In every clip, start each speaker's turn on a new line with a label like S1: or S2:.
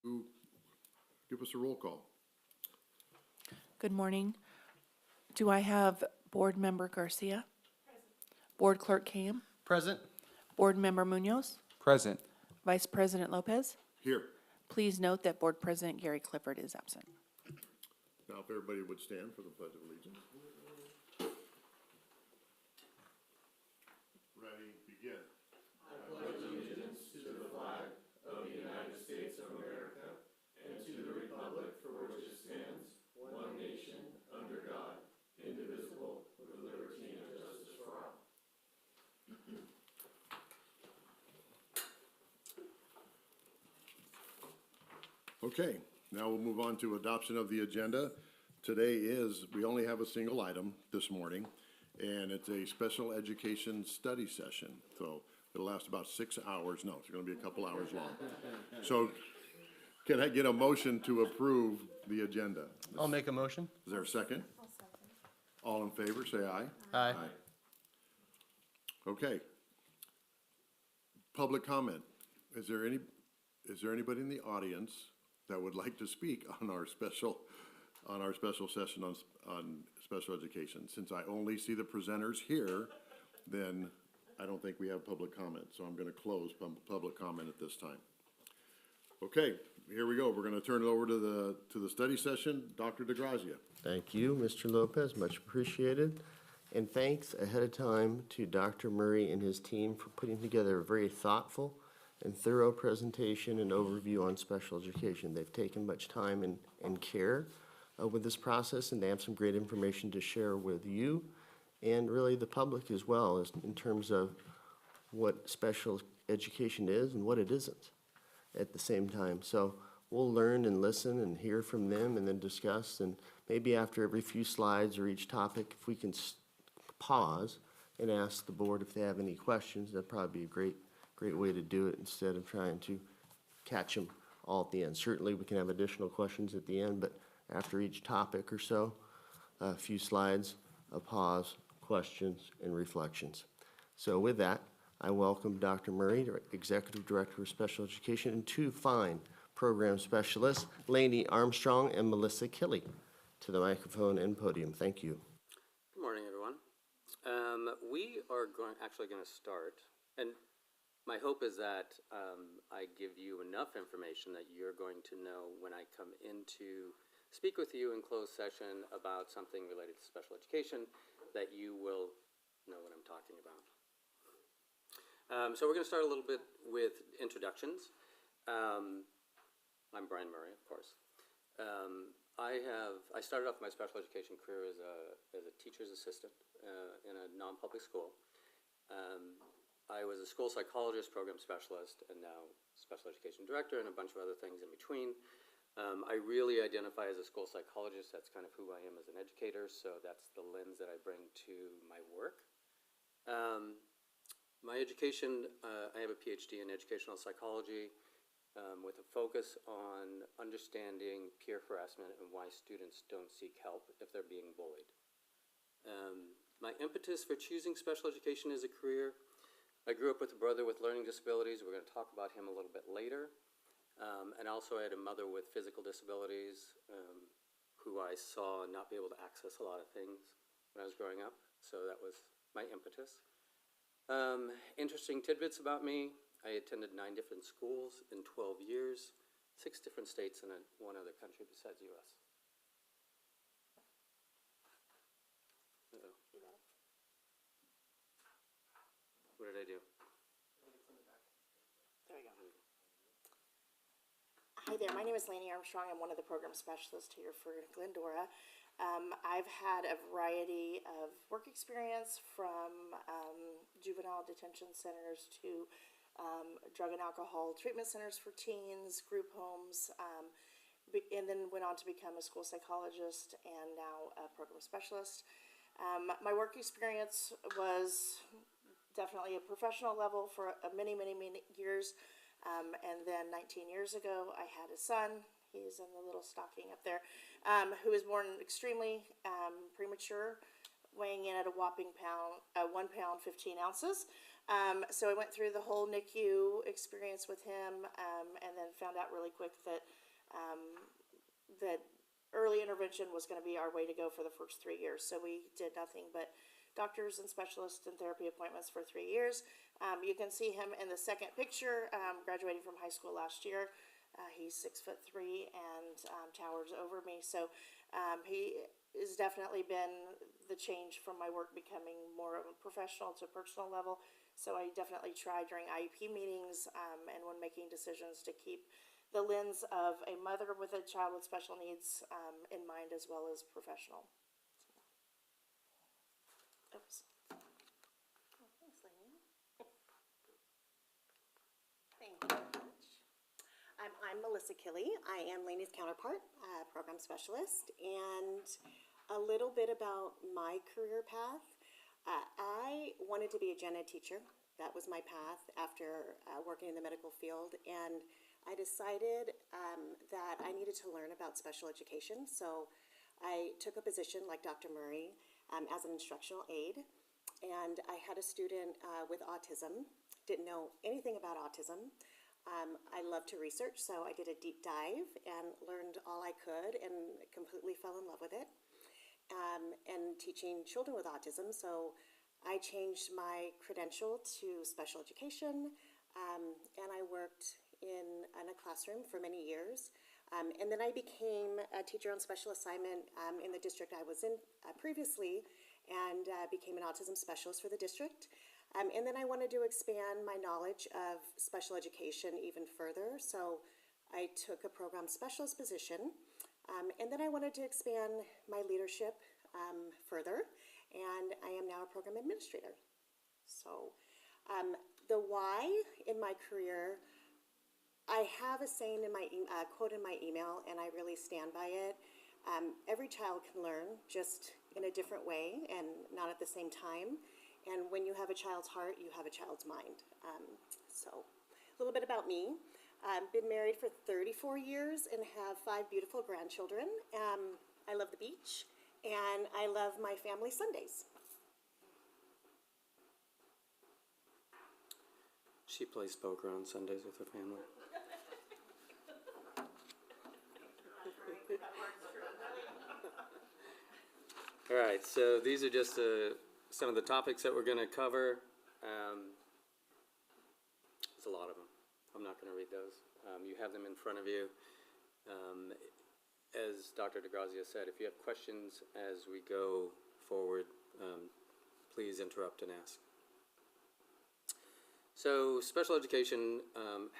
S1: Give us a roll call.
S2: Good morning. Do I have Board Member Garcia? Present. Board Clerk Cam?
S3: Present.
S2: Board Member Munoz?
S4: Present.
S2: Vice President Lopez?
S1: Here.
S2: Please note that Board President Gary Clifford is absent.
S1: Now, if everybody would stand for the Pledge of Allegiance. Ready, begin. Okay, now we'll move on to adoption of the agenda. Today we only have a single item this morning, and it's a special education study session. So it'll last about 6 hours. No, it's gonna be a couple hours long. So can I get a motion to approve the agenda?
S3: I'll make a motion.
S1: Is there a second? All in favor, say aye.
S3: Aye.
S1: Okay. Public comment. Is there anybody in the audience that would like to speak on our special session on special education? Since I only see the presenters here, then I don't think we have public comment, so I'm gonna close public comment at this time. Okay, here we go. We're gonna turn it over to the study session. Dr. DeGrazia.
S5: Thank you, Mr. Lopez, much appreciated. And thanks ahead of time to Dr. Murray and his team for putting together a very thoughtful and thorough presentation and overview on special education. They've taken much time and care with this process, and they have some great information to share with you and really the public as well, as in terms of what special education is and what it isn't at the same time. So we'll learn and listen and hear from them and then discuss, and maybe after every few slides or each topic, if we can pause and ask the board if they have any questions, that'd probably be a great way to do it instead of trying to catch them all at the end. Certainly we can have additional questions at the end, but after each topic or so, a few slides, a pause, questions, and reflections. So with that, I welcome Dr. Murray, Executive Director of Special Education, and two fine program specialists, Lainey Armstrong and Melissa Killey, to the microphone and podium. Thank you.
S6: Good morning, everyone. We are actually going to start, and my hope is that I give you enough information that you're going to know when I come in to speak with you in closed session about something related to special education, that you will know what I'm talking about. So we're going to start a little bit with introductions. I'm Brian Murray, of course. I started off my special education career as a teacher's assistant in a non-public school. I was a school psychologist, program specialist, and now special education director, and a bunch of other things in between. I really identify as a school psychologist. That's kind of who I am as an educator, so that's the lens that I bring to my work. My education, I have a PhD in educational psychology with a focus on understanding peer harassment and why students don't seek help if they're being bullied. My impetus for choosing special education as a career: I grew up with a brother with learning disabilities. We're going to talk about him a little bit later. And also I had a mother with physical disabilities who I saw not be able to access a lot of things when I was growing up. So that was my impetus. Interesting tidbits about me: I attended 9 different schools in 12 years, 6 different states, and one other country besides U.S. What did I do?
S7: There we go. Hi there, my name is Lainey Armstrong. I'm one of the program specialists here for Glendora. I've had a variety of work experience from juvenile detention centers to drug and alcohol treatment centers for teens, group homes, and then went on to become a school psychologist and now a program specialist. My work experience was definitely a professional level for many years. And then 19 years ago, I had a son. He's in the little stocking up there, who was born extremely premature, weighing in at a whopping 1 pound, 15 ounces. So I went through the whole NICU experience with him, and then found out really quick that that early intervention was going to be our way to go for the first 3 years. So we did nothing but doctors and specialists and therapy appointments for 3 years. You can see him in the second picture, graduating from high school last year. He's 6'3" and towers over me. So he has definitely been the change from my work becoming more of a professional to personal level. So I definitely try during IEP meetings and when making decisions to keep the lens of a mother with a child with special needs in mind, as well as professional. Oops.
S3: Oh, thanks, Lainey. Thank you very much. I'm Melissa Killey. I am Lainey's counterpart, program specialist, and a little bit about my career path. I wanted to be a gen ed teacher. That was my path after working in the medical field, and I decided that I needed to learn about special education, so I took a position like Dr. Murray as an instructional aide, and I had a student with autism, didn't know anything about autism. I love to research, so I did a deep dive and learned all I could and completely fell in love with it. And teaching children with autism, so I changed my credential to special education, and I worked in a classroom for many years. And then I became a teacher on special assignment in the district I was in previously, and became an autism specialist for the district. And then I wanted to expand my knowledge of special education even further, so I took a program specialist position. And then I wanted to expand my leadership further, and I am now a program administrator. So the why in my career, I have a saying in my quote in my email, and I really stand by it. Every child can learn, just in a different way and not at the same time. And when you have a child's heart, you have a child's mind. So a little bit about me. I've been married for 34 years and have 5 beautiful grandchildren. I love the beach, and I love my family Sundays.
S6: She plays poker on Sundays with her family. All right, so these are just some of the topics that we're going to cover. There's a lot of them. I'm not going to read those. You have them in front of you. As Dr. DeGrazia said, if you have questions as we go forward, please interrupt and ask. So special education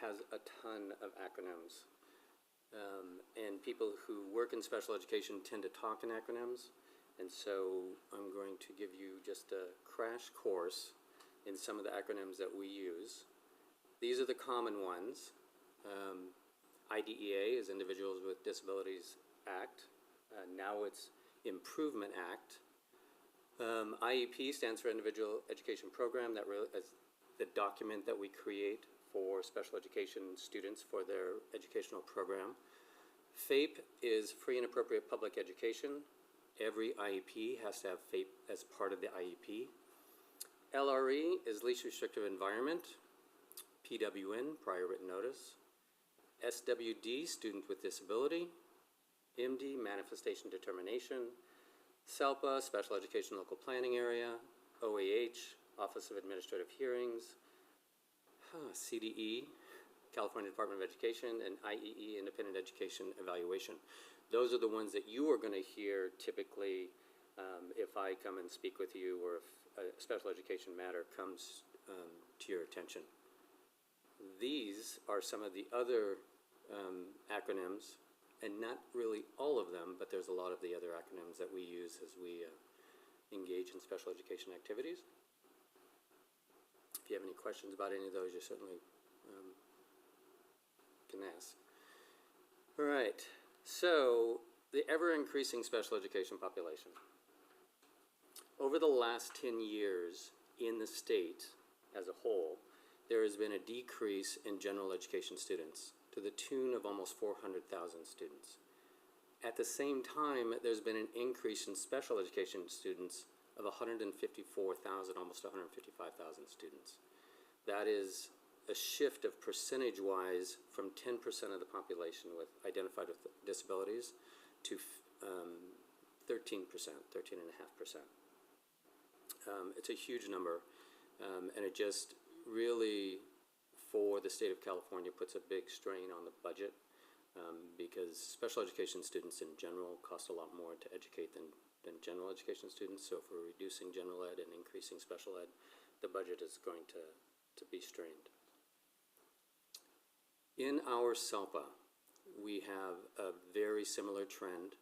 S6: has a ton of acronyms. And people who work in special education tend to talk in acronyms. And so I'm going to give you just a crash course in some of the acronyms that we use. These are the common ones. IDEA is Individuals with Disabilities Act. Now it's Improvement Act. IEP stands for Individual Education Program. That really is the document that we create for special education students for their educational program. FAPE is Free and Appropriate Public Education. Every IEP has to have FAPE as part of the IEP. LRE is Least Restrictive Environment. PWN, Prior Written Notice. SWD, Student with Disability. MD, Manifestation Determination. SELPA, Special Education Local Planning Area. OAH, Office of Administrative Hearings. CDE, California Department of Education, and IEE, Independent Education Evaluation. Those are the ones that you are going to hear typically if I come and speak with you, or if a special education matter comes to your attention. These are some of the other acronyms, and not really all of them, but there's a lot of the other acronyms that we use as we engage in special education activities. If you have any questions about any of those, you certainly can ask. All right, so the ever-increasing special education population. Over the last 10 years in the state as a whole, there has been a decrease in general education students to the tune of almost 400,000 students. At the same time, there's been an increase in special education students of 154,000, almost 155,000 students. That is a shift of percentage-wise from 10% of the population with identified with disabilities to 13%, 13.5%. It's a huge number, and it just really, for the state of California, puts a big strain on the budget because special education students in general cost a lot more to educate than general education students. So if we're reducing general ed and increasing special ed, the budget is going to be strained. In our SELPA, we have a very similar trend.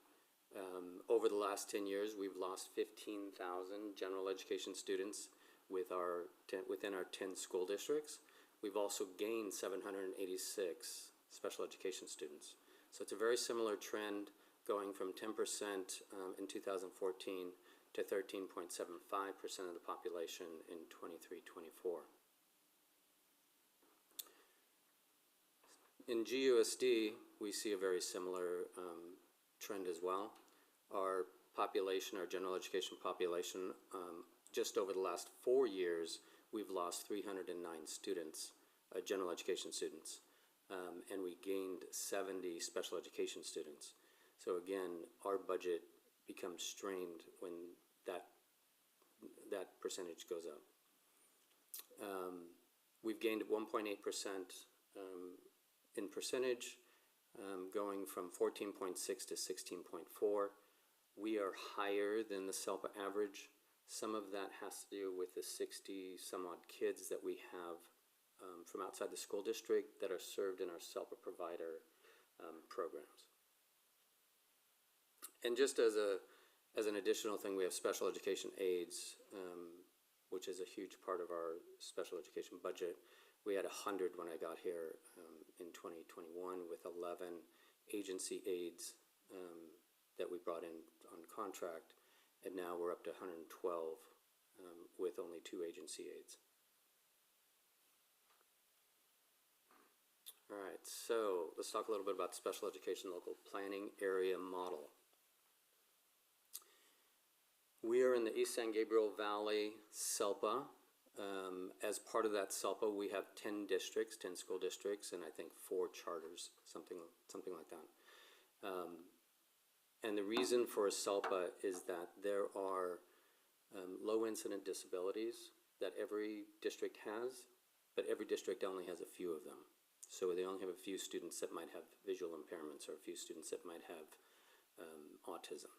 S6: Over the last 10 years, we've lost 15,000 general education students within our 10 school districts. We've also gained 786 special education students. So it's a very similar trend, going from 10% in 2014 to 13.75% of the population in 23-24. In GUSD, we see a very similar trend as well. Our population, our general education population, just over the last 4 years, we've lost 309 students, general education students, and we gained 70 special education students. So again, our budget becomes strained when that percentage goes up. We've gained 1.8% in percentage, going from 14.6 to 16.4. We are higher than the SELPA average. Some of that has to do with the 60 some odd kids that we have from outside the school district that are served in our SELPA provider programs. And just as an additional thing, we have special education aides, which is a huge part of our special education budget. We had 100 when I got here in 2021 with 11 agency aides that we brought in on contract, and now we're up to 112 with only 2 agency aides. All right, so let's talk a little bit about the special education local planning area model. We are in the East San Gabriel Valley SELPA. As part of that SELPA, we have 10 districts, 10 school districts, and I think 4 charters, something like that. And the reason for a SELPA is that there are low incident disabilities that every district has, but every district only has a few of them. So they only have a few students that might have visual impairments or a few students that might have autism.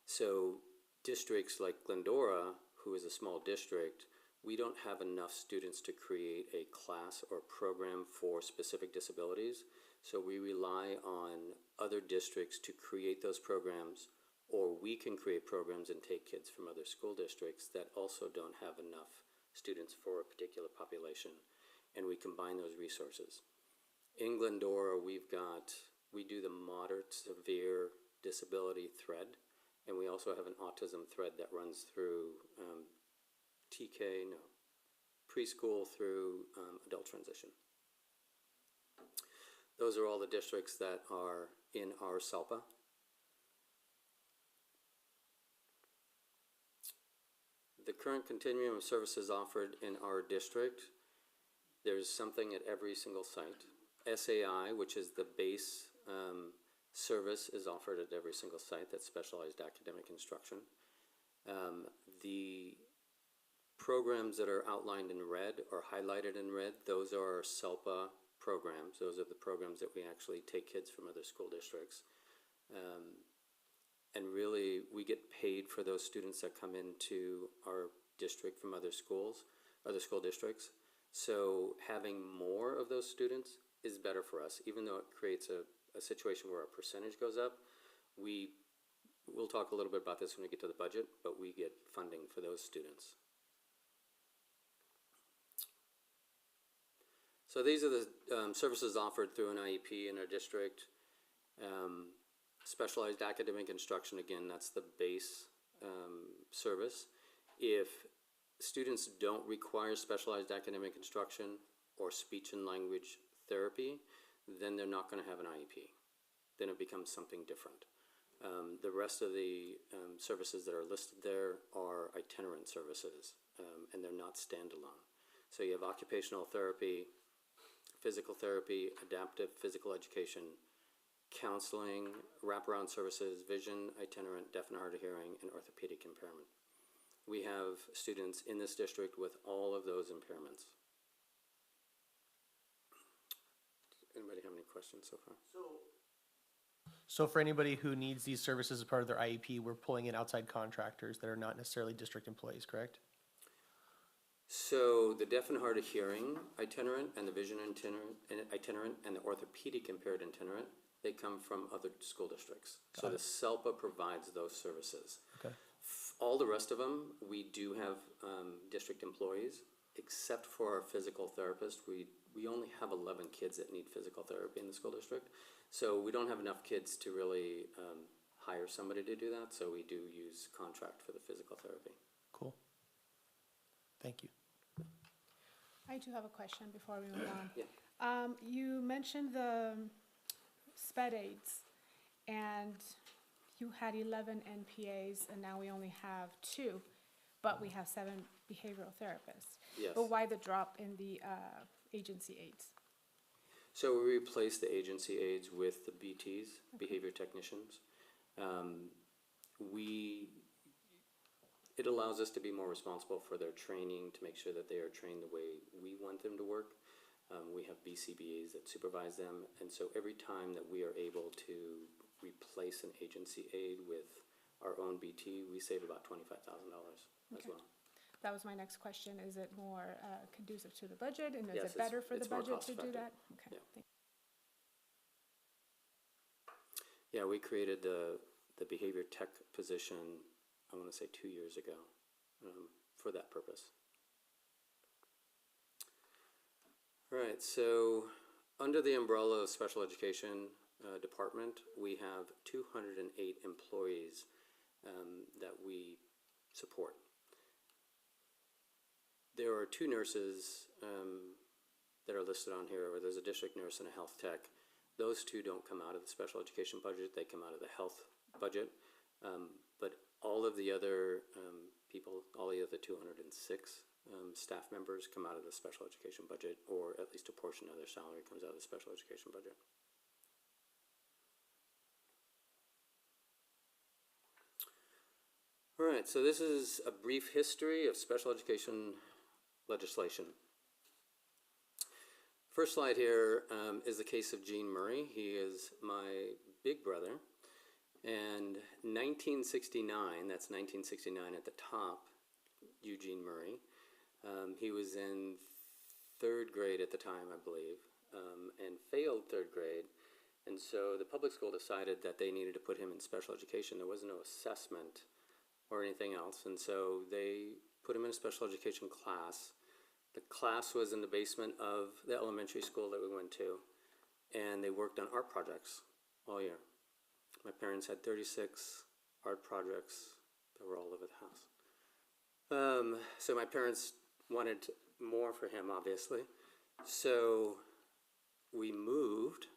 S6: So districts like Glendora, who is a small district, we don't have enough students to create a class or program for specific disabilities. So we rely on other districts to create those programs, or we can create programs and take kids from other school districts that also don't have enough students for a particular population, and we combine those resources. In Glendora, we do the moderate severe disability thread, and we also have an autism thread that runs through preschool through adult transition. Those are all the districts that are in our SELPA. The current continuum of services offered in our district, there's something at every single site. SAI, which is the base service, is offered at every single site. That's specialized academic instruction. The programs that are outlined in red or highlighted in red, those are our SELPA programs. Those are the programs that we actually take kids from other school districts. And really, we get paid for those students that come into our district from other school districts. So having more of those students is better for us, even though it creates a situation where our percentage goes up. We'll talk a little bit about this when we get to the budget, but we get funding for those students. So these are the services offered through an IEP in our district. Specialized academic instruction, again, that's the base service. If students don't require specialized academic instruction or speech and language therapy, then they're not going to have an IEP. Then it becomes something different. The rest of the services that are listed there are itinerant services, and they're not standalone. So you have occupational therapy, physical therapy, adaptive physical education, counseling, wraparound services, vision, itinerant, deaf and hard of hearing, and orthopedic impairment. We have students in this district with all of those impairments. Anybody have any questions so far?
S4: So for anybody who needs these services as part of their IEP, we're pulling in outside contractors that are not necessarily district employees, correct?
S6: So the deaf and hard of hearing itinerant and the vision itinerant and the orthopedic impaired itinerant, they come from other school districts. So the SELPA provides those services.
S4: Okay.
S6: All the rest of them, we do have district employees, except for our physical therapist. We only have 11 kids that need physical therapy in the school district. So we don't have enough kids to really hire somebody to do that. So we do use contract for the physical therapy.
S4: Cool. Thank you.
S8: I do have a question before we move on.
S6: Yeah.
S8: You mentioned the sped aids, and you had 11 NPAs, and now we only have 2, but we have 7 behavioral therapists.
S6: Yes.
S8: But why the drop in the agency aides?
S6: So we replace the agency aides with the BTs, behavior technicians. It allows us to be more responsible for their training, to make sure that they are trained the way we want them to work. We have BCBAs that supervise them, and so every time that we are able to replace an agency aide with our own BT, we save about $25,000 as
S8: Okay.
S6: well.
S8: That was my next question. Is it more conducive to the budget, and is
S6: Yes,
S8: it better for the
S6: it's more
S8: budget to do
S6: cost-effective.
S8: that? Okay.
S6: Yeah.
S8: Thank
S6: Yeah, we created the behavior tech position, I want to say 2 years ago, for that purpose. All right, so under the umbrella of special education department, we have 208 employees that we support. There are 2 nurses that are listed on here, or there's a district nurse and a health tech. Those 2 don't come out of the special education budget, they come out of the health budget. But all of the other people, all the other 206 staff members come out of the special education budget, or at least a portion of their salary comes out of the special education budget. All right, so this is a brief history of special education legislation. First slide here is the case of Gene Murray. He is my big brother. And 1969, that's 1969 at the top, Eugene Murray. He was in 3rd grade at the time, I believe, and failed 3rd grade. And so the public school decided that they needed to put him in special education. There was no assessment or anything else. And so they put him in a special education class. The class was in the basement of the elementary school that we went to. And they worked on art projects all year. My parents had 36 art projects that were all over the house. So my parents wanted more for him, obviously. So we moved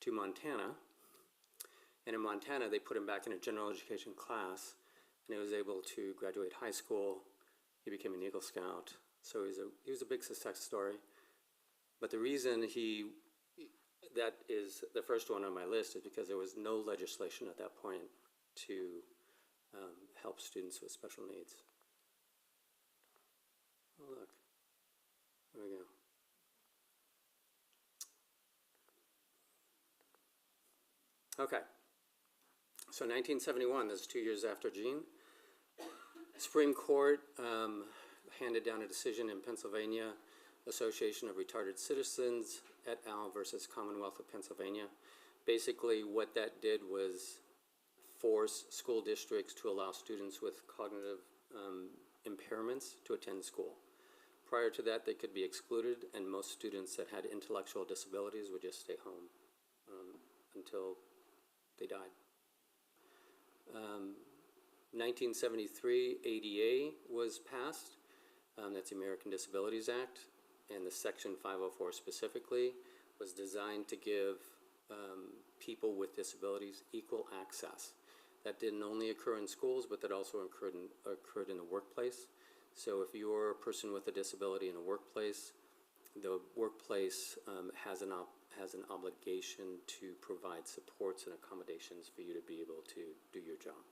S6: to Montana. And in Montana, they put him back in a general education class. And he was able to graduate high school. He became an Eagle Scout. So he was a big success story. But the reason that is the first one on my list is because there was no legislation at that point to help students with special needs. Oh, look. There we go. Okay. So 1971, this is 2 years after Gene. Supreme Court handed down a decision in Pennsylvania, Association of Retarded Citizens et al. Versus Commonwealth of Pennsylvania. Basically, what that did was force school districts to allow students with cognitive impairments to attend school. Prior to that, they could be excluded, and most students that had intellectual disabilities would just stay home until they died. 1973, ADA was passed. That's the American Disabilities Act, and the Section 504 specifically was designed to give people with disabilities equal access. That didn't only occur in schools, but that also occurred in the workplace. So if you're a person with a disability in a workplace, the workplace has an obligation to provide supports and accommodations for you to be able to do your job.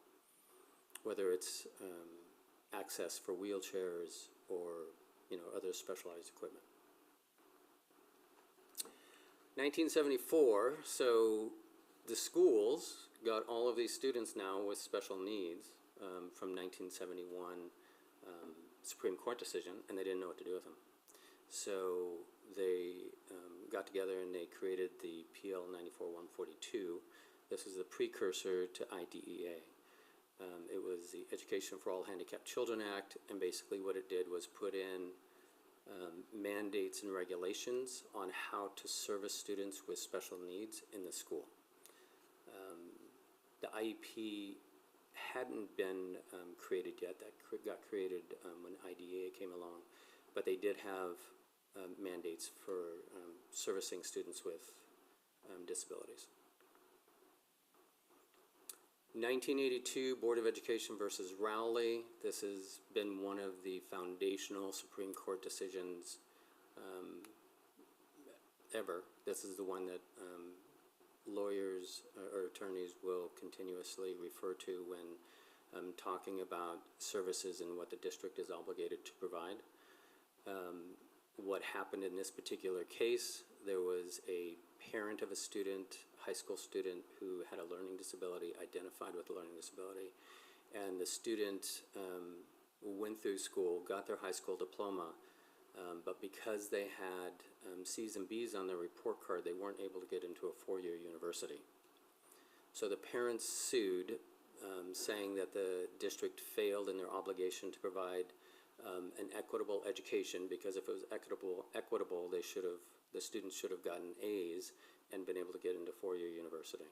S6: Whether it's access for wheelchairs or, other specialized equipment. 1974, so the schools got all of these students now with special needs from 1971 Supreme Court decision, and they didn't know what to do with them. So they got together and they created the PL 94-142. This is the precursor to IDEA. It was the Education for All Handicapped Children Act, and basically what it did was put in mandates and regulations on how to service students with special needs in the school. The IEP hadn't been created yet. That got created when IDEA came along, but they did have mandates for servicing students with disabilities. 1982 Board of Education versus Rowley. This has been one of the foundational Supreme Court decisions ever. This is the one that lawyers or attorneys will continuously refer to when talking about services and what the district is obligated to provide. What happened in this particular case, there was a parent of a student, high school student, who had a learning disability, identified with a learning disability, and the student went through school, got their high school diploma, but because they had C's and B's on their report card, they weren't able to get into a four-year university. So the parents sued, saying that the district failed in their obligation to provide an equitable education, because if it was equitable, the students should have gotten A's and been able to get into four-year university.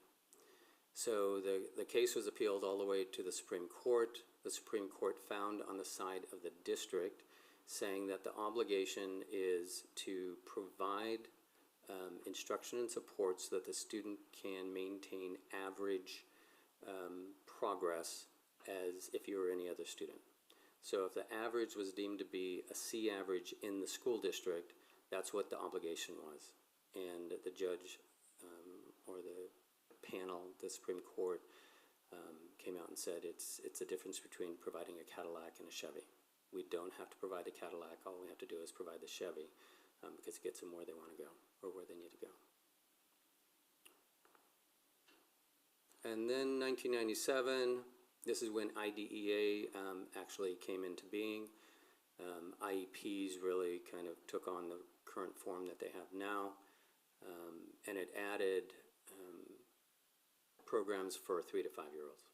S6: So the case was appealed all the way to the Supreme Court. The Supreme Court found on the side of the district, saying that the obligation is to provide instruction and support so that the student can maintain average progress as if you were any other student. So if the average was deemed to be a C average in the school district, that's what the obligation was. And the judge or the panel, the Supreme Court, came out and said it's a difference between providing a Cadillac and a Chevy. We don't have to provide a Cadillac. All we have to do is provide the Chevy because it gets them where they want to go or where they need to go. And then 1997, this is when IDEA actually came into being. IEPs really kind of took on the current form that they have now, and it added programs for 3 to 5 year olds.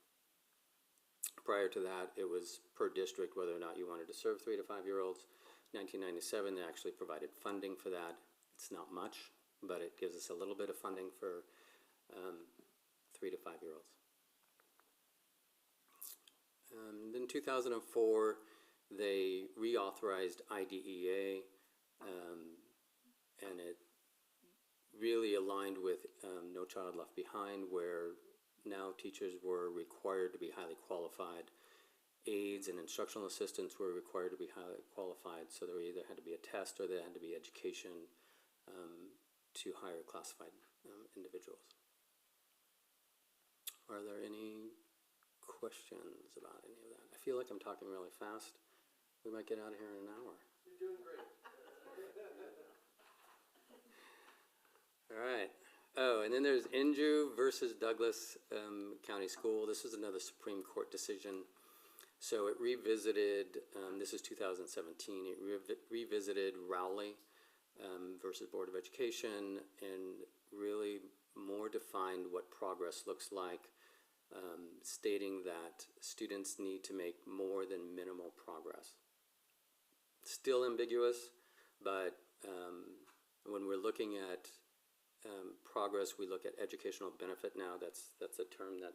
S6: Prior to that, it was per district whether or not you wanted to serve 3 to 5 year olds. 1997, they actually provided funding for that. It's not much, but it gives us a little bit of funding for 3 to 5 year olds. Then 2004, they reauthorized IDEA, and it really aligned with No Child Left Behind, where now teachers were required to be highly qualified. Aides and instructional assistants were required to be highly qualified, so there either had to be a test or there had to be education to hire classified individuals. Are there any questions about any of that? I feel like I'm talking really fast. We might get out of here in an hour.
S9: You're doing great.
S6: All right. Oh, and then there's Andrew versus Douglas County School. This is another Supreme Court decision. So it revisited, this is 2017, it revisited Rowley versus Board of Education and really more defined what progress looks like, stating that students need to make more than minimal progress. Still ambiguous, but when we're looking at progress, we look at educational benefit now. That's a term that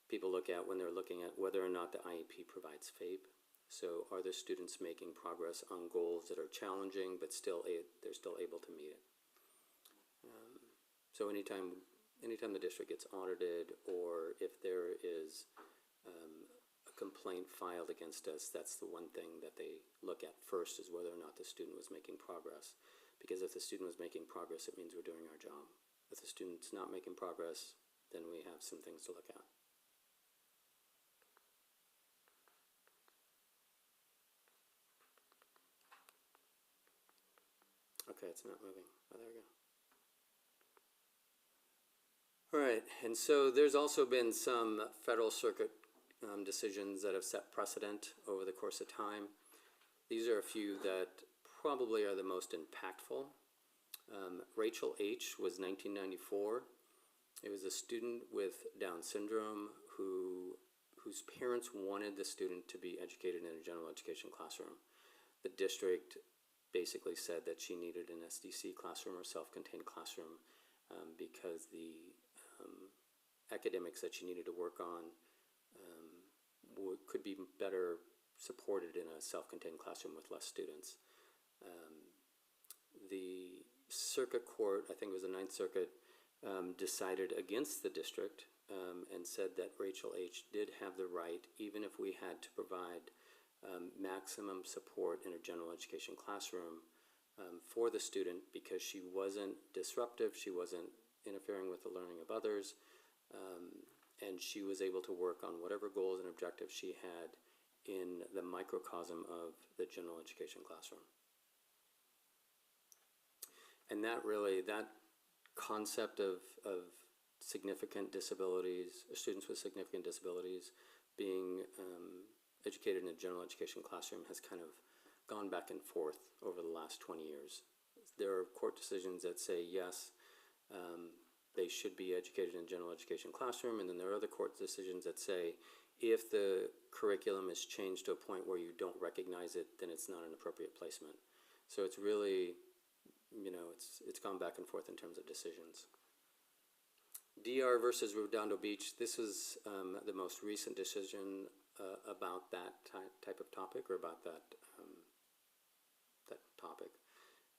S6: people look at when they're looking at whether or not the IEP provides FAPE. So are the students making progress on goals that are challenging, but they're still able to meet it? So anytime the district gets audited, or if there is a complaint filed against us, that's the one thing that they look at first, is whether or not the student was making progress. Because if the student was making progress, it means we're doing our job. If the student's not making progress, then we have some things to look at. Okay, it's not moving. Oh, there we go. All right, and so there's also been some Federal Circuit decisions that have set precedent over the course of time. These are a few that probably are the most impactful. Rachel H. was 1994. It was a student with Down syndrome whose parents wanted the student to be educated in a general education classroom. The district basically said that she needed an SDC classroom or self-contained classroom because the academics that she needed to work on could be better supported in a self-contained classroom with less students. The circuit court, I think it was the Ninth Circuit, decided against the district and said that Rachel H. did have the right, even if we had to provide maximum support in a general education classroom for the student, because she wasn't disruptive, she wasn't interfering with the learning of others, and she was able to work on whatever goals and objectives she had in the microcosm of the general education classroom. And that concept of significant disabilities, students with significant disabilities being educated in a general education classroom has kind of gone back and forth over the last 20 years. There are court decisions that say yes, they should be educated in a general education classroom, and then there are other court decisions that say if the curriculum is changed to a point where you don't recognize it, then it's not an appropriate placement. So it's really, it's gone back and forth in terms of decisions. DR versus Redondo Beach, this was the most recent decision about that type of topic, or about that topic.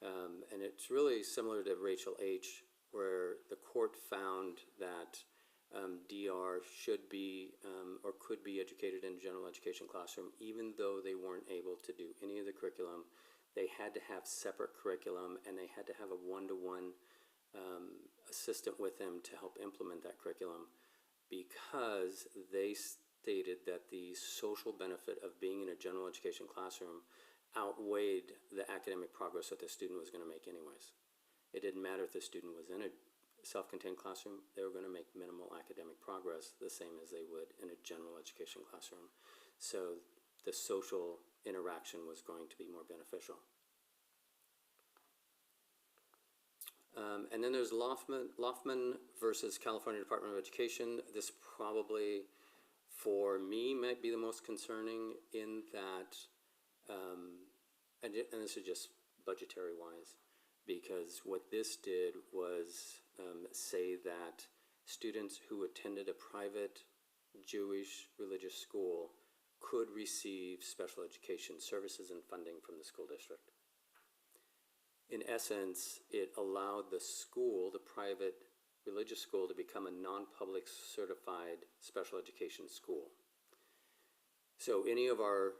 S6: And it's really similar to Rachel H., where the court found that DR should be or could be educated in a general education classroom, even though they weren't able to do any of the curriculum. They had to have separate curriculum, and they had to have a one-to-one assistant with them to help implement that curriculum, because they stated that the social benefit of being in a general education classroom outweighed the academic progress that the student was going to make anyways. It didn't matter if the student was in a self-contained classroom, they were going to make minimal academic progress the same as they would in a general education classroom. So the social interaction was going to be more beneficial. And then there's Loftman versus California Department of Education. This probably, for me, might be the most concerning in that, and this is just budgetary-wise, because what this did was say that students who attended a private Jewish religious school could receive special education services and funding from the school district. In essence, it allowed the school, the private religious school, to become a non-public certified special education school. So any of our,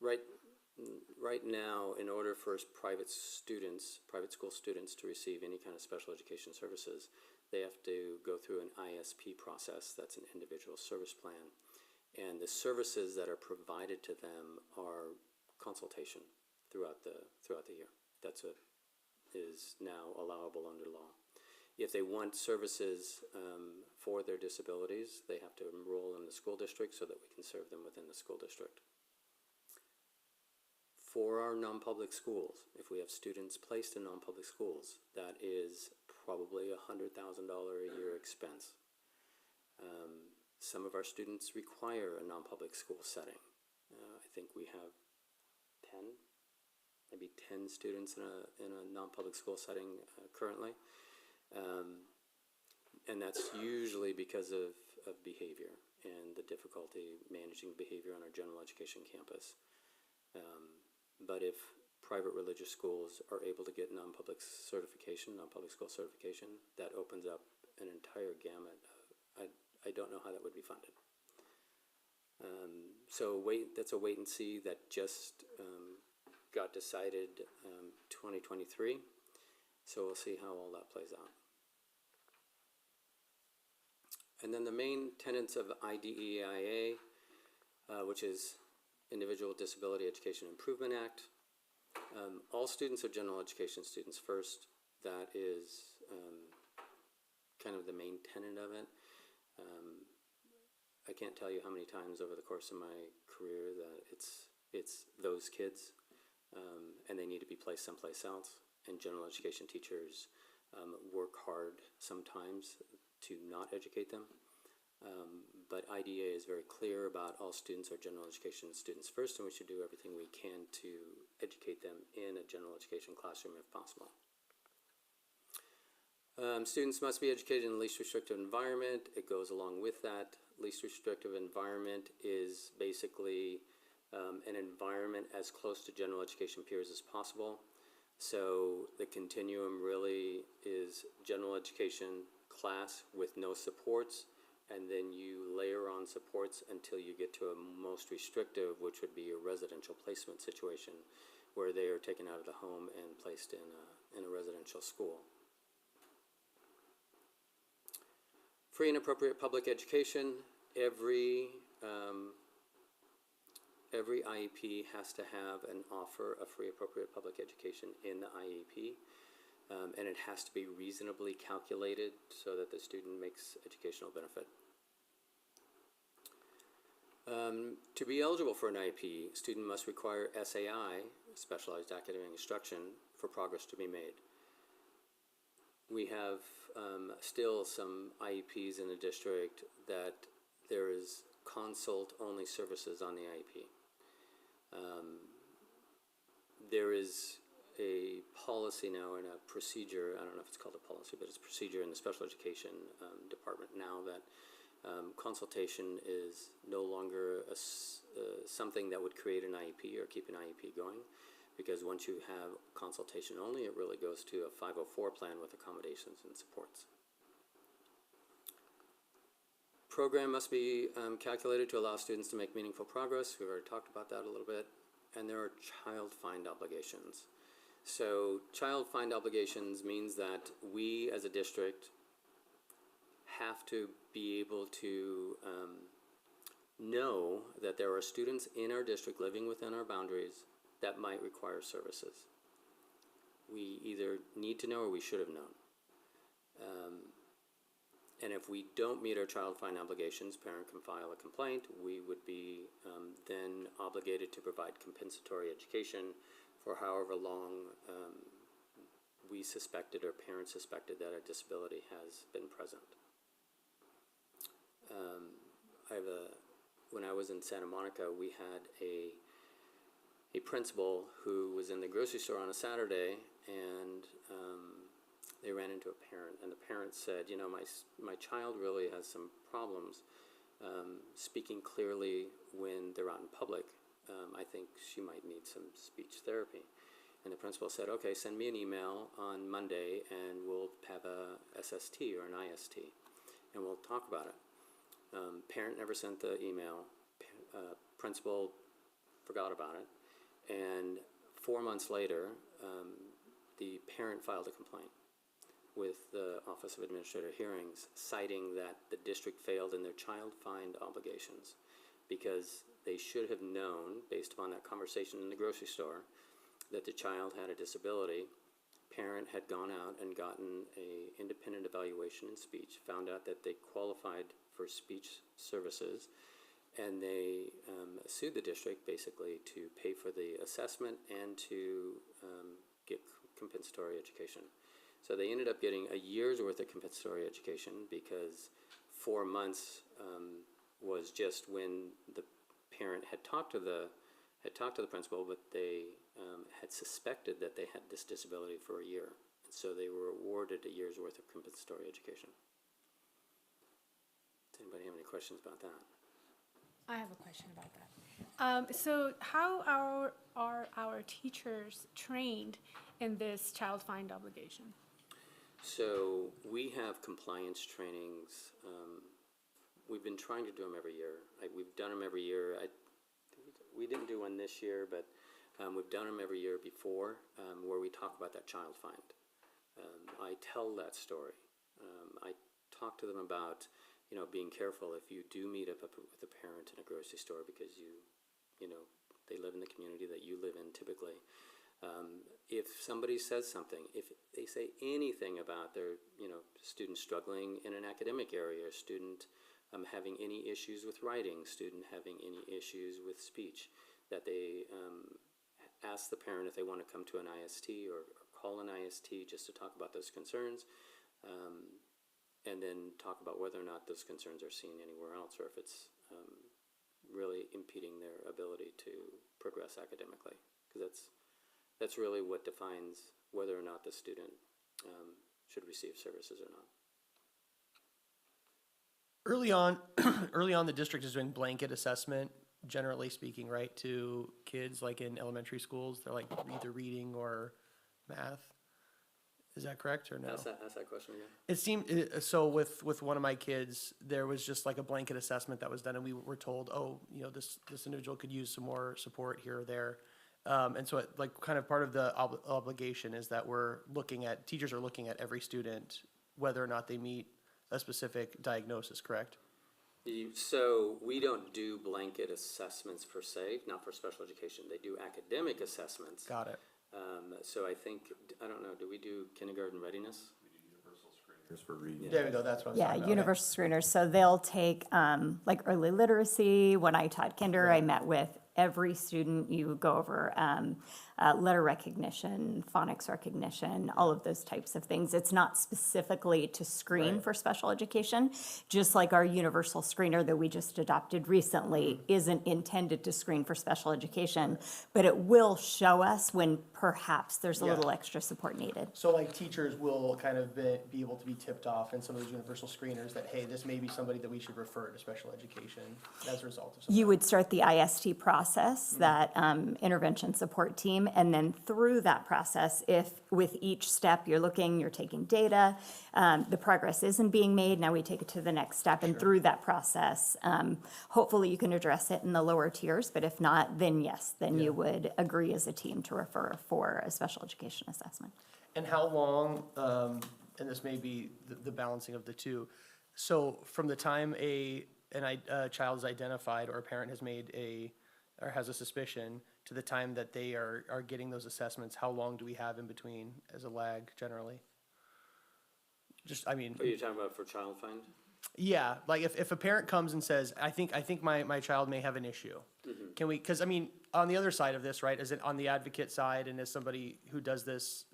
S6: right now, in order for private school students to receive any kind of special education services, they have to go through an ISP process. That's an individual service plan. And the services that are provided to them are consultation throughout the year. That's what is now allowable under law. If they want services for their disabilities, they have to enroll in the school district so that we can serve them within the school district. For our non-public schools, if we have students placed in non-public schools, that is probably a $100,000 a year expense. Some of our students require a non-public school setting. I think we have maybe 10 students in a non-public school setting currently. And that's usually because of behavior and the difficulty managing behavior on our general education campus. But if private religious schools are able to get non-public school certification, that opens up an entire gamut. I don't know how that would be funded. So that's a wait and see that just got decided 2023. So we'll see how all that plays out. And then the main tenets of IDEIA, which is Individual Disability Education Improvement Act. All students are general education students first. That is kind of the main tenet of it. I can't tell you how many times over the course of my career that it's those kids, and they need to be placed someplace else. And general education teachers work hard sometimes to not educate them. But IDEA is very clear about all students are general education students first, and we should do everything we can to educate them in a general education classroom if possible. Students must be educated in the least restrictive environment. It goes along with that. Least restrictive environment is basically an environment as close to general education peers as possible. So the continuum really is general education class with no supports, and then you layer on supports until you get to a most restrictive, which would be a residential placement situation where they are taken out of the home and placed in a residential school. Free and appropriate public education. Every IEP has to have an offer of free appropriate public education in the IEP, and it has to be reasonably calculated so that the student makes educational benefit. To be eligible for an IEP, a student must require SAI, Specialized Academic Instruction, for progress to be made. We have still some IEPs in the district that there is consult-only services on the IEP. There is a policy now and a procedure, I don't know if it's called a policy, but it's a procedure in the special education department now that consultation is no longer something that would create an IEP or keep an IEP going, because once you have consultation only, it really goes to a 504 plan with accommodations and supports. Program must be calculated to allow students to make meaningful progress. We've already talked about that a little bit. And there are child find obligations. So child find obligations means that we as a district have to be able to know that there are students in our district living within our boundaries that might require services. We either need to know or we should have known. And if we don't meet our child find obligations, parent can file a complaint. We would be then obligated to provide compensatory education for however long we suspected or parents suspected that a disability has been present. When I was in Santa Monica, we had a principal who was in the grocery store on a Saturday, and they ran into a parent, and the parent said, you know, my child really has some problems speaking clearly when they're out in public. I think she might need some speech therapy. And the principal said, okay, send me an email on Monday and we'll have a SST or an IST and we'll talk about it. Parent never sent the email. Principal forgot about it. And 4 months later, the parent filed a complaint with the Office of Administrative Hearings, citing that the district failed in their child find obligations because they should have known, based upon that conversation in the grocery store, that the child had a disability. Parent had gone out and gotten an independent evaluation in speech, found out that they qualified for speech services, and they sued the district basically to pay for the assessment and to get compensatory education. So they ended up getting a year's worth of compensatory education because 4 months was just when the parent had talked to the principal, but they had suspected that they had this disability for a year. So they were awarded a year's worth of compensatory education. Does anybody have any questions about that?
S8: I have a question about that. So how are our teachers trained in this child find obligation?
S6: So we have compliance trainings we've been trying to do them every year. We've done them every year. We didn't do one this year, but we've done them every year before, where we talk about that child find. I tell that story. I talk to them about, being careful if you do meet up with a parent in a grocery store because they live in the community that you live in typically. If somebody says something, if they say anything about their, student struggling in an academic area, student having any issues with writing, student having any issues with speech, that they ask the parent if they want to come to an IST or call an IST just to talk about those concerns, and then talk about whether or not those concerns are seen anywhere else or if it's really impeding their ability to progress academically, because that's really what defines whether or not the student should receive services or not.
S4: Early on, the district is doing blanket assessment, generally speaking, right, to kids like in elementary schools. They're like either reading or math. Is that correct or no?
S6: Ask that question again.
S4: It seemed, so with one of my kids, there was just like a blanket assessment that was done, and we were told, this individual could use some more support here or there. And so kind of part of the obligation is that teachers are looking at every student, whether or not they meet a specific diagnosis, correct?
S6: So we don't do blanket assessments per se, not for special education. They do academic assessments.
S4: Got it.
S6: So I don't know, do we do kindergarten readiness?
S1: For reading.
S4: There we go, that's what I was
S9: Yeah,
S4: talking about.
S9: universal screeners. So they'll take like early literacy. When I taught kinder, I met with every student. You go over letter recognition, phonics recognition, all of those types of things. It's not specifically to screen for special education, just like our universal screener that we just adopted recently isn't intended to screen for special education, but it will show us when perhaps there's a little extra support needed.
S4: So like teachers will kind of be able to be tipped off in some of those universal screeners that, hey, this may be somebody that we should refer to special education as a result of something.
S9: You would start the IST process, that intervention support team, and then through that process, if with each step you're taking data, the progress isn't being made, now we take it to the next step, and through that process, hopefully you can address it in the lower tiers, but if not, then yes, you would agree as a team to refer for a special education assessment.
S4: And how long, and this may be the balancing of the two, so from the time a child is identified or a parent has has a suspicion to the time that they are getting those assessments, how long do we have in between as a lag generally?
S6: Are you talking about for child find?
S4: Yeah, like if a parent comes and says, I think my child may have an issue, can we, because on the other side of this, right, is it on the advocate side and as somebody who does this,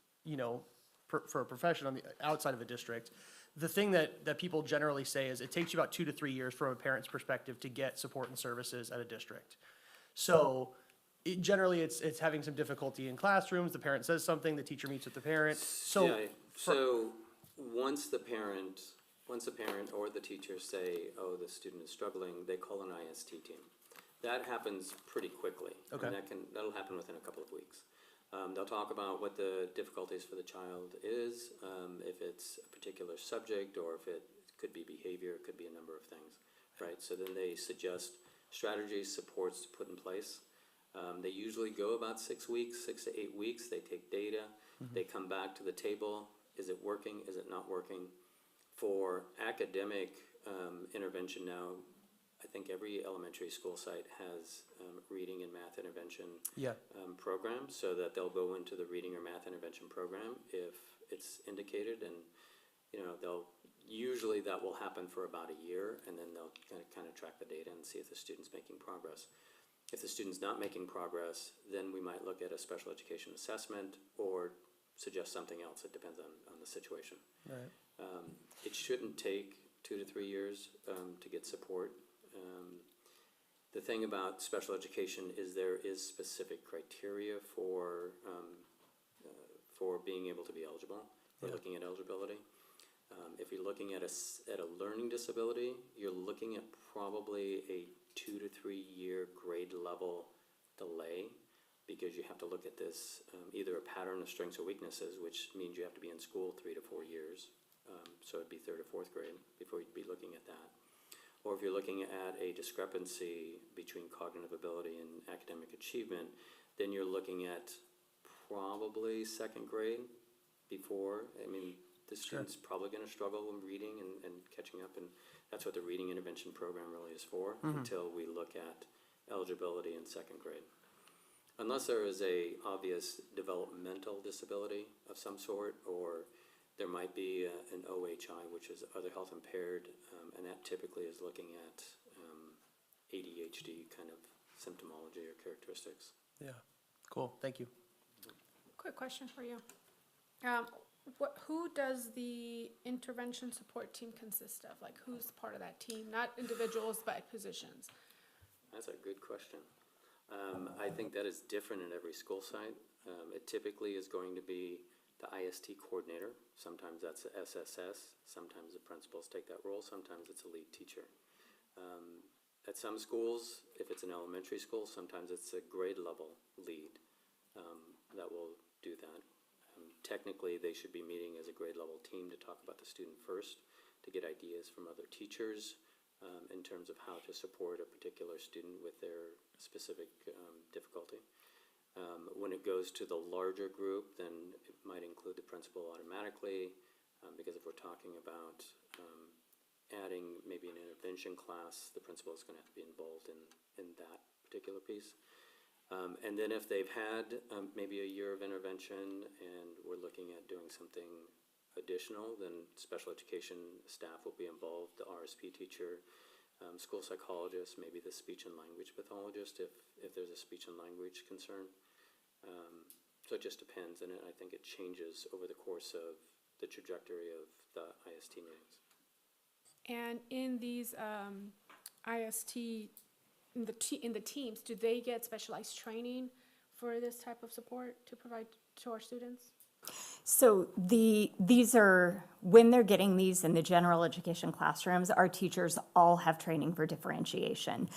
S4: for a profession on the outside of a district, the thing that people generally say is it takes you about 2 to 3 years from a parent's perspective to get support and services at a district. So generally it's having some difficulty in classrooms, the parent says something, the teacher meets with the parent. So
S6: once the parent or the teacher say, oh, the student is struggling, they call an IST team. That happens pretty quickly.
S4: Okay.
S6: And that'll happen within a couple of weeks. They'll talk about what the difficulties for the child is, if it's a particular subject, or if it could be behavior, it could be a number of things, right? So then they suggest strategies, supports to put in place. They usually go about 6 weeks, 6 to 8 weeks. They take data, they come back to the table. Is it working? Is it not working? For academic intervention now, I think every elementary school site has reading and math intervention programs, so that they'll go into the reading or math intervention program if it's indicated, and usually that will happen for about a year, and then they'll kind of track the data and see if the student's making progress. If the student's not making progress, then we might look at a special education assessment or suggest something else. It depends on the situation.
S4: Right.
S6: It shouldn't take 2 to 3 years to get support. The thing about special education is there is specific criteria for being able to be eligible. We're looking at eligibility. If you're looking at a learning disability, you're looking at probably a 2 to 3 year grade level delay, because you have to look at this either a pattern of strengths or weaknesses, which means you have to be in school 3 to 4 years. So it'd be 3rd or 4th grade before you'd be looking at that. or if you're looking at a discrepancy between cognitive ability and academic achievement, then you're looking at probably second grade before. I mean, the student's probably going to struggle in reading and catching up, and that's what the reading intervention program really is for, until we look at eligibility in second grade. Unless there is a obvious developmental disability of some sort, or there might be an OHI, which is other health impaired, and that typically is looking at ADHD kind of symptomology or characteristics.
S4: Yeah, cool, thank you.
S8: Quick question for you. Who does the intervention support team consist of? Like, who's part of that team? Not individuals, but positions.
S6: That's a good question. I think that is different in every school site. It typically is going to be the IST coordinator. Sometimes that's the SSS. Sometimes the principals take that role. Sometimes it's a lead teacher. At some schools, if it's an elementary school, sometimes it's a grade level lead that will do that. Technically, they should be meeting as a grade level team to talk about the student first, to get ideas from other teachers in terms of how to support a particular student with their specific difficulty. When it goes to the larger group, then it might include the principal automatically, because if we're talking about adding maybe an intervention class, the principal is going to have to be involved in that particular piece. And then if they've had maybe a year of intervention and we're looking at doing something additional, then special education staff will be involved, the RSP teacher, school psychologist, maybe the speech and language pathologist if there's a speech and language concern. So it just depends, and I think it changes over the course of the trajectory of the IST meetings.
S8: And in these IST, in the teams, do they get specialized training for this type of support to provide to our students?
S9: So these are, when they're getting these in the general education classrooms, our teachers all have training for differentiation.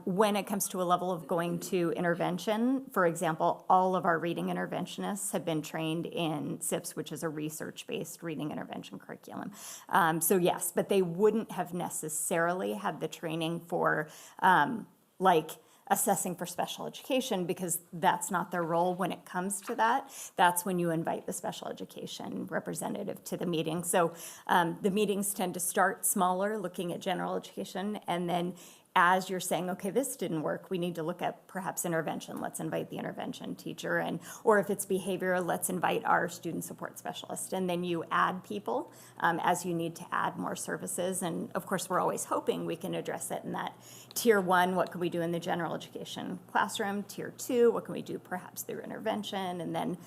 S9: When it comes to a level of going to intervention, for example, all of our reading interventionists have been trained in SIPS, which is a research-based reading intervention curriculum. So yes, but they wouldn't have necessarily had the training for like assessing for special education, because that's not their role when it comes to that. That's when you invite the special education representative to the meeting. So the meetings tend to start smaller, looking at general education, and then as you're saying, okay, this didn't work, we need to look at perhaps intervention. Let's invite the intervention teacher, or if it's behavioral, let's invite our student support specialist. And then you add people as you need to add more services. And of course, we're always hoping we can address it in that tier 1, what can we do in the general education classroom? Tier 2, what can we do perhaps through intervention? And then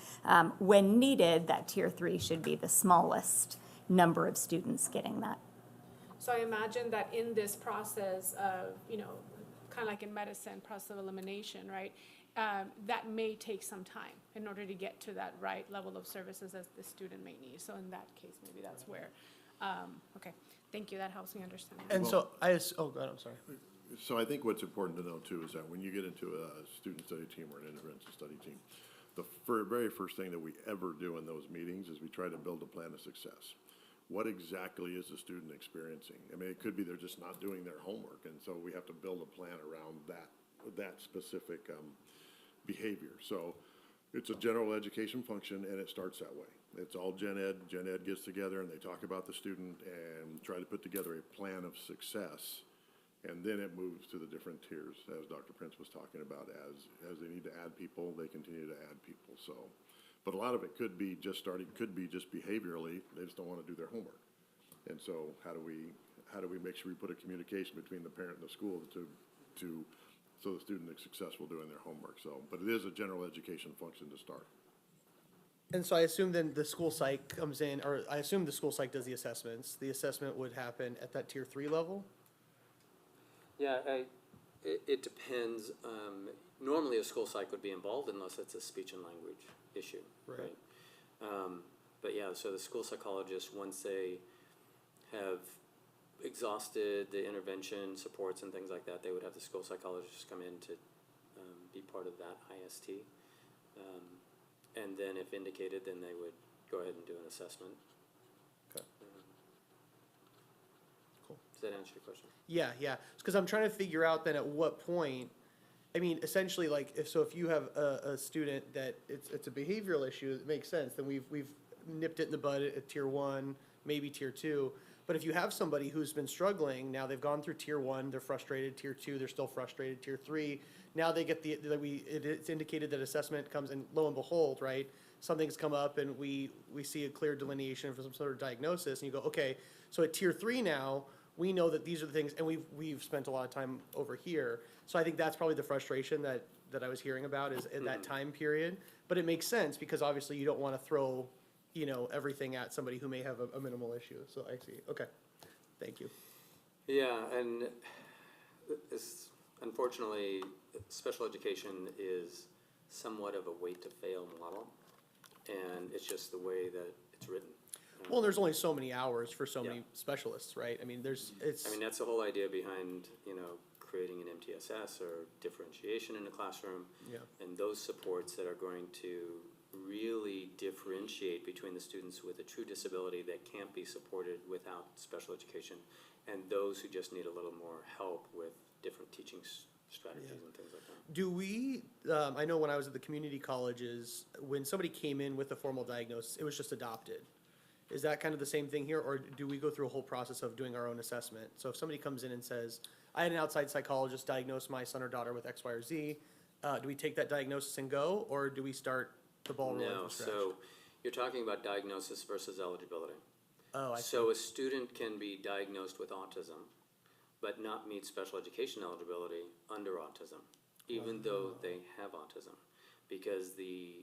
S9: when needed, that tier 3 should be the smallest number of students getting that.
S8: So I imagine that in this process of, kind of like in medicine, process of elimination, right? That may take some time in order to get to that right level of services as the student may need. So in that case, maybe that's where, okay, thank you, that helps me understand.
S4: And so oh, go ahead, I'm sorry.
S1: So I think what's important to know too is that when you get into a student study team or an intervention study team, the very first thing that we ever do in those meetings is we try to build a plan of success. What exactly is the student experiencing? I mean, it could be they're just not doing their homework, and so we have to build a plan around that specific behavior. So it's a general education function, and it starts that way. It's all gen ed. Gen ed gets together, and they talk about the student and try to put together a plan of success, and then it moves to the different tiers, as Dr. Prince was talking about. As they need to add people, they continue to add people. So. But a lot of it could be just behaviorally, they just don't want to do their homework. And so how do we make sure we put a communication between the parent and the school so the student is successful doing their homework. So, but it is a general education function to start.
S4: And so I assume then the school psych comes in, or I assume the school psych does the assessments. The assessment would happen at that tier 3 level?
S6: Yeah, it depends. Normally a school psych would be involved unless it's a speech and language issue, right? But yeah, so the school psychologist, once they have exhausted the intervention supports and things like that, they would have the school psychologist come in to be part of that IST. And then if indicated, then they would go ahead and do an assessment.
S4: Okay. Cool.
S6: Does that answer your question?
S4: Yeah, because I'm trying to figure out then at what point, I mean, essentially, like, if you have a student that it's a behavioral issue, it makes sense, then we've nipped it in the bud at tier 1, maybe tier 2. But if you have somebody who's been struggling, now they've gone through tier 1, they're frustrated, tier 2, they're still frustrated, tier 3, now they get it's indicated that assessment comes, and lo and behold, right, something's come up and we see a clear delineation for some sort of diagnosis, and you go, okay, so at tier 3 now, we know that these are the things, and we've spent a lot of time over here. So I think that's probably the frustration that I was hearing about is in that time period. But it makes sense because obviously you don't want to throw, everything at somebody who may have a minimal issue. So I see. Okay. Thank you.
S6: Yeah, and unfortunately, special education is somewhat of a wait to fail model, and it's just the way that it's written.
S4: Well, there's only so many hours for so many specialists, right? I mean,
S6: That's the whole idea behind, creating an MTSS or differentiation in the classroom.
S4: Yeah.
S6: And those supports that are going to really differentiate between the students with a true disability that can't be supported without special education and those who just need a little more help with different teaching strategies and things like that.
S4: Do we, I know when I was at the community colleges, when somebody came in with a formal diagnosis, it was just adopted. Is that kind of the same thing here, or do we go through a whole process of doing our own assessment? So if somebody comes in and says, I had an outside psychologist diagnose my son or daughter with X, Y, or Z, do we take that diagnosis and go, or do we start the ball rolling
S6: No,
S4: from scratch?
S6: so you're talking about diagnosis versus eligibility.
S4: Oh, I see.
S6: So a student can be diagnosed with autism, but not meet special education eligibility under autism, even though they have autism, because the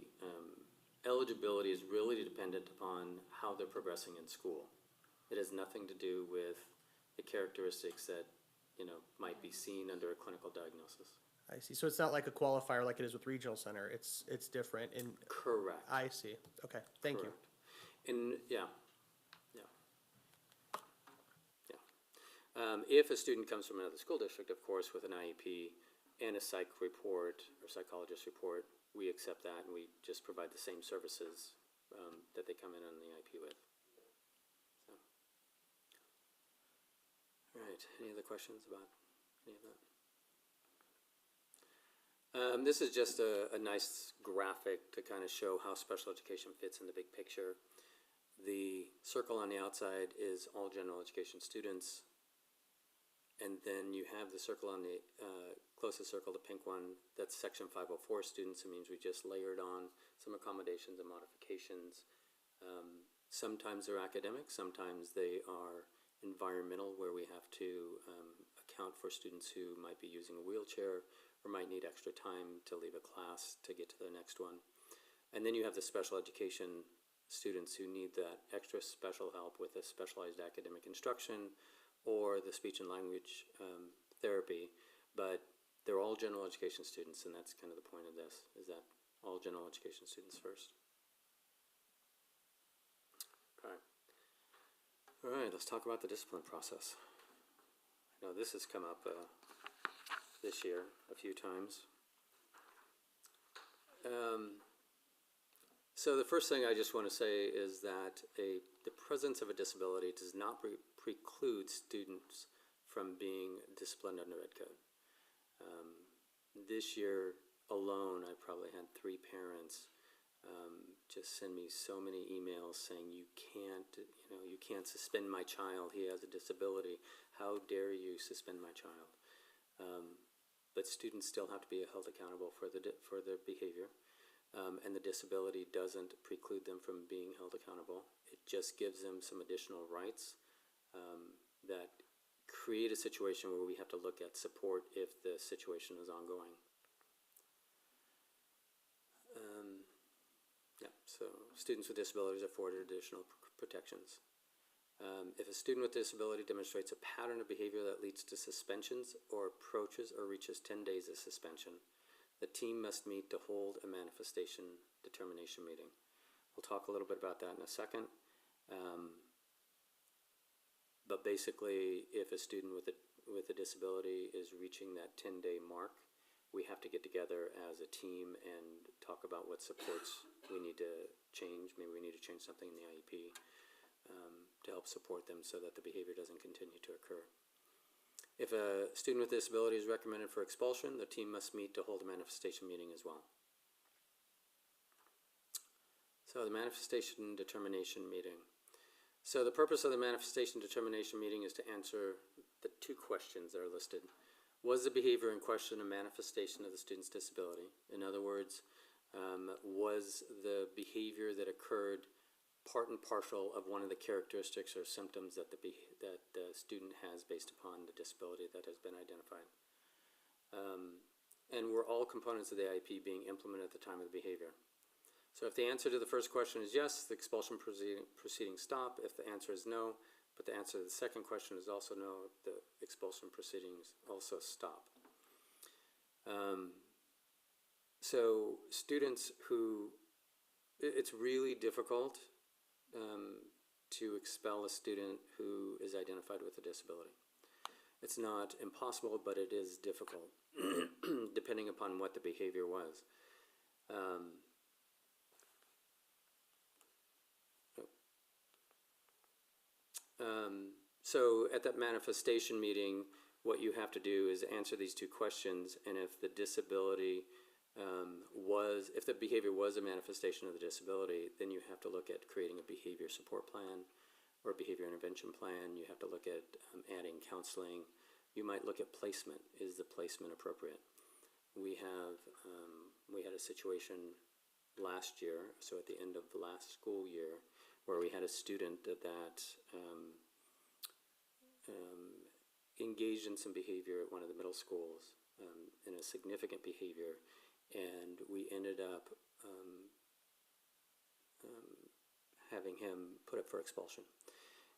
S6: eligibility is really dependent upon how they're progressing in school. It has nothing to do with the characteristics that, might be seen under a clinical diagnosis.
S4: I see. So it's not like a qualifier like it is with regional center. It's different. And
S6: Correct.
S4: I see. Okay. Thank you.
S6: And if a student comes from another school district, of course, with an IEP and a psych report or psychologist report, we accept that and we just provide the same services that they come in on the IEP with. So. All right. Any other questions about any of that? This is just a nice graphic to kind of show how special education fits in the big picture. The circle on the outside is all general education students. And then you have the circle on the closest circle, the pink one, that's Section 504 students. It means we just layered on some accommodations and modifications. Sometimes they're academic, sometimes they are environmental, where we have to account for students who might be using a wheelchair or might need extra time to leave a class to get to the next one. And then you have the special education students who need that extra special help with a specialized academic instruction or the speech and language therapy, but they're all general education students, and that's kind of the point of this, is that all general education students first. Okay. All right, let's talk about the discipline process. I know this has come up this year a few times. So the first thing I just want to say is that the presence of a disability does not preclude students from being disciplined under Ed Code. This year alone, I probably had 3 parents just send me so many emails saying, you can't suspend my child. He has a disability. How dare you suspend my child? But students still have to be held accountable for their behavior. And the disability doesn't preclude them from being held accountable. It just gives them some additional rights that create a situation where we have to look at support if the situation is ongoing. So students with disabilities are afforded additional protections. If a student with disability demonstrates a pattern of behavior that leads to suspensions or approaches or reaches 10 days of suspension, the team must meet to hold a manifestation determination meeting. We'll talk a little bit about that in a second. But basically, if a student with a disability is reaching that 10-day mark, we have to get together as a team and talk about what supports we need to change. Maybe we need to change something in the IEP to help support them so that the behavior doesn't continue to occur. If a student with disability is recommended for expulsion, the team must meet to hold a manifestation meeting as well. So the manifestation determination meeting. So the purpose of the manifestation determination meeting is to answer the two questions that are listed. Was the behavior in question a manifestation of the student's disability? In other words, was the behavior that occurred part and parcel of one of the characteristics or symptoms that the student has based upon the disability that has been identified? And were all components of the IEP being implemented at the time of the behavior? So if the answer to the first question is yes, the expulsion proceedings stop. If the answer is no, but the answer to the second question is also no, the expulsion proceedings also stop. So students who, it's really difficult to expel a student who is identified with a disability. It's not impossible, but it is difficult, depending upon what the behavior was. So at that manifestation meeting, what you have to do is answer these two questions, and if the disability if the behavior was a manifestation of the disability, then you have to look at creating a behavior support plan or a behavior intervention plan. You have to look at adding counseling. You might look at placement. Is the placement appropriate? We had a situation last year, so at the end of the last school year, where we had a student that engaged in some behavior at one of the middle schools, in a significant behavior, and we ended up having him put up for expulsion.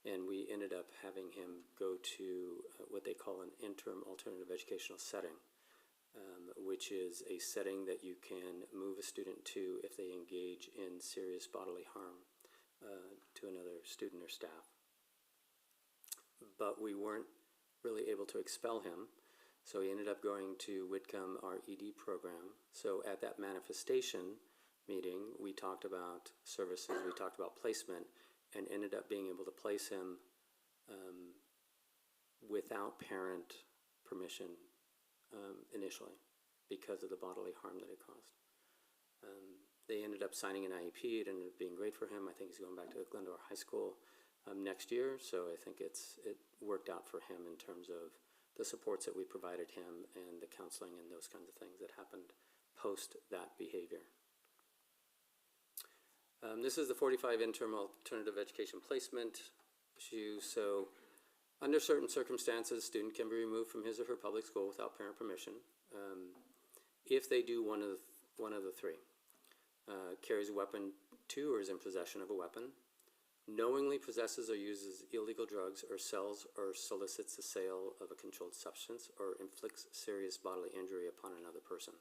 S6: And we ended up having him go to what they call an interim alternative educational setting, which is a setting that you can move a student to if they engage in serious bodily harm to another student or staff. But we weren't really able to expel him, so he ended up going to Whitcomb, our ED program. So at that manifestation meeting, we talked about services, we talked about placement, and ended up being able to place him without parent permission initially because of the bodily harm that it caused. They ended up signing an IEP. It ended up being great for him. I think he's going back to Glendora High School next year, so I think it worked out for him in terms of the supports that we provided him and the counseling and those kinds of things that happened post that behavior. This is the 45 interim alternative education placement issue. So under certain circumstances, student can be removed from his or her public school without parent permission if they do one of the three. Carries a weapon to or is in possession of a weapon, knowingly possesses or uses illegal drugs, or sells or solicits the sale of a controlled substance, or inflicts serious bodily injury upon another person.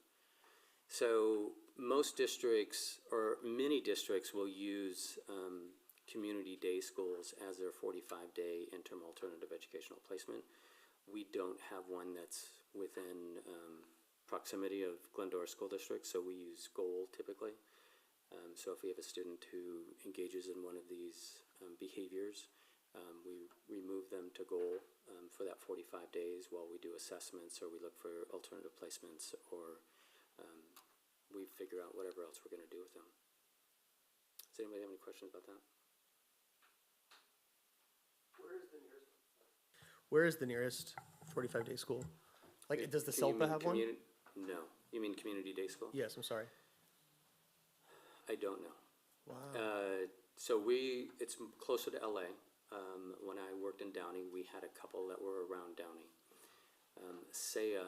S6: So most districts, or many districts, will use community day schools as their 45-day interim alternative educational placement. We don't have one that's within proximity of Glendora School District, so we use GOAL typically. So if we have a student who engages in one of these behaviors, we remove them to GOAL for that 45 days while we do assessments, or we look for alternative placements, or we figure out whatever else we're going to do with them. Does anybody have any questions about that?
S4: Where is the nearest 45-day school? Like, does the SELPA have one?
S6: No. You mean community day school?
S4: Yes, I'm sorry.
S6: I don't know.
S4: Wow.
S6: So it's closer to LA. When I worked in Downey, we had a couple that were around Downey. SEA,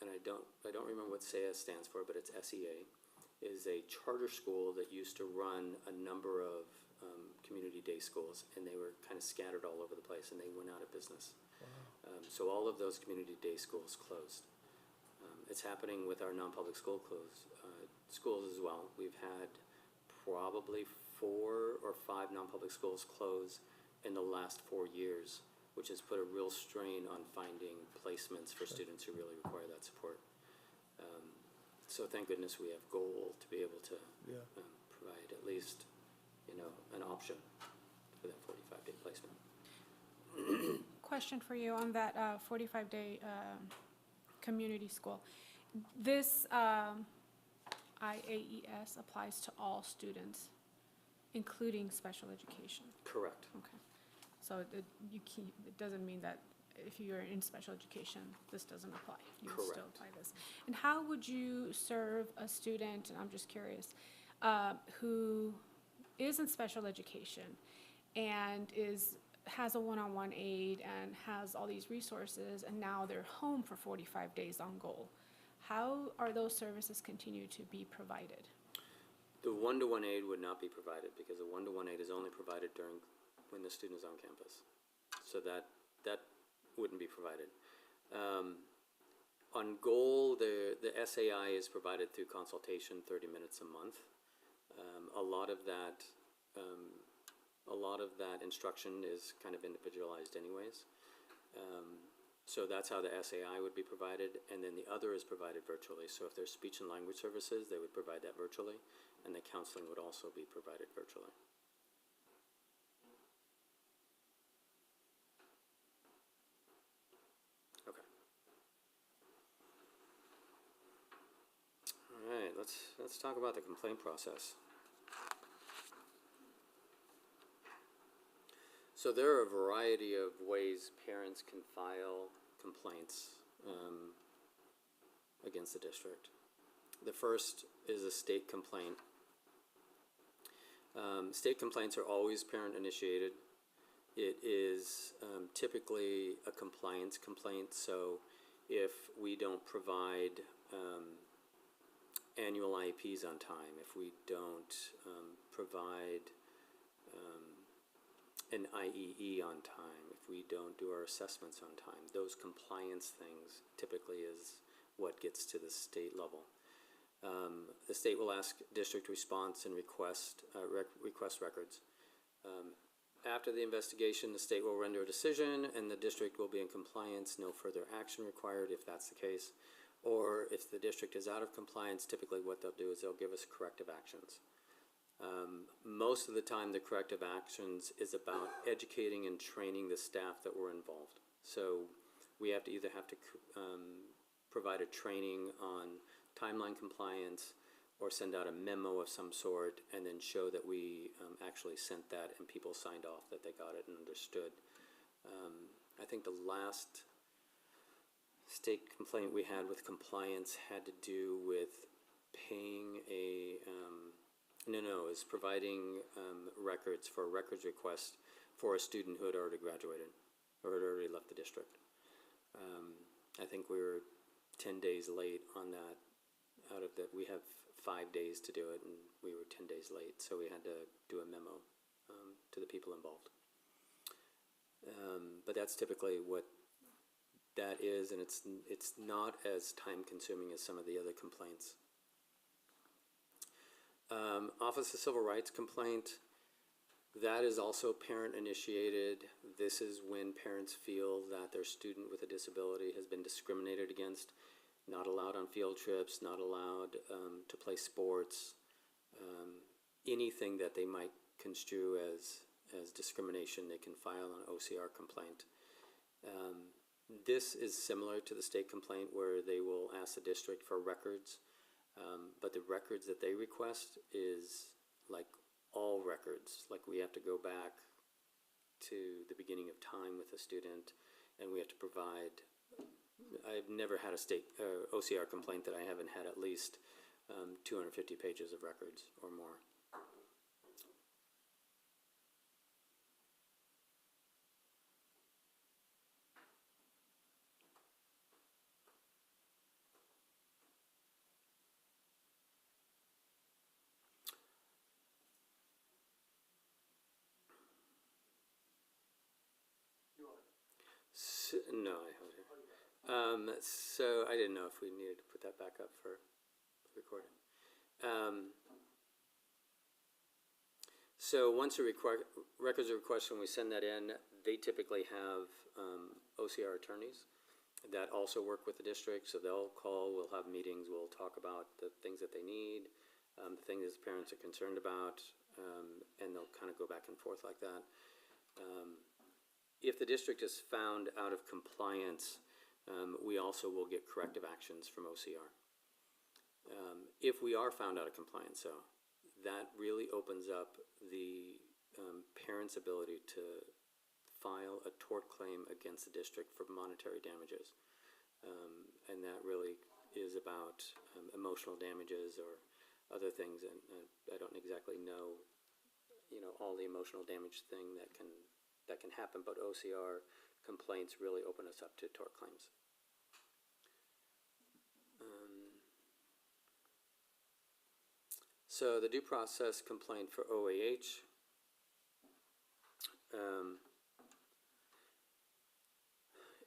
S6: and I don't remember what SEA stands for, but it's SEA, is a charter school that used to run a number of community day schools, and they were kind of scattered all over the place, and they went out of business. Wow. So all of those community day schools closed. It's happening with our non-public schools as well. We've had probably 4 or 5 non-public schools close in the last 4 years, which has put a real strain on finding placements for students who really require that support. So thank goodness we have GOAL to be able to provide at least, an option for that 45-day placement.
S8: question for you on that 45-day community school. This IAES applies to all students, including special education.
S6: Correct.
S8: Okay. So it doesn't mean that if you're in special education, this doesn't apply. You would still
S6: Correct.
S8: apply this. And how would you serve a student, and I'm just curious, who is in special education and has a one-on-one aide and has all these resources, and now they're home for 45 days on goal? How are those services continue to be provided?
S6: The one-to-one aid would not be provided because the one-to-one aid is only provided when the student is on campus. So that wouldn't be provided. On goal, the SAI is provided through consultation, 30 minutes a month. A lot of that instruction is kind of individualized anyways. So that's how the SAI would be provided, and then the other is provided virtually. So if there's speech and language services, they would provide that virtually, and the counseling would also be provided virtually. Okay. All right, let's talk about the complaint process. So there are a variety of ways parents can file complaints against the district. The first is a state complaint. State complaints are always parent-initiated. It is typically a compliance complaint, so if we don't provide annual IEPs on time, if we don't provide an IEE on time, if we don't do our assessments on time, those compliance things typically is what gets to the state level. The state will ask district response and request records. After the investigation, the state will render a decision and the district will be in compliance, no further action required if that's the case. Or if the district is out of compliance, typically what they'll do is they'll give us corrective actions. Most of the time, the corrective actions is about educating and training the staff that were involved. So we have to either provide a training on timeline compliance or send out a memo of some sort and then show that we actually sent that and people signed off that they got it and understood. I think the last state complaint we had with compliance had to do with paying is providing records for a records request for a student who had already graduated or had already left the district. I think we were 10 days late on that. Out of that, we have 5 days to do it, and we were 10 days late, so we had to do a memo to the people involved. But that's typically what that is, and it's not as time-consuming as some of the other complaints. Office of Civil Rights complaint, that is also parent-initiated. This is when parents feel that their student with a disability has been discriminated against, not allowed on field trips, not allowed to play sports, anything that they might construe as discrimination, they can file an OCR complaint. This is similar to the state complaint where they will ask the district for records, but the records that they request is like all records. Like we have to go back to the beginning of time with a student, and we have to provide. I've never had a state OCR complaint that I haven't had at least 250 pages of records or more. No, I haven't. So I didn't know if we needed to put that back up for recording. So once a records request, when we send that in, they typically have OCR attorneys that also work with the district. So they'll call, we'll have meetings, we'll talk about the things that they need, the things that parents are concerned about, and they'll kind of go back and forth like that. If the district is found out of compliance, we also will get corrective actions from OCR. If we are found out of compliance, though, that really opens up the parent's ability to file a tort claim against the district for monetary damages. And that really is about emotional damages or other things, and I don't exactly know, all the emotional damage thing that can happen, but OCR complaints really open us up to tort claims. So the due process complaint for OAH,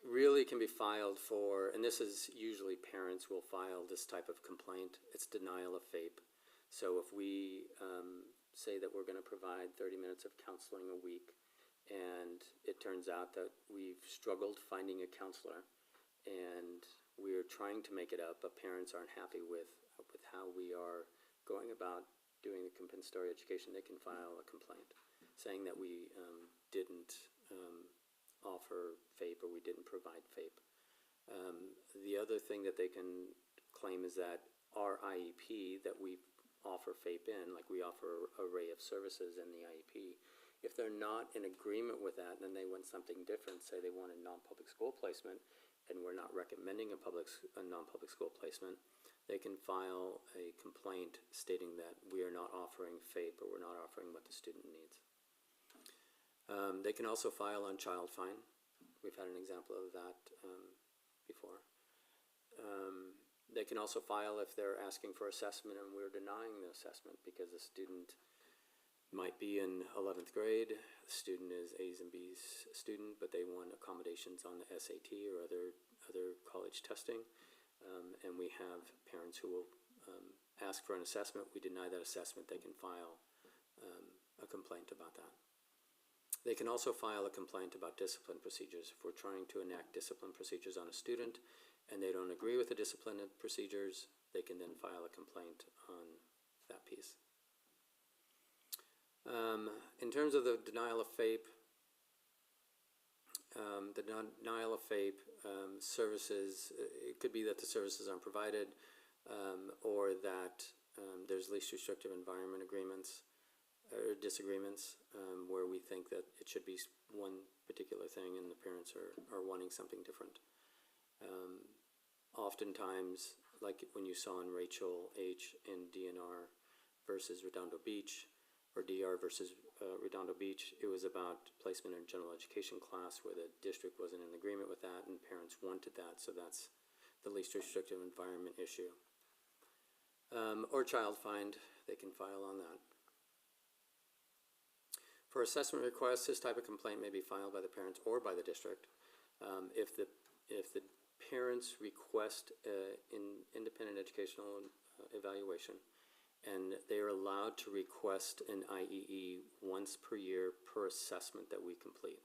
S6: really can be filed for, and this is usually parents will file this type of complaint. It's denial of FAPE. So if we say that we're going to provide 30 minutes of counseling a week, and it turns out that we've struggled finding a counselor, and we're trying to make it up, but parents aren't happy with how we are going about doing the compensatory education, they can file a complaint saying that we didn't offer FAPE or we didn't provide FAPE. The other thing that they can claim is that our IEP that we offer FAPE in, like we offer an array of services in the IEP, if they're not in agreement with that, then they want something different, say they want a non-public school placement, and we're not recommending a non-public school placement, they can file a complaint stating that we are not offering FAPE or we're not offering what the student needs. They can also file on child fine. We've had an example of that before. They can also file if they're asking for assessment and we're denying the assessment because the student might be in 11th grade, the student is A's and B's student, but they want accommodations on the SAT or other college testing. And we have parents who will ask for an assessment. We deny that assessment. They can file a complaint about that. They can also file a complaint about discipline procedures. If we're trying to enact discipline procedures on a student and they don't agree with the discipline procedures, they can then file a complaint on that piece. In terms of the denial of FAPE, services, it could be that the services aren't provided or that there's least restrictive environment agreements or disagreements where we think that it should be one particular thing and the parents are wanting something different. Oftentimes, like when you saw in Rachel H. in DNR versus Redondo Beach, or DR versus Redondo Beach, it was about placement in general education class where the district wasn't in agreement with that and parents wanted that, so that's the least restrictive environment issue. Or child find, they can file on that. For assessment requests, this type of complaint may be filed by the parents or by the district. If the parents request an independent educational evaluation, and they are allowed to request an IEE once per year per assessment that we complete.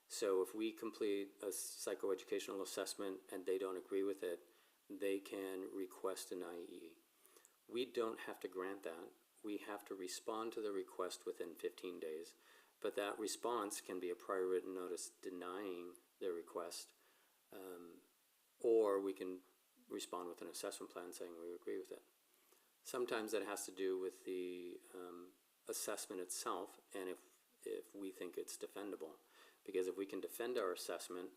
S6: So if we complete a psychoeducational assessment and they don't agree with it, they can request an IEE. We don't have to grant that. We have to respond to the request within 15 days, but that response can be a prior written notice denying their request, or we can respond with an assessment plan saying we agree with it. Sometimes that has to do with the assessment itself and if we think it's defendable. Because if we can defend our assessment,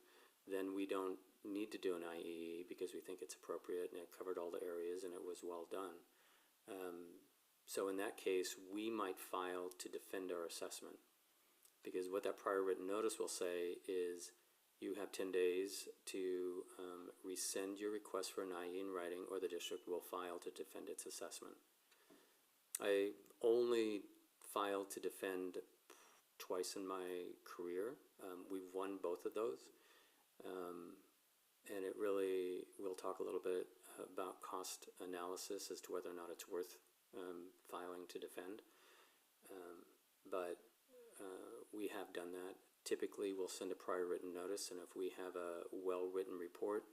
S6: then we don't need to do an IEE because we think it's appropriate and it covered all the areas and it was well done. So in that case, we might file to defend our assessment. Because what that prior written notice will say is you have 10 days to rescind your request for an IE in writing, or the district will file to defend its assessment. I only filed to defend twice in my career. We've won both of those. And it really, we'll talk a little bit about cost analysis as to whether or not it's worth filing to defend. But we have done that. Typically, we'll send a prior written notice, and if we have a well-written report,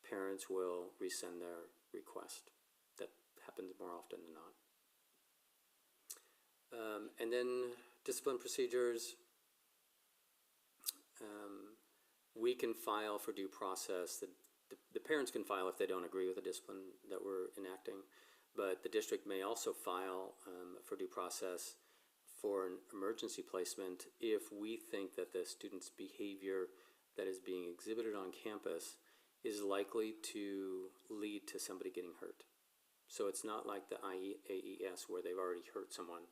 S6: parents will rescind their request. That happens more often than not. And then discipline procedures. we can file for due process. The parents can file if they don't agree with the discipline that we're enacting, but the district may also file for due process for an emergency placement if we think that the student's behavior that is being exhibited on campus is likely to lead to somebody getting hurt. So it's not like the AES where they've already hurt someone,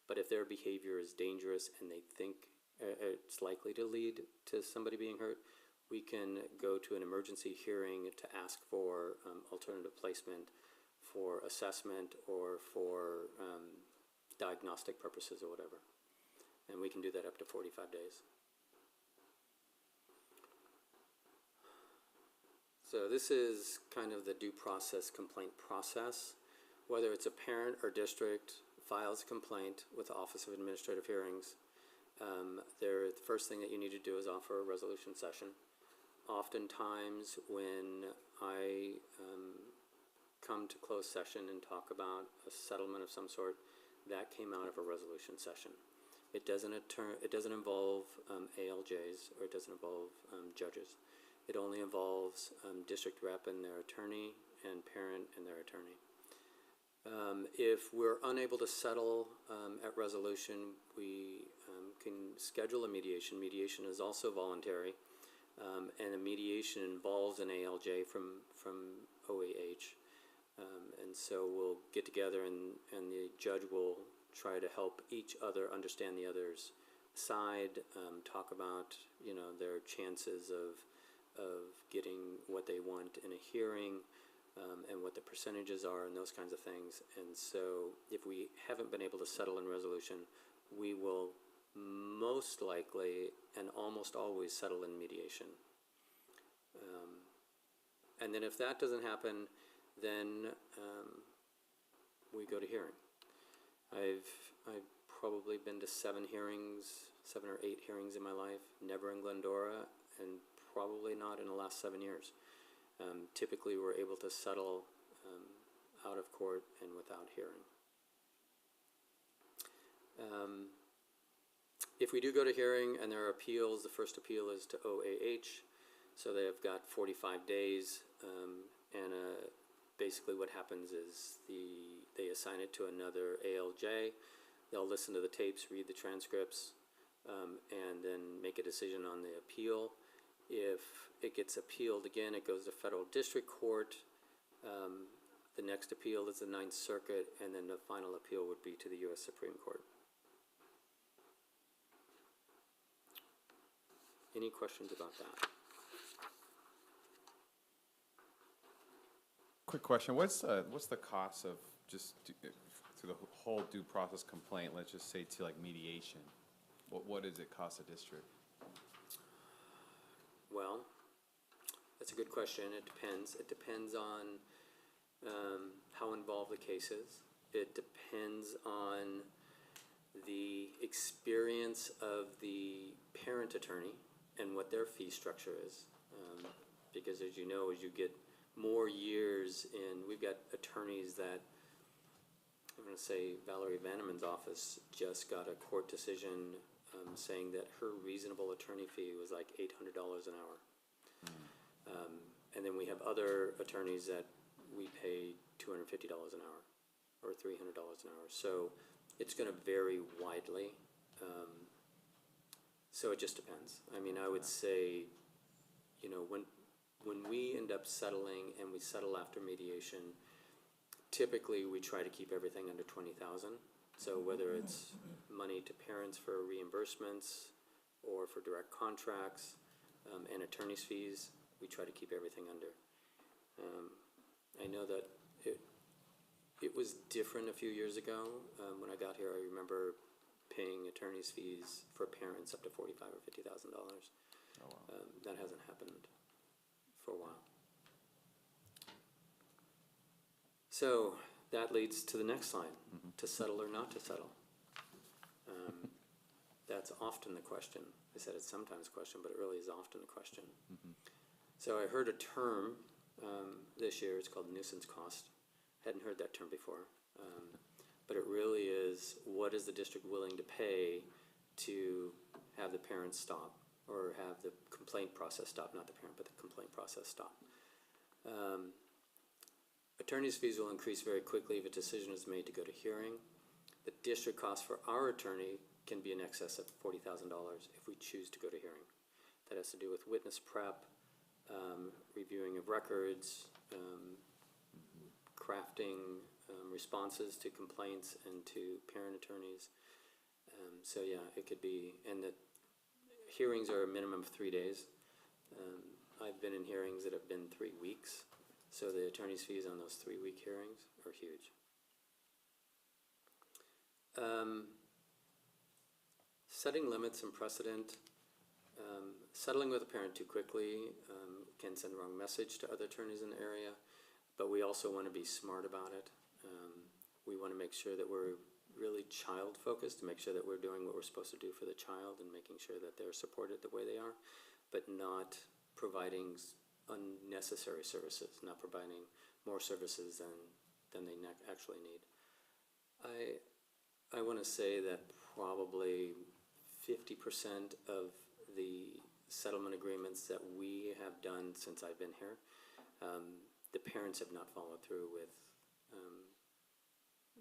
S6: but if their behavior is dangerous and they think it's likely to lead to somebody being hurt, we can go to an emergency hearing to ask for alternative placement for assessment or for diagnostic purposes or whatever. And we can do that up to 45 days. So this is kind of the due process complaint process. Whether it's a parent or district files a complaint with the Office of Administrative Hearings, the first thing that you need to do is offer a resolution session. Oftentimes when I come to closed session and talk about a settlement of some sort, that came out of a resolution session. It doesn't involve ALJs, or it doesn't involve judges. It only involves district rep and their attorney, and parent and their attorney. If we're unable to settle at resolution, we can schedule a mediation. Mediation is also voluntary, and a mediation involves an ALJ from OAH. And so we'll get together and the judge will try to help each other understand the other's side, talk about, you know, their chances of getting what they want in a hearing, and what the percentages are and those kinds of things. And so if we haven't been able to settle in resolution, we will most likely and almost always settle in mediation. And then if that doesn't happen, then we go to hearing. I've probably been to 7 or 8 hearings in my life, never in Glendora, and probably not in the last 7 years. Typically we're able to settle out of court and without hearing. If we do go to hearing and there are appeals, the first appeal is to OAH, so they've got 45 days, and basically what happens is they assign it to another ALJ. They'll listen to the tapes, read the transcripts, and then make a decision on the appeal. If it gets appealed again, it goes to federal district court. The next appeal is the 9th Circuit, and then the final appeal would be to the U.S. Supreme Court. Any questions about that?
S10: Quick question, what's the cost of just to the whole due process complaint, let's just say to like mediation? What does it cost a district?
S6: Well, that's a good question. It depends. It depends on how involved the case is. It depends on the experience of the parent attorney and what their fee structure is. Because as you know, as you get more years in, we've got attorneys that, I'm going to say Valerie Vanneman's office just got a court decision saying that her reasonable attorney fee was like $800 an hour. And then we have other attorneys that we pay $250 an hour or $300 an hour. So it's going to vary widely. So it just depends. I mean, I would say, you know, when we end up settling and we settle after mediation, typically we try to keep everything under $20,000. So whether it's money to parents for reimbursements or for direct contracts and attorney's fees, we try to keep everything under. I know that it was different a few years ago. When I got here, I remember paying attorney's fees for parents up to $45,000 or $50,000.
S10: Oh, wow.
S6: That hasn't happened for a while. So that leads to the next slide, to settle or not to settle. That's often the question. I said it's sometimes a question, but it really is often a question. So I heard a term this year, it's called nuisance cost. Hadn't heard that term before. But it really is, what is the district willing to pay to have the parents stop or have the complaint process stop, not the parent, but the complaint process stop. Attorney's fees will increase very quickly if a decision is made to go to hearing. The district cost for our attorney can be in excess of $40,000 if we choose to go to hearing. That has to do with witness prep, reviewing of records, crafting responses to complaints and to parent attorneys. So yeah, it could be, and the hearings are a minimum of 3 days. I've been in hearings that have been 3 weeks, so the attorney's fees on those 3-week hearings are huge. Setting limits and precedent. Settling with a parent too quickly can send the wrong message to other attorneys in the area, but we also want to be smart about it. We want to make sure that we're really child-focused, to make sure that we're doing what we're supposed to do for the child and making sure that they're supported the way they are, but not providing unnecessary services, not providing more services than they actually need. I want to say that probably 50% of the settlement agreements that we have done since I've been here, the parents have not followed through with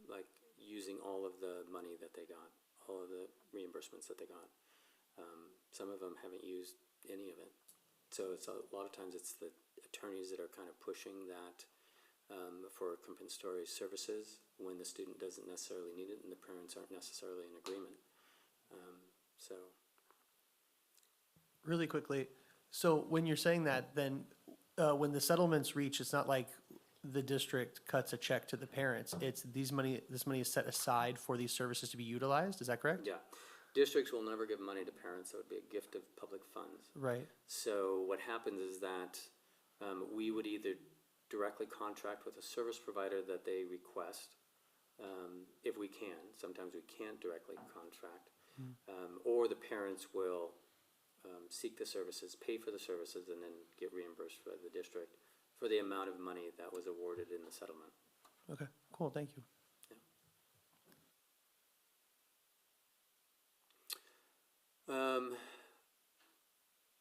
S6: like using all of the money that they got, all of the reimbursements that they got. Some of them haven't used any of it. So it's a lot of times it's the attorneys that are kind of pushing that for compensatory services when the student doesn't necessarily need it and the parents aren't necessarily in agreement. So.
S4: Really quickly, so when you're saying that, then when the settlements reach, it's not like the district cuts a check to the parents. It's this money is set aside for these services to be utilized. Is that correct?
S6: Yeah. Districts will never give money to parents. That would be a gift of public funds.
S4: Right.
S6: So what happens is that we would either directly contract with a service provider that they request, if we can. Sometimes we can't directly contract. Or the parents will seek the services, pay for the services, and then get reimbursed by the district for the amount of money that was awarded in the settlement.
S4: Okay, cool, thank you.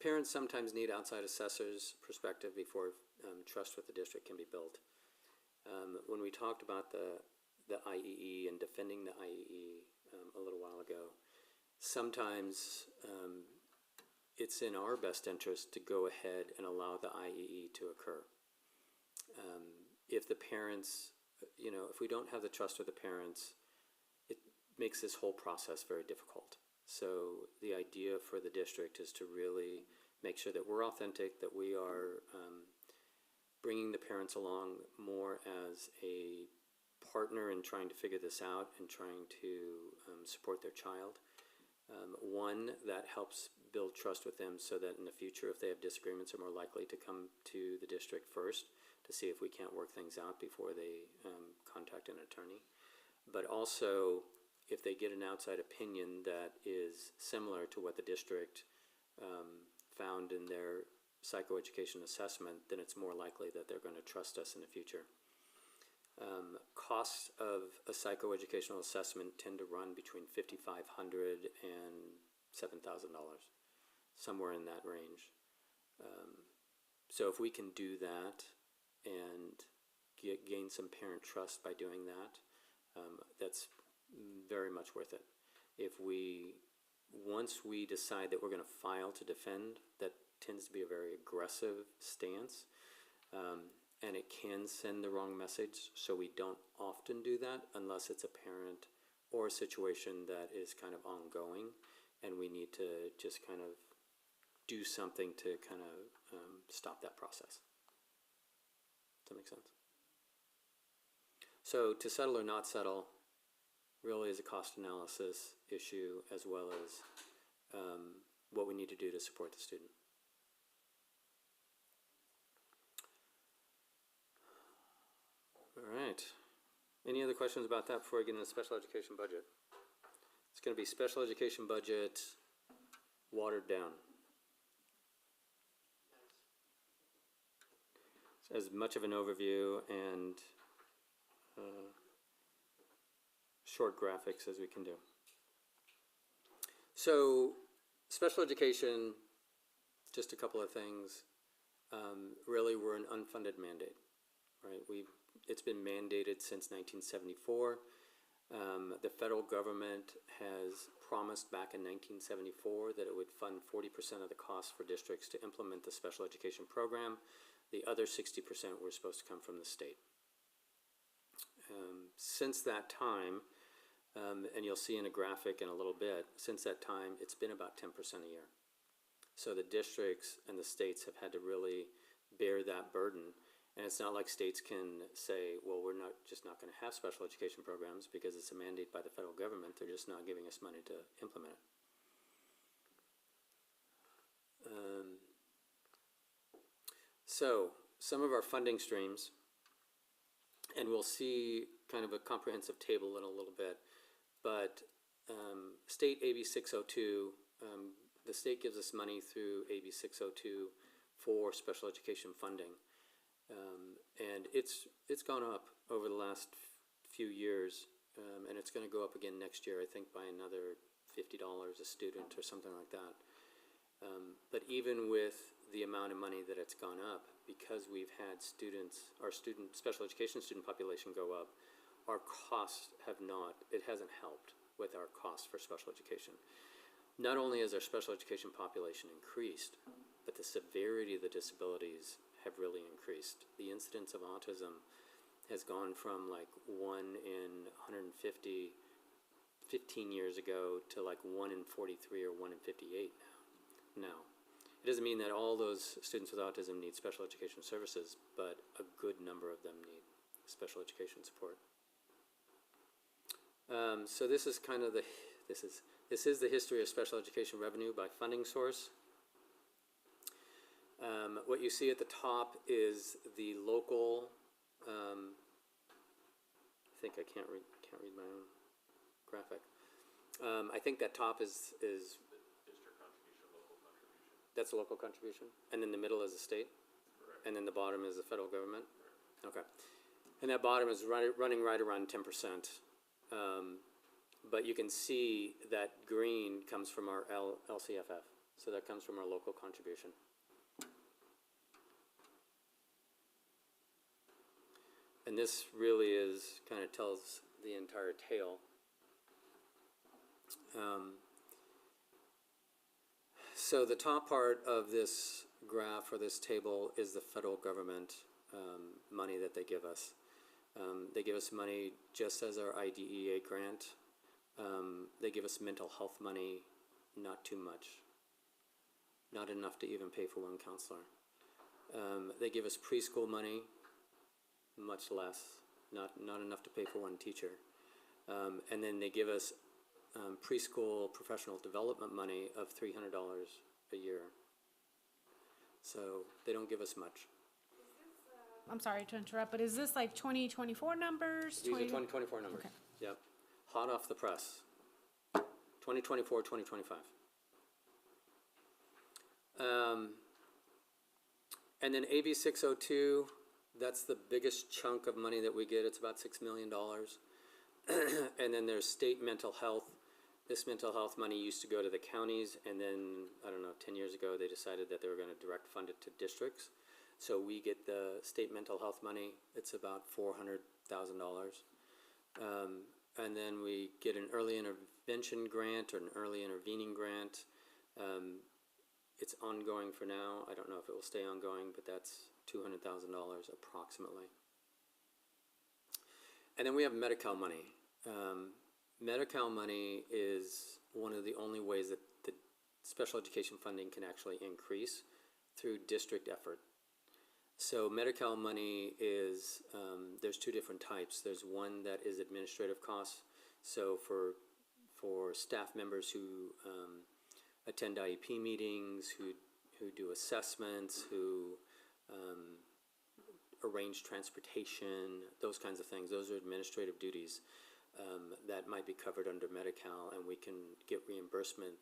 S6: Parents sometimes need outside assessors' perspective before trust with the district can be built. When we talked about the IEE and defending the IEE a little while ago, sometimes it's in our best interest to go ahead and allow the IEE to occur. If the parents, if we don't have the trust with the parents, it makes this whole process very difficult. So the idea for the district is to really make sure that we're authentic, that we are bringing the parents along more as a partner in trying to figure this out and trying to support their child. One, that helps build trust with them so that in the future, if they have disagreements, are more likely to come to the district first to see if we can't work things out before they contact an attorney. But also, if they get an outside opinion that is similar to what the district found in their psychoeducation assessment, then it's more likely that they're going to trust us in the future. Costs of a psychoeducational assessment tend to run between $5,500 and $7,000, somewhere in that range. So if we can do that and gain some parent trust by doing that, that's very much worth it. Once we decide that we're going to file to defend, that tends to be a very aggressive stance. And it can send the wrong message, so we don't often do that unless it's a parent or a situation that is kind of ongoing and we need to just kind of do something to kind of stop that process. Does that make sense? So to settle or not settle really is a cost analysis issue as well as what we need to do to support the student. All right. Any other questions about that before we get into the special education budget? It's going to be special education budget watered down. As much of an overview and short graphics as we can do. So, special education just a couple of things. Really, we're an unfunded mandate, right? It's been mandated since 1974. The federal government has promised back in 1974 that it would fund 40% of the cost for districts to implement the special education program. The other 60% were supposed to come from the state. Since that time, and you'll see in a graphic in a little bit, since that time, it's been about 10% a year. So the districts and the states have had to really bear that burden. And it's not like states can say, well, we're just not going to have special education programs because it's a mandate by the federal government. They're just not giving us money to implement it. So some of our funding streams, and we'll see kind of a comprehensive table in a little bit, but state AB 602, the state gives us money through AB 602 for special education funding. And it's gone up over the last few years, and it's going to go up again next year, I think, by another $50 a student or something like that. But even with the amount of money that it's gone up, because we've had our special education student population go up, our costs it hasn't helped with our costs for special education. Not only has our special education population increased, but the severity of the disabilities have really increased. The incidence of autism has gone from like 1 in 150 15 years ago to like 1 in 43 or 1 in 58 now. It doesn't mean that all those students with autism need special education services, but a good number of them need special education support. So this is kind of this is the history of special education revenue by funding source. What you see at the top is the local. I think I can't read my own graphic. I think that top is district contribution, local contribution. That's a local contribution, and then the middle is the state, correct. And then the bottom is the federal government. Correct. Okay, and that bottom is running right around 10%. But you can see that green comes from our LCFF, so that comes from our local contribution. And this really kind of tells the entire tale. So the top part of this graph or this table is the federal government money that they give us. They give us money just as our IDEA grant. They give us mental health money, not too much. Not enough to even pay for one counselor. They give us preschool money, much less, not enough to pay for one teacher. And then they give us preschool professional development money of $300 a year. So they don't give us much.
S8: I'm sorry to interrupt, but is this like 2024 numbers?
S6: These are 2024 numbers.
S8: Okay.
S6: Yep. Hot off the press. 2024, 2025. And then AB 602, that's the biggest chunk of money that we get. It's about $6 million. And then there's state mental health. This mental health money used to go to the counties, and then, 10 years ago, they decided that they were going to direct fund it to districts. So we get the state mental health money. It's about $400,000. And then we get an early intervention grant or an early intervening grant. It's ongoing for now. I don't know if it will stay ongoing, but that's $200,000 approximately. And then we have Medi-Cal money. Medi-Cal money is one of the only ways that the special education funding can actually increase through district effort. So Medi-Cal money is, there's two different types. There's one that is administrative costs. So for staff members who attend IEP meetings, who do assessments, who arrange transportation, those kinds of things. Those are administrative duties that might be covered under Medi-Cal, and we can get reimbursement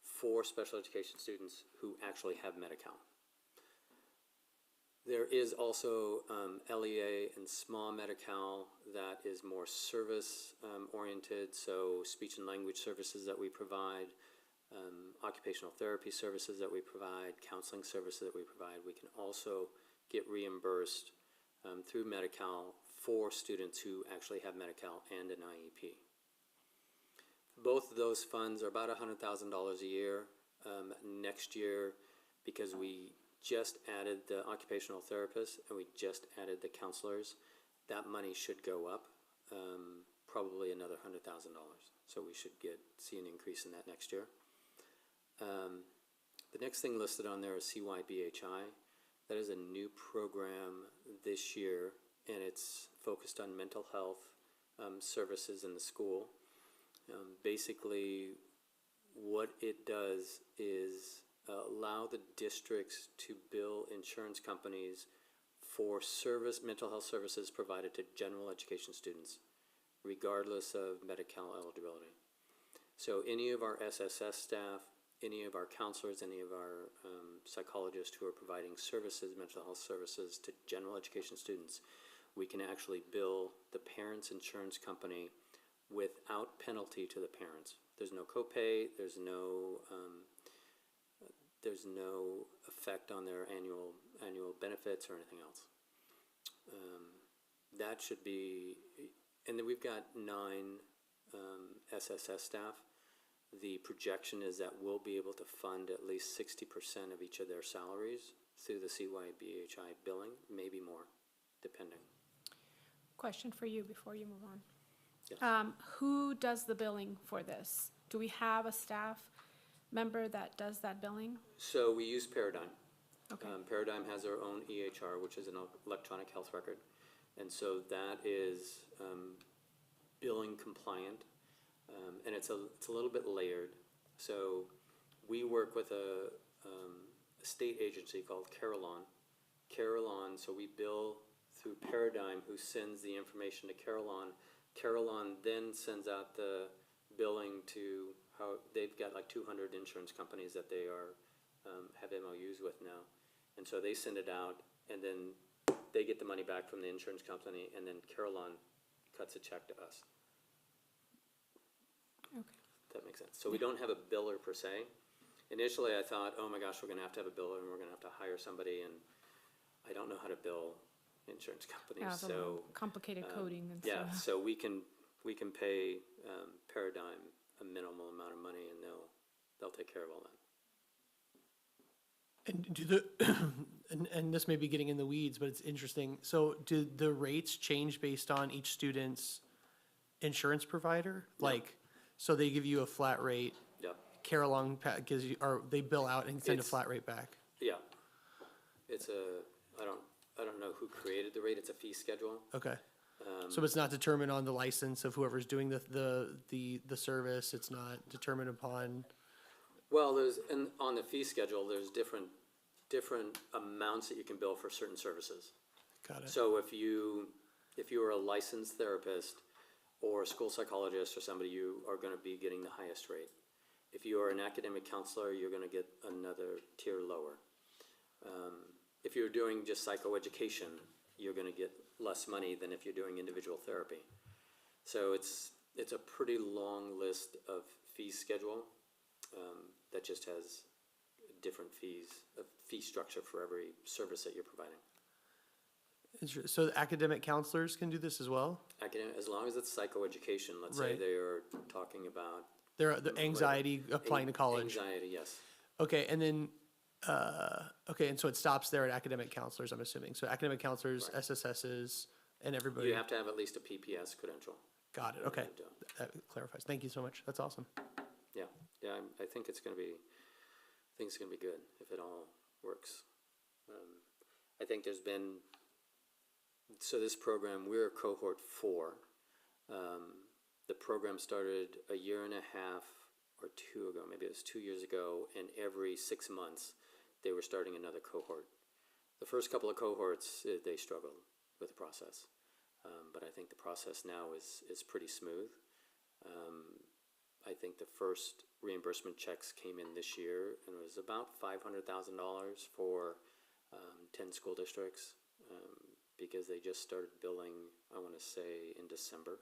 S6: for special education students who actually have Medi-Cal. There is also LEA and small Medi-Cal that is more service oriented, so speech and language services that we provide, occupational therapy services that we provide, counseling services that we provide. We can also get reimbursed through Medi-Cal for students who actually have Medi-Cal and an IEP. Both of those funds are about $100,000 a year. Next year, because we just added the occupational therapists and we just added the counselors, that money should go up, probably another $100,000. So we should see an increase in that next year. The next thing listed on there is CYBHI. That is a new program this year, and it's focused on mental health services in the school. Basically, what it does is allow the districts to bill insurance companies for mental health services provided to general education students, regardless of Medi-Cal eligibility. So any of our SSS staff, any of our counselors, any of our psychologists who are providing services, mental health services to general education students, we can actually bill the parents' insurance company without penalty to the parents. There's no copay, there's no effect on their annual benefits or anything else. That should be, and then we've got 9 SSS staff. The projection is that we'll be able to fund at least 60% of each of their salaries through the CYBHI billing, maybe more, depending.
S8: Question for you before you move on.
S6: Yes.
S8: Who does the billing for this? Do we have a staff member that does that billing?
S6: So we use Paradigm.
S8: Okay.
S6: Paradigm has their own EHR, which is an electronic health record. And so that is billing compliant. And it's a little bit layered. So we work with a state agency called Carillon. So we bill through Paradigm, who sends the information to Carillon. Carillon then sends out the billing to they've got like 200 insurance companies that they have MOUs with now. And so they send it out, and then they get the money back from the insurance company, and then Carillon cuts a check to us.
S8: Okay.
S6: That makes sense. So we don't have a biller per se. Initially, I thought, oh my gosh, we're going to have a biller, and we're going to have to hire somebody, and I don't know how to bill insurance companies.
S8: Yeah, it's a little complicated coding and
S6: yeah,
S8: stuff.
S6: so we can pay Paradigm a minimal amount of money, and they'll take care of all that.
S4: And do the, and this may be getting in the weeds, but it's interesting. So do the rates change based on each student's insurance provider? Like, so they give you a flat rate,
S6: Yep.
S4: Carillon gives you, or they bill out and send a
S6: It's-
S4: flat rate back?
S6: Yeah. It's I don't know who created the rate. It's a fee schedule.
S4: Okay. So it's not determined on the license of whoever's doing the service, it's not determined upon,
S6: Well, on the fee schedule, there's different amounts that you can bill for certain services.
S4: got it?
S6: So if you are a licensed therapist or a school psychologist or somebody, you are going to be getting the highest rate. If you are an academic counselor, you're going to get another tier lower. If you're doing just psychoeducation, you're going to get less money than if you're doing individual therapy. So it's a pretty long list of fee schedule that just has different fees, a fee structure for every service that you're providing.
S4: So the academic counselors can do this as well?
S6: As long as it's psychoeducation, let's say
S4: Right.
S6: they are talking about.
S4: The anxiety applying to college?
S6: Anxiety, yes.
S4: Okay, and then, okay, and so it stops there at academic counselors, I'm assuming. So academic counselors,
S6: Right.
S4: SSSs, and everybody?
S6: You have to have at least a PPS credential.
S4: Got it, okay. That clarifies. Thank you so much. That's awesome.
S6: Yeah, I think it's gonna be good if it all works. I think there's been, so this program, we're cohort 4. The program started a year and a half or 2 ago, maybe it was 2 years ago, and every 6 months, they were starting another cohort. The first couple of cohorts, they struggled with the process. But I think the process now is pretty smooth. I think the first reimbursement checks came in this year, and it was about $500,000 for 10 school districts, because they just started billing, I want to say, in December.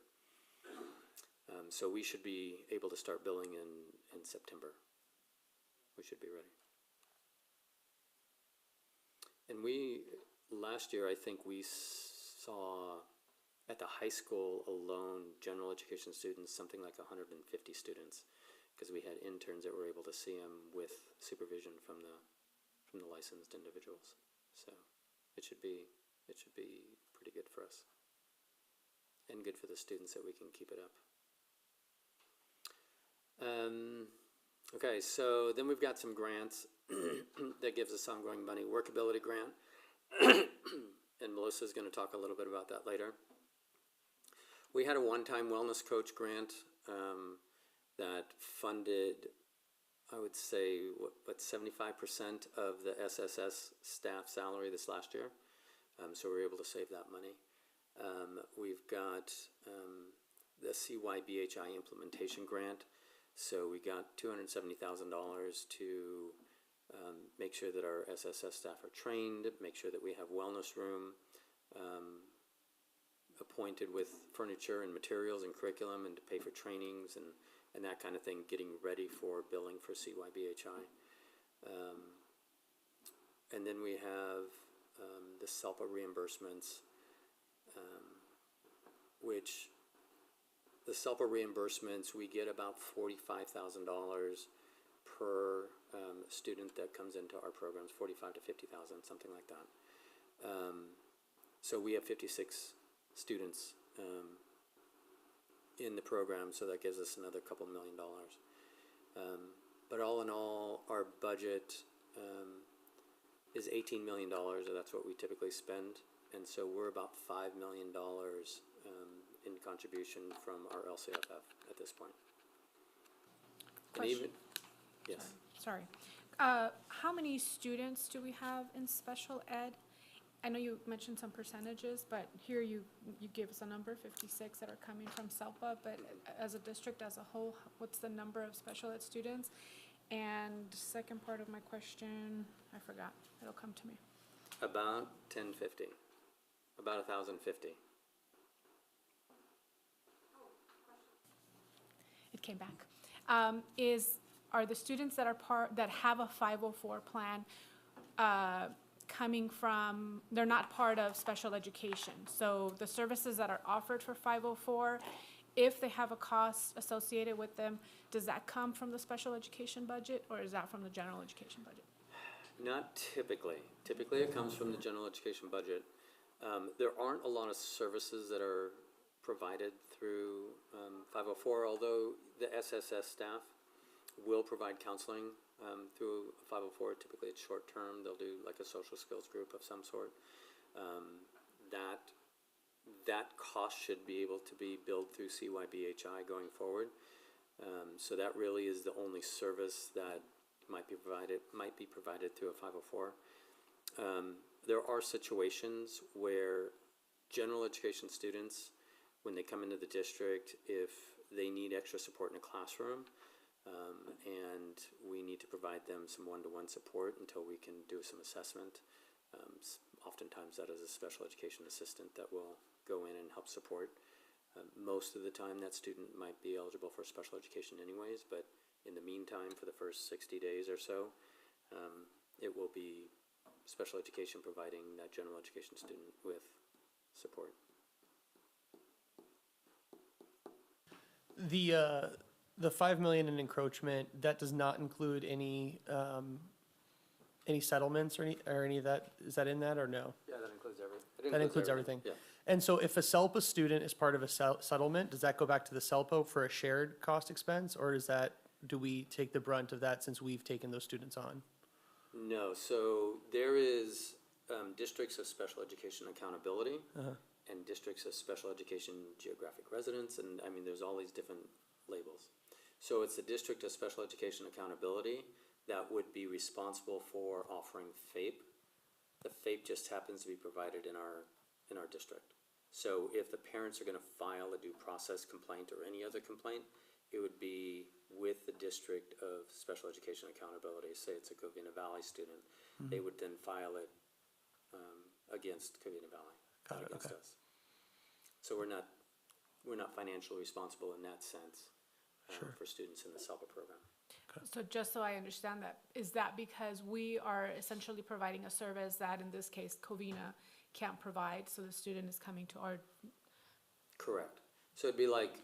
S6: So we should be able to start billing in September. should be ready. And last year, I think we saw at the high school alone, general education students, something like 150 students, because we had interns that were able to see them with supervision from the licensed individuals. So it should be pretty good for us, and good for the students that we can keep it up. Okay, so then we've got some grants that gives us ongoing money. Workability grant, and Melissa's going to talk a little bit about that later. We had a one-time wellness coach grant that funded, I would say, what 75% of the SSS staff salary this last year. So we were able to save that money. We've got the CYBHI implementation grant. So we got $270,000 to make sure that our SSS staff are trained, make sure that we have wellness room appointed with furniture and materials and curriculum, and to pay for trainings and that kind of thing, getting ready for billing for CYBHI. And then we have the SELPA reimbursements, which the SELPA reimbursements, we get about $45,000 per student that comes into our programs, 45 to 50,000, something like that. So we have 56 students in the program, so that gives us another couple $1 million. But all in all, our budget is $18 million, or that's what we typically spend, and so we're about $5 million in contribution from our LCFF at this point. And
S8: Question.
S6: yes.
S8: Sorry. How many students do we have in special ed? I know you mentioned some percentages, but here you gave us a number, 56 that are coming from SELPA, but as a district as a whole, what's the number of special ed students? And second part of my question, I forgot. It'll come to me.
S6: About 1050, about 1,050.
S8: It came back. Are the students that have a 504 plan coming from, they're not part of special education? So the services that are offered for 504, if they have a cost associated with them, does that come from the special education budget, or is that from the general education budget?
S6: Not typically. Typically it comes from the general education budget. There aren't a lot of services that are provided through 504, although the SSS staff will provide counseling through 504. Typically it's short term. They'll do like a social skills group of some sort. That cost should be able to be billed through CYBHI going forward. So that really is the only service that might be provided through a 504. There are situations where general education students, when they come into the district, if they need extra support in a classroom, and we need to provide them some one-to-one support until we can do some assessment. Oftentimes that is a special education assistant that will go in and help support. Most of the time that student might be eligible for special education anyways, but in the meantime, for the first 60 days or so, it will be special education providing that general education student with support.
S4: The 5 million in encroachment, that does not include any settlements or any of that, is that in that or no?
S6: Yeah, that includes everything.
S4: That includes everything?
S6: Yeah.
S4: And so if a SELPA student is part of a settlement, does that go back to the SELPA for a shared cost expense, or do we take the brunt of that since we've taken those students on?
S6: No, so there is districts of special education accountability and districts of special education geographic residence, and I mean there's all these different labels. So it's the district of special education accountability that would be responsible for offering FAPE. The FAPE just happens to be provided in our district. So if the parents are going to file a due process complaint or any other complaint, it would be with the district of special education accountability. Say it's a Covina Valley student, they would then file it against Covina Valley,
S4: Got it,
S6: against
S4: okay.
S6: us. So we're not financially responsible in that sense for students in the SELPA program.
S8: So just so I understand that, is that because we are essentially providing a service that, in this case, Covina can't provide, so the student is coming to our,
S6: Correct. So it'd be like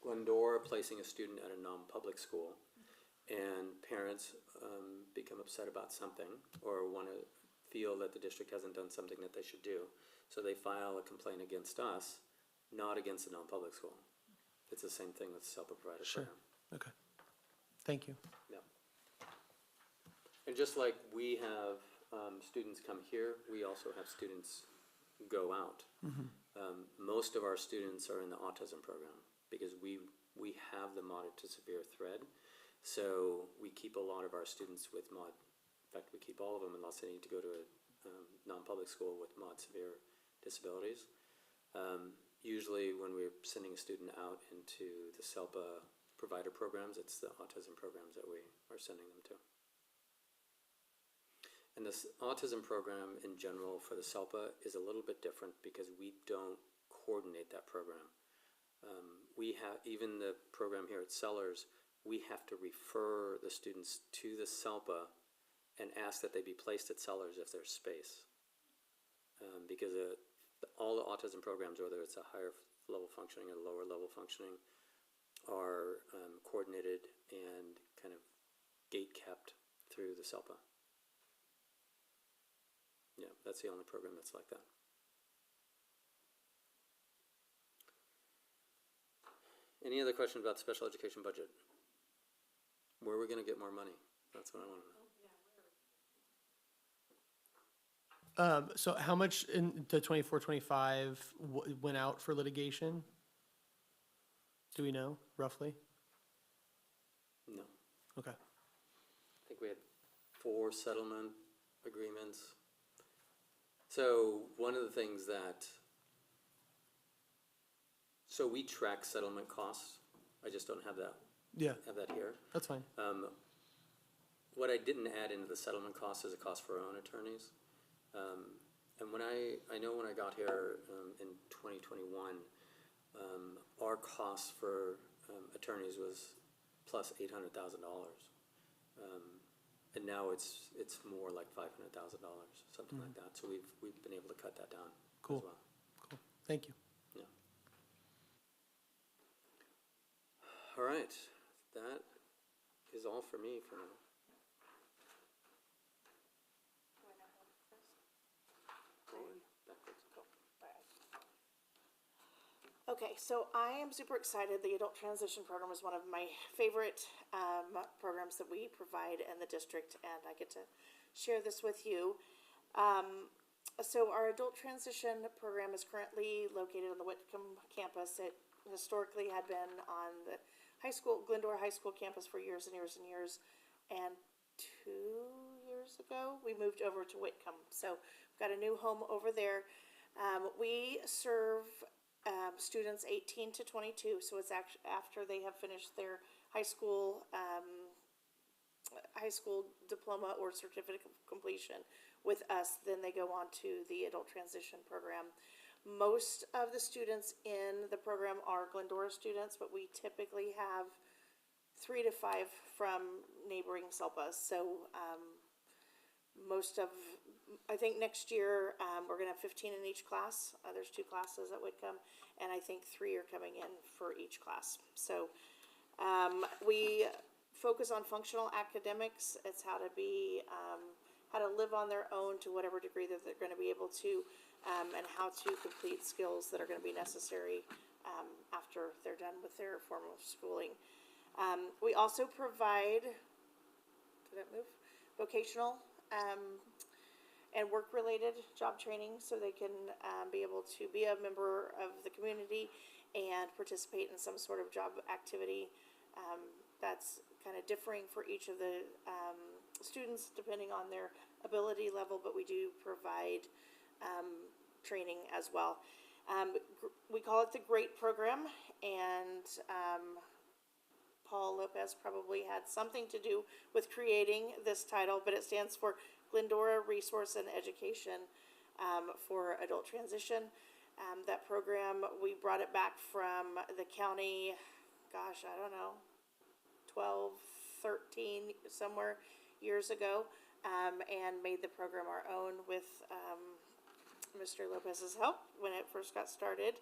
S6: Glendora placing a student at a non-public school, and parents become upset about something or want to feel that the district hasn't done something that they should do. So they file a complaint against us, not against the non-public school. It's the same thing with the SELPA provider
S4: Sure.
S6: program.
S4: Okay. Thank you.
S6: Yeah. And just like we have students come here, we also have students go out. Most of our students are in the autism program because we have the moderate to severe thread. So we keep a lot of our students with mod. In fact, we keep all of them unless they need to go to a non-public school with mod severe disabilities. Usually when we're sending a student out into the SELPA provider programs, it's the autism programs that we are sending them to. And this autism program in general for the SELPA is a little bit different because we don't coordinate that program. We have, even the program here at Sellers, we have to refer the students to the SELPA and ask that they be placed at Sellers if there's space. Because all the autism programs, whether it's a higher level functioning or lower level functioning, are coordinated and kind of gate kept through the SELPA. Yeah, that's the only program that's like that. Any other questions about the special education budget? Where are we going to get more money? That's what I want to know.
S4: So how much in the 24-25 went out for litigation? Do we know roughly?
S6: No.
S4: Okay.
S6: I think we had 4 settlement agreements. So one of the things so we track settlement costs. I just don't have that
S4: Yeah,
S6: here.
S4: that's fine.
S6: What I didn't add into the settlement cost is a cost for our own attorneys. And when I know when I got here in 2021, our cost for attorneys was plus $800,000. And now it's more like $500,000, something like that. So we've been able to cut that down
S4: Cool.
S6: as well.
S4: Cool. Thank you.
S6: Yeah. All right, that is all for me for now.
S7: Okay, so I am super excited. The Adult Transition Program is one of my favorite programs that we provide in the district, and I get to share this with you. So our Adult Transition Program is currently located on the Whitcomb campus. It historically had been on the Glendora High School campus for years and years and years. And 2 years ago, we moved over to Whitcomb. So we've got a new home over there. We serve students 18 to 22, so it's actually after they have finished their high school diploma or certificate of completion with us, then they go on to the adult transition program. Most of the students in the program are Glendora students, but we typically have 3 to 5 from neighboring SELPAs. So I think next year we're going to have 15 in each class. There's 2 classes at Whitcomb, and I think 3 are coming in for each class. So we focus on functional academics. It's how to live on their own to whatever degree that they're going to be able to, and how to complete skills that are going to be necessary after they're done with their formal schooling. We also provide, vocational and work-related job training so they can be able to be a member of the community and participate in some sort of job activity. That's kind of differing for each of the students depending on their ability level, but we do provide training as well. We call it the GREAT program, and Paul Lopez probably had something to do with creating this title, but it stands for Glendora Resource and Education for Adult Transition. That program, we brought it back from the county, 12, 13 somewhere years ago, and made the program our own with Mr. Lopez's help when it first got started.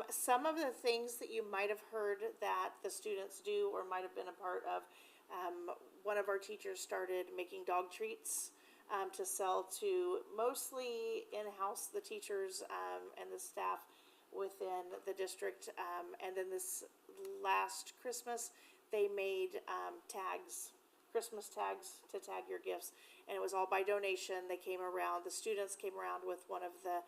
S7: Some of the things that you might have heard that the students do or might have been a part of, one of our teachers started making dog treats to sell to mostly in-house, the teachers and the staff within the district. And then this last Christmas, they made tags, Christmas tags to tag your gifts. And it was all by donation. They came around, the students came around with one of the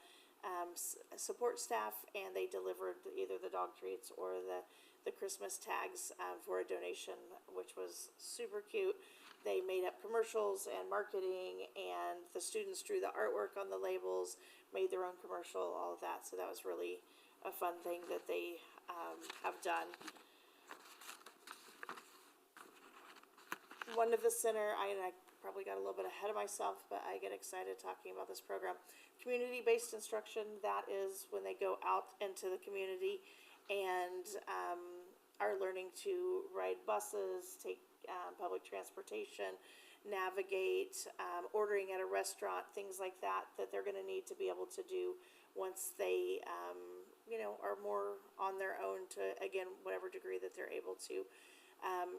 S7: support staff, and they delivered either the dog treats or the Christmas tags for a donation, which was super cute. They made up commercials and marketing, and the students drew the artwork on the labels, made their own commercial, all of that. So that was really a fun thing that they have done. One of the center, I probably got a little bit ahead of myself, but I get excited talking about this program. Community-based instruction, that is when they go out into the community and are learning to ride buses, take public transportation, navigate, ordering at a restaurant, things like that, that they're gonna need to be able to do once they, are more on their own to, again, whatever degree that they're able to.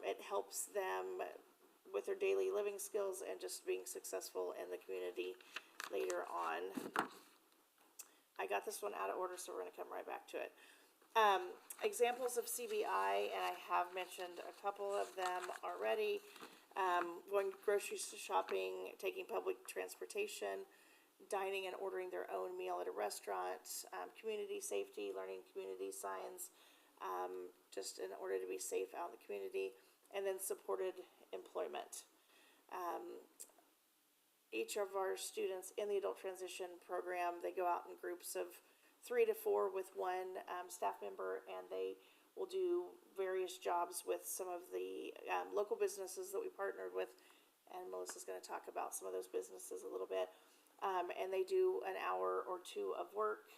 S7: It helps them with their daily living skills and just being successful in the community later on. I got this one out of order, so we're gonna come right back to it. Examples of CBI, and I have mentioned a couple of them already. Going grocery shopping, taking public transportation, dining and ordering their own meal at a restaurant, community safety, learning community science, just in order to be safe out in the community, and then supported employment. Each of our students in the adult transition program, they go out in groups of 3 to 4 with one staff member, and they will do various jobs with some of the local businesses that we partnered with, and Melissa's going to talk about some of those businesses a little bit. And they do an hour or two of work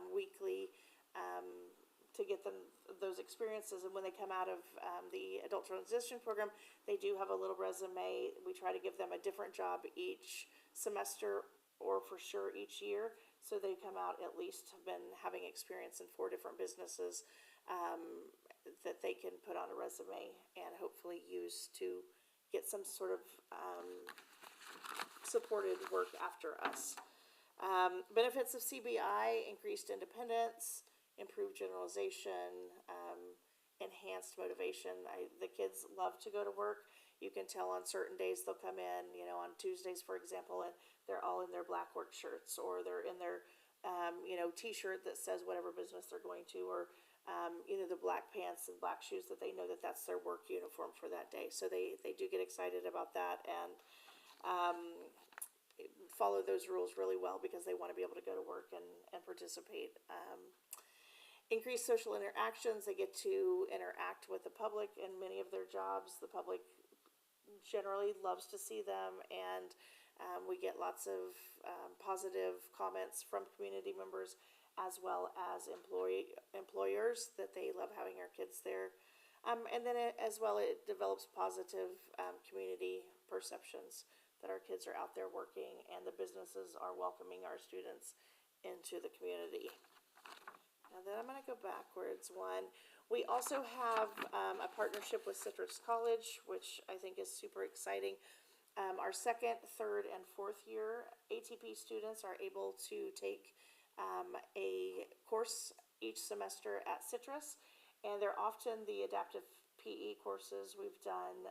S7: weekly to get them those experiences. And when they come out of the adult transition program, they do have a little resume. We try to give them a different job each semester, or for sure each year. So they come out at least have been having experience in 4 different businesses that they can put on a resume and hopefully use to get some sort of supported work after us. Benefits of CBI: increased independence, improved generalization, enhanced motivation. The kids love to go to work. You can tell on certain days they'll come in, on Tuesdays, for example, and they're all in their black work shirts, or they're in their, t-shirt that says whatever business they're going to, or, the black pants and black shoes that they know that that's their work uniform for that day. So they do get excited about that and follow those rules really well because they want to be able to go to work and participate. Increased social interactions. They get to interact with the public in many of their jobs. The public generally loves to see them, and we get lots of positive comments from community members as well as employers that they love having our kids there. And then it develops positive community perceptions that our kids are out there working and the businesses are welcoming our students into the community. And then I'm going to go backwards one. We also have a partnership with Citrus College, which I think is super exciting. Our 2nd, 3rd, and 4th year ATP students are able to take a course each semester at Citrus, and they're often the adaptive PE courses. We've done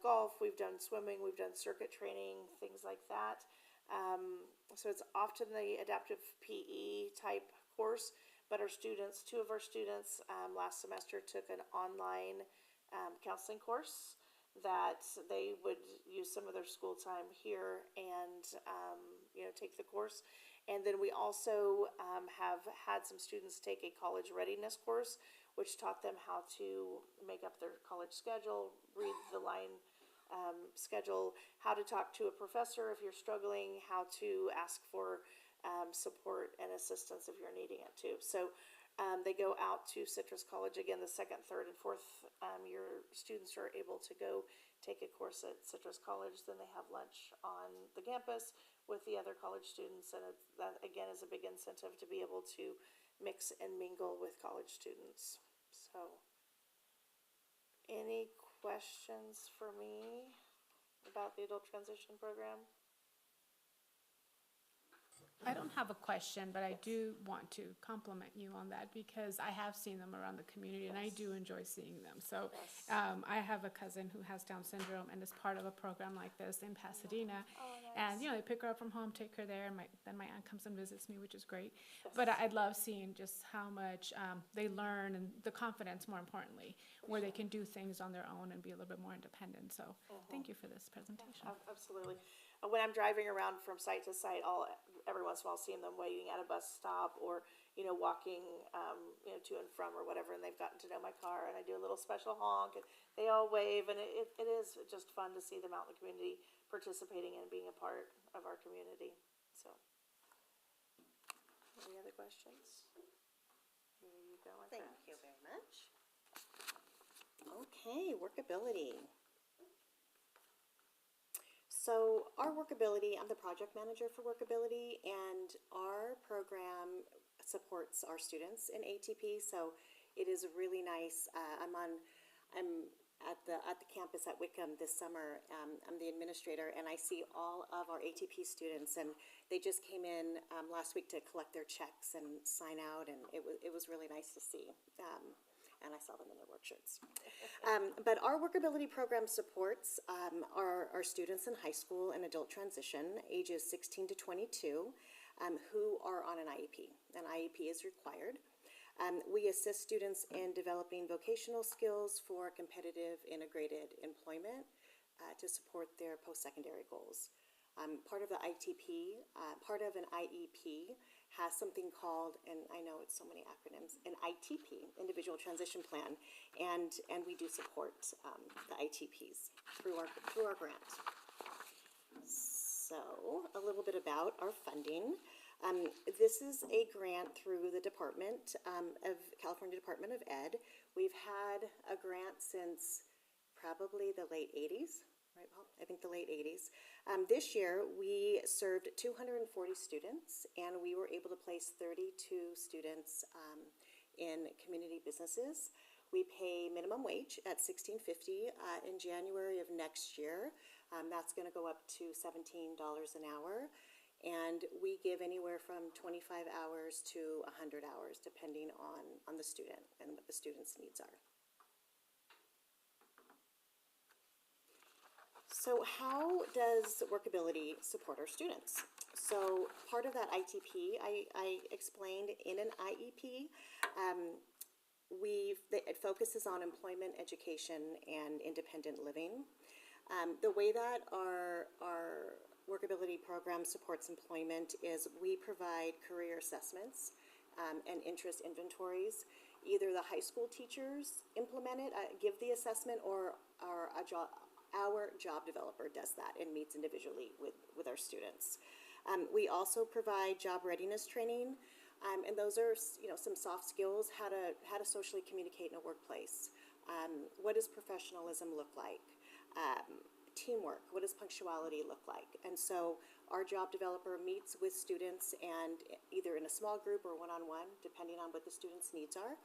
S7: golf, we've done swimming, we've done circuit training, things like that. So it's often the adaptive PE type course, but our students, 2 of our students last semester took an online counseling course that they would use some of their school time here and, take the course. And then we also have had some students take a college readiness course, which taught them how to make up their college schedule, read the line schedule, how to talk to a professor if you're struggling, how to ask for support and assistance if you're needing it too. So they go out to Citrus College again the 2nd, 3rd, and 4th your students are able to go take a course at Citrus College, then they have lunch on the campus with the other college students, and that again is a big incentive to be able to mix and mingle with college students. So, any questions for me about the adult transition program?
S8: I don't have a question, but I do want to compliment you on that because I have seen them around the community and I do enjoy seeing them. So I have a cousin who has Down syndrome and is part of a program like this in Pasadena. And, they pick her up from home, take her there, and then my aunt comes and visits me, which is great. But I love seeing just how much they learn and the confidence, more importantly, where they can do things on their own and be a little bit more independent. So thank you for this presentation.
S7: Absolutely. When I'm driving around from site to site, every once in a while seeing them waiting at a bus stop or, walking, to and from or whatever, and they've gotten to know my car, and I do a little special honk, and they all wave, and it is just fun to see them out in the community participating and being a part of our community, so. Any other questions? Here you go, my friend.
S3: Thank you very much. Okay, workability. So our workability, I'm the project manager for workability, and our program supports our students in ATP. So it is really nice. I'm at the campus at Wickham this summer. I'm the administrator, and I see all of our ATP students, and they just came in last week to collect their checks and sign out, and it was really nice to see. And I saw them in their work shirts. But our workability program supports our students in high school and adult transition, ages 16 to 22, who are on an IEP. An IEP is required. We assist students in developing vocational skills for competitive integrated employment to support their post-secondary goals. Part of the ITP, part of an IEP has something called, and I know it's so many acronyms, an ITP, Individual Transition Plan, and we do support the ITPs through our grant. So a little bit about our funding. This is a grant through the California Department of Ed. We've had a grant since probably the late 80s. Right, Paul? I think the late 80s. This year, we served 240 students, and we were able to place 32 students in community businesses. We pay minimum wage at $16.50 in January of next year. That's going to go up to $17 an hour, and we give anywhere from 25 hours to 100 hours, depending on the student and what the student's needs are. So how does workability support our students? So part of that ITP I explained in an IEP. It focuses on employment, education, and independent living. The way that our workability program supports employment is we provide career assessments and interest inventories. Either the high school teachers implement it, give the assessment, or our job developer does that and meets individually with our students. We also provide job readiness training, and those are some soft skills, how to socially communicate in a workplace. What does professionalism look like? Teamwork, what does punctuality look like? And so our job developer meets with students, and either in a small group or one-on-one, depending on what the students' needs are,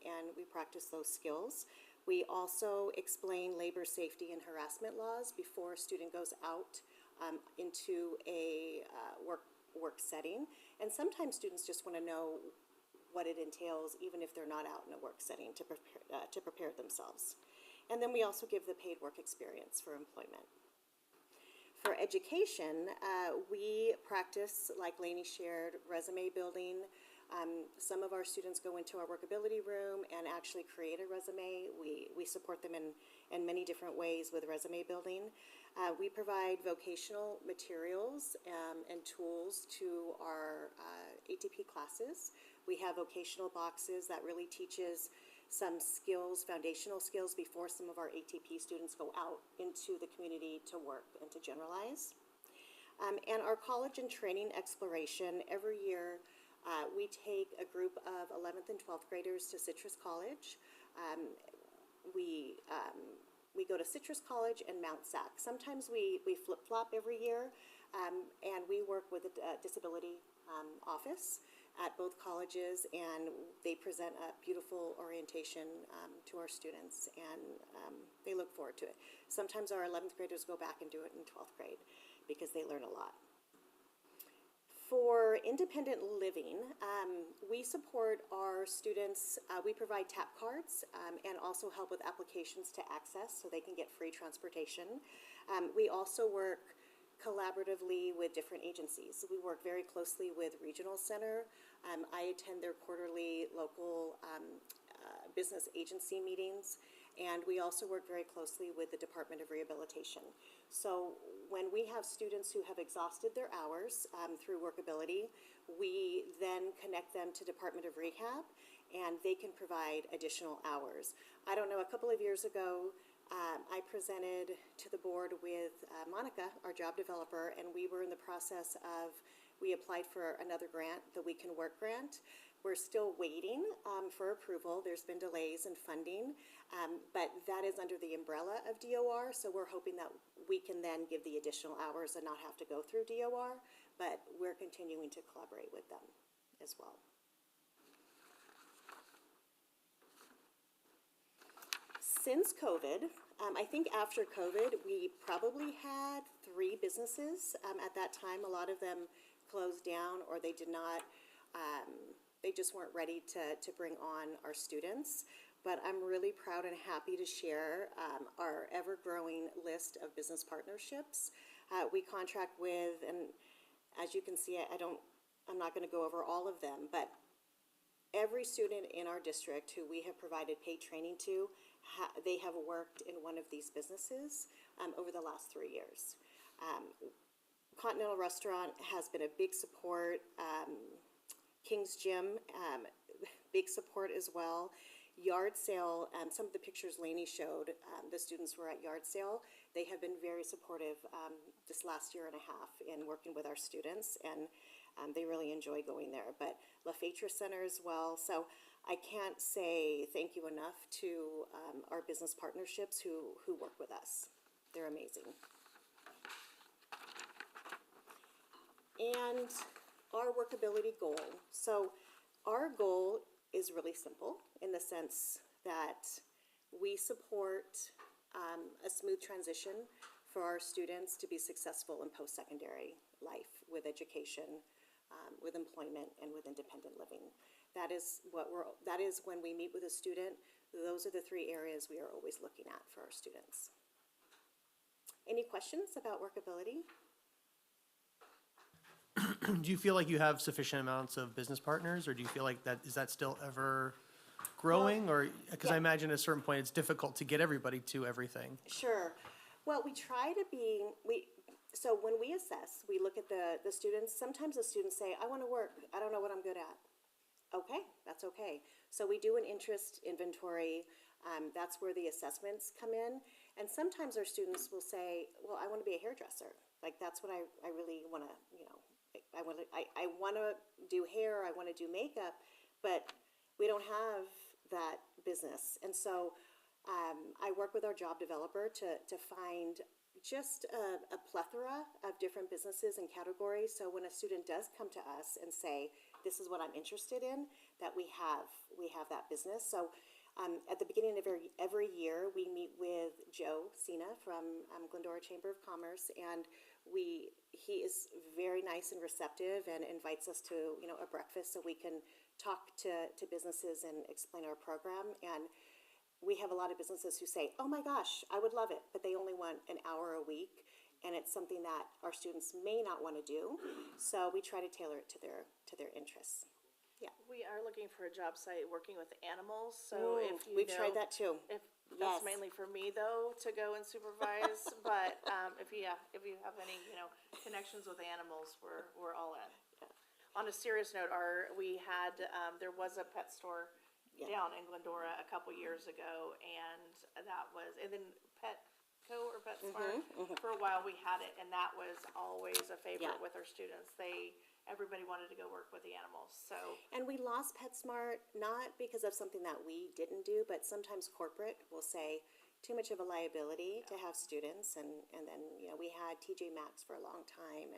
S3: and we practice those skills. We also explain labor safety and harassment laws before a student goes out into a work setting. And sometimes students just want to know what it entails, even if they're not out in a work setting, to prepare themselves. And then we also give the paid work experience for employment. For education, we practice, like Lainey shared, resume building. Some of our students go into our workability room and actually create a resume. We support them in many different ways with resume building. We provide vocational materials and tools to our ATP classes. We have vocational boxes that really teaches some skills, foundational skills, before some of our ATP students go out into the community to work and to generalize. And our college and training exploration, every year we take a group of 11th and 12th graders to Citrus College. we go to Citrus College and Mount Sac. Sometimes we flip-flop every year, and we work with the disability office at both colleges, and they present a beautiful orientation to our students, and they look forward to it. Sometimes our 11th graders go back and do it in 12th grade because they learn a lot. For independent living, we support our students, we provide tap cards and also help with applications to access so they can get free transportation. We also work collaboratively with different agencies. We work very closely with Regional Center. I attend their quarterly local business agency meetings, and we also work very closely with the Department of Rehabilitation. So when we have students who have exhausted their hours through workability, we then connect them to Department of Rehab, and they can provide additional hours. I don't know, a couple of years ago, I presented to the board with Monica, our job developer, and we were in the process of, we applied for another grant, the We Can Work grant. We're still waiting for approval. There's been delays in funding, but that is under the umbrella of DOR, so we're hoping that we can then give the additional hours and not have to go through DOR, but we're continuing to collaborate with them as well. Since COVID, I think after COVID, we probably had 3 businesses. At that time, a lot of them closed down, or they did not, they just weren't ready to bring on our students. But I'm really proud and happy to share our ever-growing list of business partnerships. We contract with, and as you can see, I'm not gonna go over all of them, but every student in our district who we have provided paid training to, they have worked in one of these businesses over the last 3 years. Continental Restaurant has been a big support. King's Gym, big support as well. Yard Sale, some of the pictures Lainey showed, the students were at Yard Sale. They have been very supportive this last year and a half in working with our students, and they really enjoy going there. But La Feitra Center as well. So I can't say thank you enough to our business partnerships who work with us. They're amazing. And our workability goal. So our goal is really simple in the sense that we support a smooth transition for our students to be successful in post-secondary life with education, with employment, and with independent living. That is when we meet with a student, those are the 3 areas we are always looking at for our students. Any questions about workability?
S4: Do you feel like you have sufficient amounts of business partners, or do you feel like is that still ever growing? Or, because I imagine at a certain point it's difficult to get everybody to everything.
S3: Sure. Well, we try to be, so when we assess, we look at the students. Sometimes the students say, I want to work, I don't know what I'm good at. Okay, that's okay. So we do an interest inventory. That's where the assessments come in. And sometimes our students will say, well, I want to be a hairdresser. Like, that's what I really want to, I want to do hair, I want to do makeup, but we don't have that business. And so I work with our job developer to find just a plethora of different businesses and categories. So when a student does come to us and say, this is what I'm interested in, that we have that business. So at the beginning of every year, we meet with Joe Cena from Glendora Chamber of Commerce, and he is very nice and receptive and invites us to a breakfast so we can talk to businesses and explain our program. And we have a lot of businesses who say, oh my gosh, I would love it, but they only want an hour a week, and it's something that our students may not want to do. So we try to tailor it to their interests. Yeah.
S7: We are looking for a job site working with animals, so if you
S3: We've tried that too.
S7: That's mainly for me though, to go and supervise, but, if you have any, connections with animals, we're all in.
S3: Yeah.
S7: On a serious note, there was a pet store down in Glendora a couple years ago, and then Petco or PetSmart. For a while, we had it, and that was always a favorite
S3: Yeah.
S7: with our students. Everybody wanted to go work with the animals, so.
S3: And we lost PetSmart, not because of something that we didn't do, but sometimes corporate will say, too much of a liability to have students, and then, we had TJ Maxx for a long time,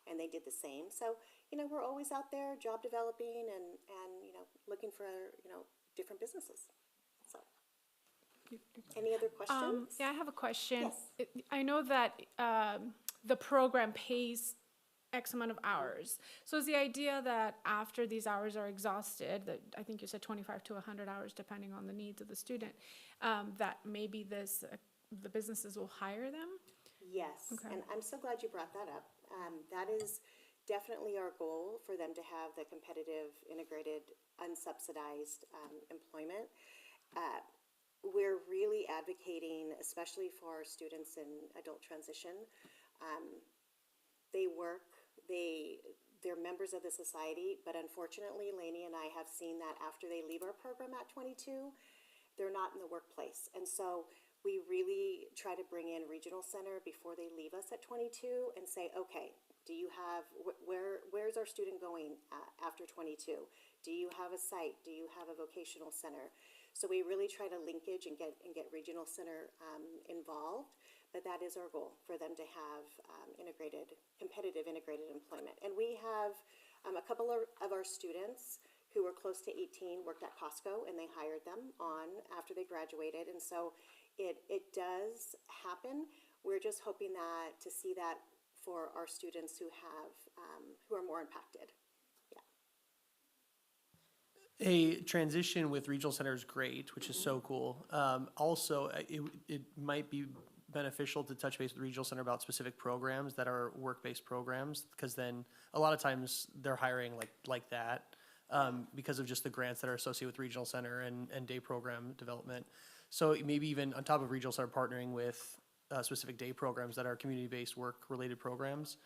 S3: and they did the same. So, we're always out there job developing and looking for, different businesses. So, any other questions?
S8: Yeah, I have a question.
S3: Yes.
S8: I know that the program pays X amount of hours. So is the idea that after these hours are exhausted, that I think you said 25 to 100 hours, depending on the needs of the student, that maybe the businesses will hire them?
S3: Yes,
S8: Okay.
S3: and I'm so glad you brought that up. That is definitely our goal, for them to have the competitive, integrated, unsubsidized employment. We're really advocating, especially for our students in adult transition. They work, they're members of the society, but unfortunately, Lainey and I have seen that after they leave our program at 22, they're not in the workplace. And so we really try to bring in regional center before they leave us at 22 and say, okay, do you have, where's our student going after 22? Do you have a site? Do you have a vocational center? So we really try to linkage and get regional center involved, but that is our goal, for them to have competitive integrated employment. And we have a couple of our students who were close to 18 worked at Costco, and they hired them on after they graduated. And so it does happen. We're just hoping to see that for our students who are more impacted.
S4: A transition with regional center is great, which is so cool. Also, it might be beneficial to touch base with regional center about specific programs that are work-based programs, because then a lot of times they're hiring like that because of just the grants that are associated with regional center and day program development. So maybe even on top of regional center partnering with specific day programs that are community-based work-related programs,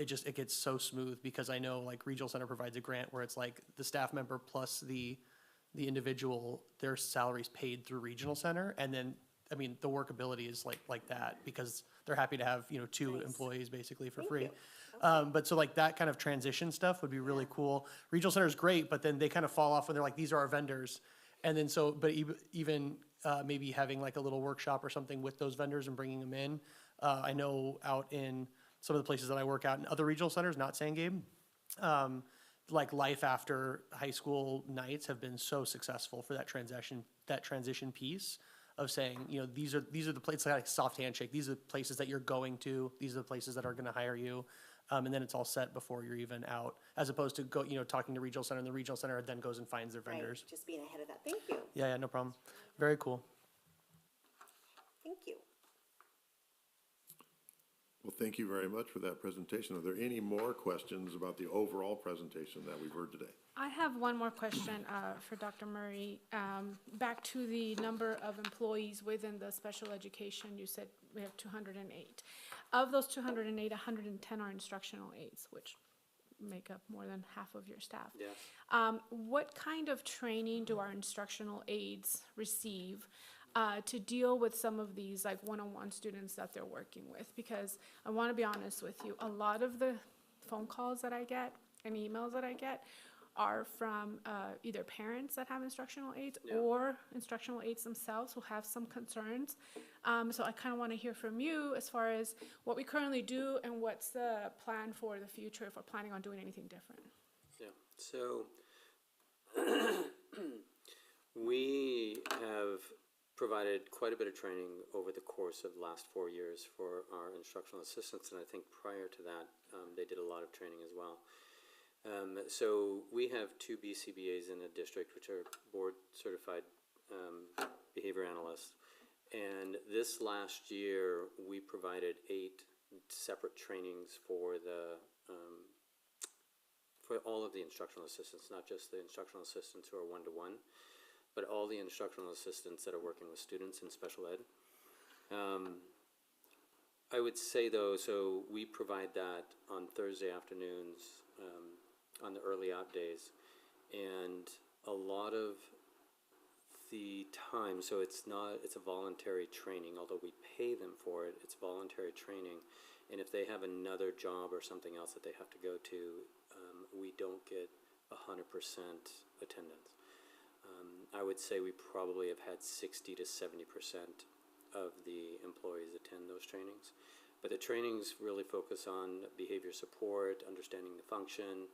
S4: it gets so smooth, because I know like regional center provides a grant where it's like the staff member plus the individual, their salary's paid through regional center. And then, I mean, the workability is like that, because they're happy to have, two
S3: Nice.
S4: employees basically for
S3: Thank
S4: free.
S3: you.
S4: But so like that kind of transition stuff would be really cool. Regional center is great, but then they kind of fall off when they're like, these are our vendors. And then but even maybe having like a little workshop or something with those vendors and bringing them in. I know out in some of the places that I work out in other regional centers, not Sangame, like life after high school nights have been so successful for that transition piece of saying, these are the places, like soft handshake, these are the places that you're going to, these are the places that are gonna hire you. And then it's all set before you're even out, as opposed to talking to regional center, and the regional center then goes and finds their vendors.
S3: Right, just being ahead of that. Thank you.
S4: Yeah, no problem. Very cool.
S3: Thank you.
S1: Well, thank you very much for that presentation. Are there any more questions about the overall presentation that we've heard today?
S8: I have one more question for Dr. Murray. Back to the number of employees within the special education, you said we have 208. Of those 208, 110 are instructional aides, which make up more than half of your staff.
S6: Yeah.
S8: What kind of training do our instructional aides receive to deal with some of these like one-on-one students that they're working with? Because I want to be honest with you, a lot of the phone calls that I get and emails that I get are from either parents that have instructional aides or instructional aides themselves who have some concerns. So I kind of want to hear from you as far as what we currently do and what's the plan for the future, if we're planning on doing anything different.
S6: Yeah, so we have provided quite a bit of training over the course of the last 4 years for our instructional assistants, and I think prior to that, they did a lot of training as well. So we have 2 BCBAs in a district, which are board-certified behavior analysts, and this last year, we provided 8 separate trainings for all of the instructional assistants, not just the instructional assistants who are one-to-one, but all the instructional assistants that are working with students in special ed. I would say though, so we provide that on Thursday afternoons, on the early out days, and a lot of the time, so it's a voluntary training, although we pay them for it, it's voluntary training. And if they have another job or something else that they have to go to, we don't get 100% attendance. I would say we probably have had 60 to 70% of the employees attend those trainings. But the trainings really focus on behavior support, understanding the function,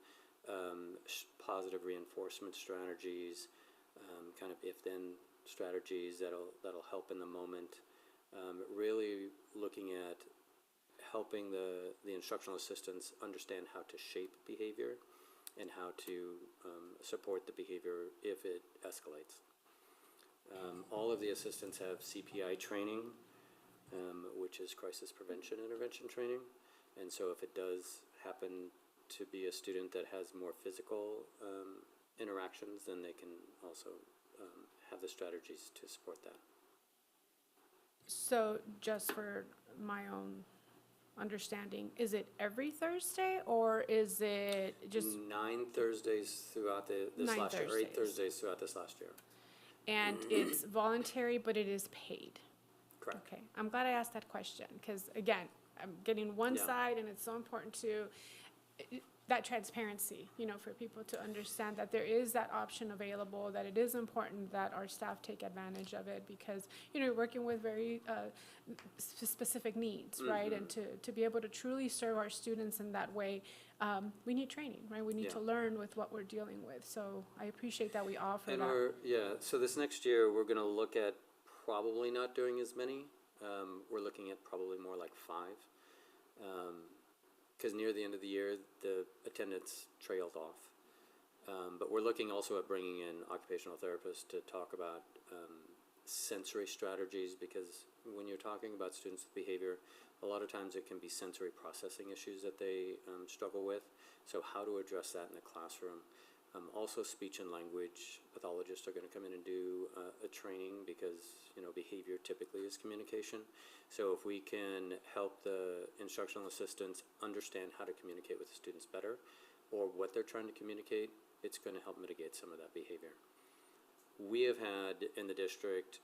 S6: positive reinforcement strategies, kind of if-then strategies that'll help in the moment. Really looking at helping the instructional assistants understand how to shape behavior and how to support the behavior if it escalates. All of the assistants have CPI training, which is crisis prevention intervention training. And so if it does happen to be a student that has more physical interactions, then they can also have the strategies to support that.
S8: So just for my own understanding, is it every Thursday or is it just,
S6: 9 Thursdays throughout this
S8: 9
S6: last year, or 8
S8: Thursdays.
S6: Thursdays throughout this last year.
S8: and it's voluntary, but it is paid?
S6: Correct.
S8: Okay, I'm glad I asked that question, because again, I'm getting one
S6: Yeah.
S8: side, and it's so important to, that transparency, for people to understand that there is that option available, that it is important that our staff take advantage of it, because, you're working with very specific needs, right? And to be able to truly serve our students in that way, we need training, right? We need to
S6: Yeah.
S8: learn with what we're dealing with, so I appreciate that we offer
S6: And
S8: that.
S6: so this next year, we're gonna look at probably not doing as many. We're looking at probably more like 5. Because near the end of the year, the attendance trailed off. But we're looking also at bringing in occupational therapists to talk about sensory strategies, because when you're talking about students with behavior, a lot of times it can be sensory processing issues that they struggle with. So how to address that in the classroom. Also, speech and language pathologists are going to come in and do a training, because behavior typically is communication. So if we can help the instructional assistants understand how to communicate with the students better, or what they're trying to communicate, it's going to help mitigate some of that behavior. We have had in the district,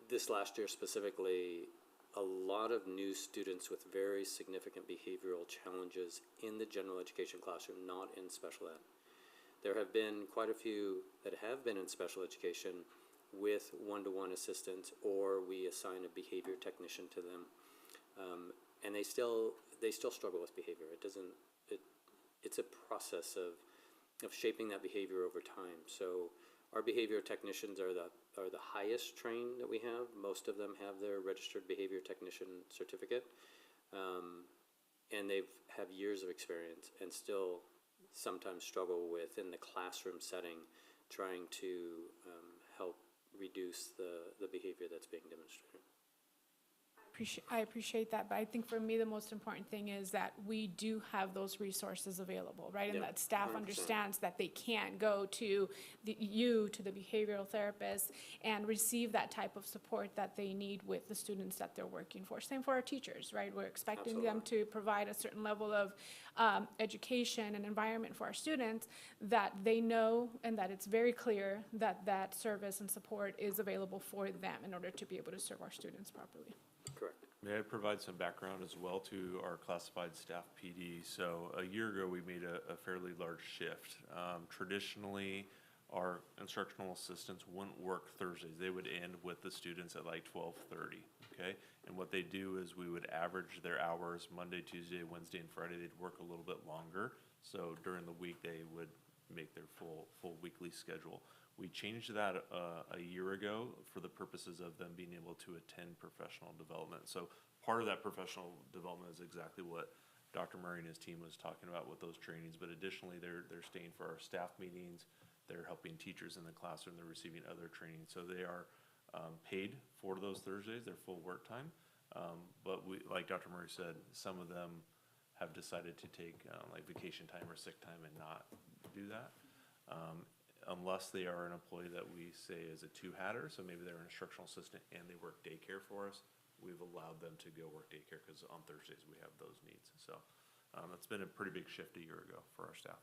S6: this last year specifically, a lot of new students with very significant behavioral challenges in the general education classroom, not in special ed. There have been quite a few that have been in special education with one-to-one assistance, or we assign a behavior technician to them, and they still struggle with behavior. It's a process of shaping that behavior over time. So our behavior technicians are the highest trained that we have. Most of them have their registered behavior technician certificate, and they've have years of experience, and still sometimes struggle with, in the classroom setting, trying to help reduce the behavior that's being demonstrated.
S8: I appreciate that, but I think for me, the most important thing is that we do have those resources available, right? And
S6: Yeah,
S8: that staff
S6: 100%.
S8: understands that they can go to the behavioral therapist, and receive that type of support that they need with the students that they're working for. Same for our teachers, right? We're expecting them to provide a certain level of education and environment for our students, that they know and that it's very clear that that service and support is available for them in order to be able to serve our students properly.
S6: Correct.
S11: May I provide some background as well to our classified staff PD? So a year ago, we made a fairly large shift. Traditionally, our instructional assistants wouldn't work Thursdays. They would end with the students at like 12:30, okay? And what they do is we would average their hours Monday, Tuesday, Wednesday, and Friday. They'd work a little bit longer. So during the week, they would make their full weekly schedule. We changed that a year ago for the purposes of them being able to attend professional development. So part of that professional development is exactly what Dr. Murray and his team was talking about with those trainings. But additionally, they're staying for our staff meetings. They're helping teachers in the classroom. They're receiving other training. So they are paid for those Thursdays. They're full work time. But we, like Dr. Murray said, some of them have decided to take like vacation time or sick time and not do that. Unless they are an employee that we say is a two-hatter, so maybe they're an instructional assistant and they work daycare for us, we've allowed them to go work daycare, because on Thursdays we have those needs. So it's been a pretty big shift a year ago for our staff.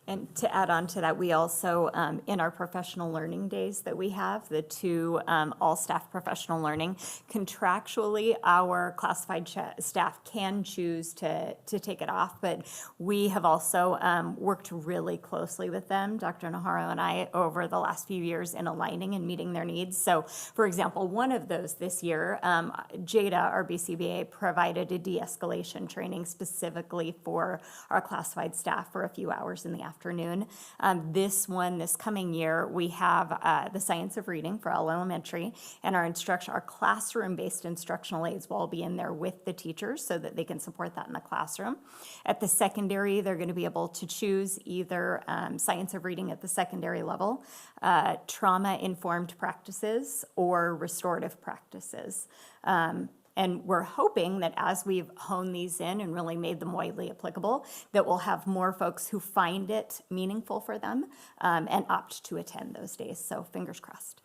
S9: And to add on to that, we also, in our professional learning days that we have, the two all-staff professional learning, contractually, our classified staff can choose to take it off, but we have also worked really closely with them, Dr. Naharo and I, over the last few years in aligning and meeting their needs. So, for example, one of those this year, Jada, our BCBA, provided a de-escalation training specifically for our classified staff for a few hours in the afternoon. This coming year, we have the science of reading for all elementary, and our classroom-based instructional aids will all be in there with the teachers so that they can support that in the classroom. At the secondary, they're going to be able to choose either science of reading at the secondary level, trauma-informed practices, or restorative practices. And we're hoping that as we've honed these in and really made them widely applicable, that we'll have more folks who find it meaningful for them and opt to attend those days. So fingers crossed.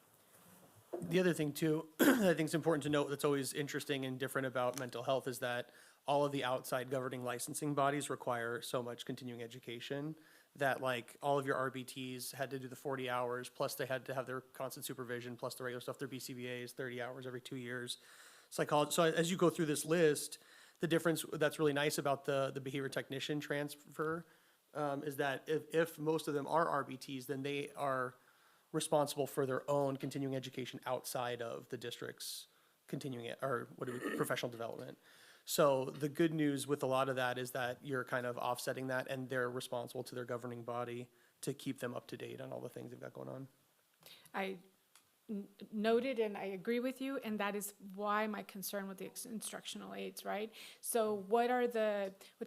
S4: The other thing too, I think is important to note that's always interesting and different about mental health is that all of the outside governing licensing bodies require so much continuing education that like all of your RBTs had to do the 40 hours, plus they had to have their constant supervision, plus the regular stuff, their BCBAs, 30 hours every 2 years. Psychology. So as you go through this list, the difference that's really nice about the behavior technician transfer is that if most of them are RBTs, then they are responsible for their own continuing education outside of the district's professional development. So the good news with a lot of that is that you're kind of offsetting that, and they're responsible to their governing body to keep them up to date on all the things they've got going on.
S8: I noted and I agree with you, and that is why my concern with the instructional aids, right? So what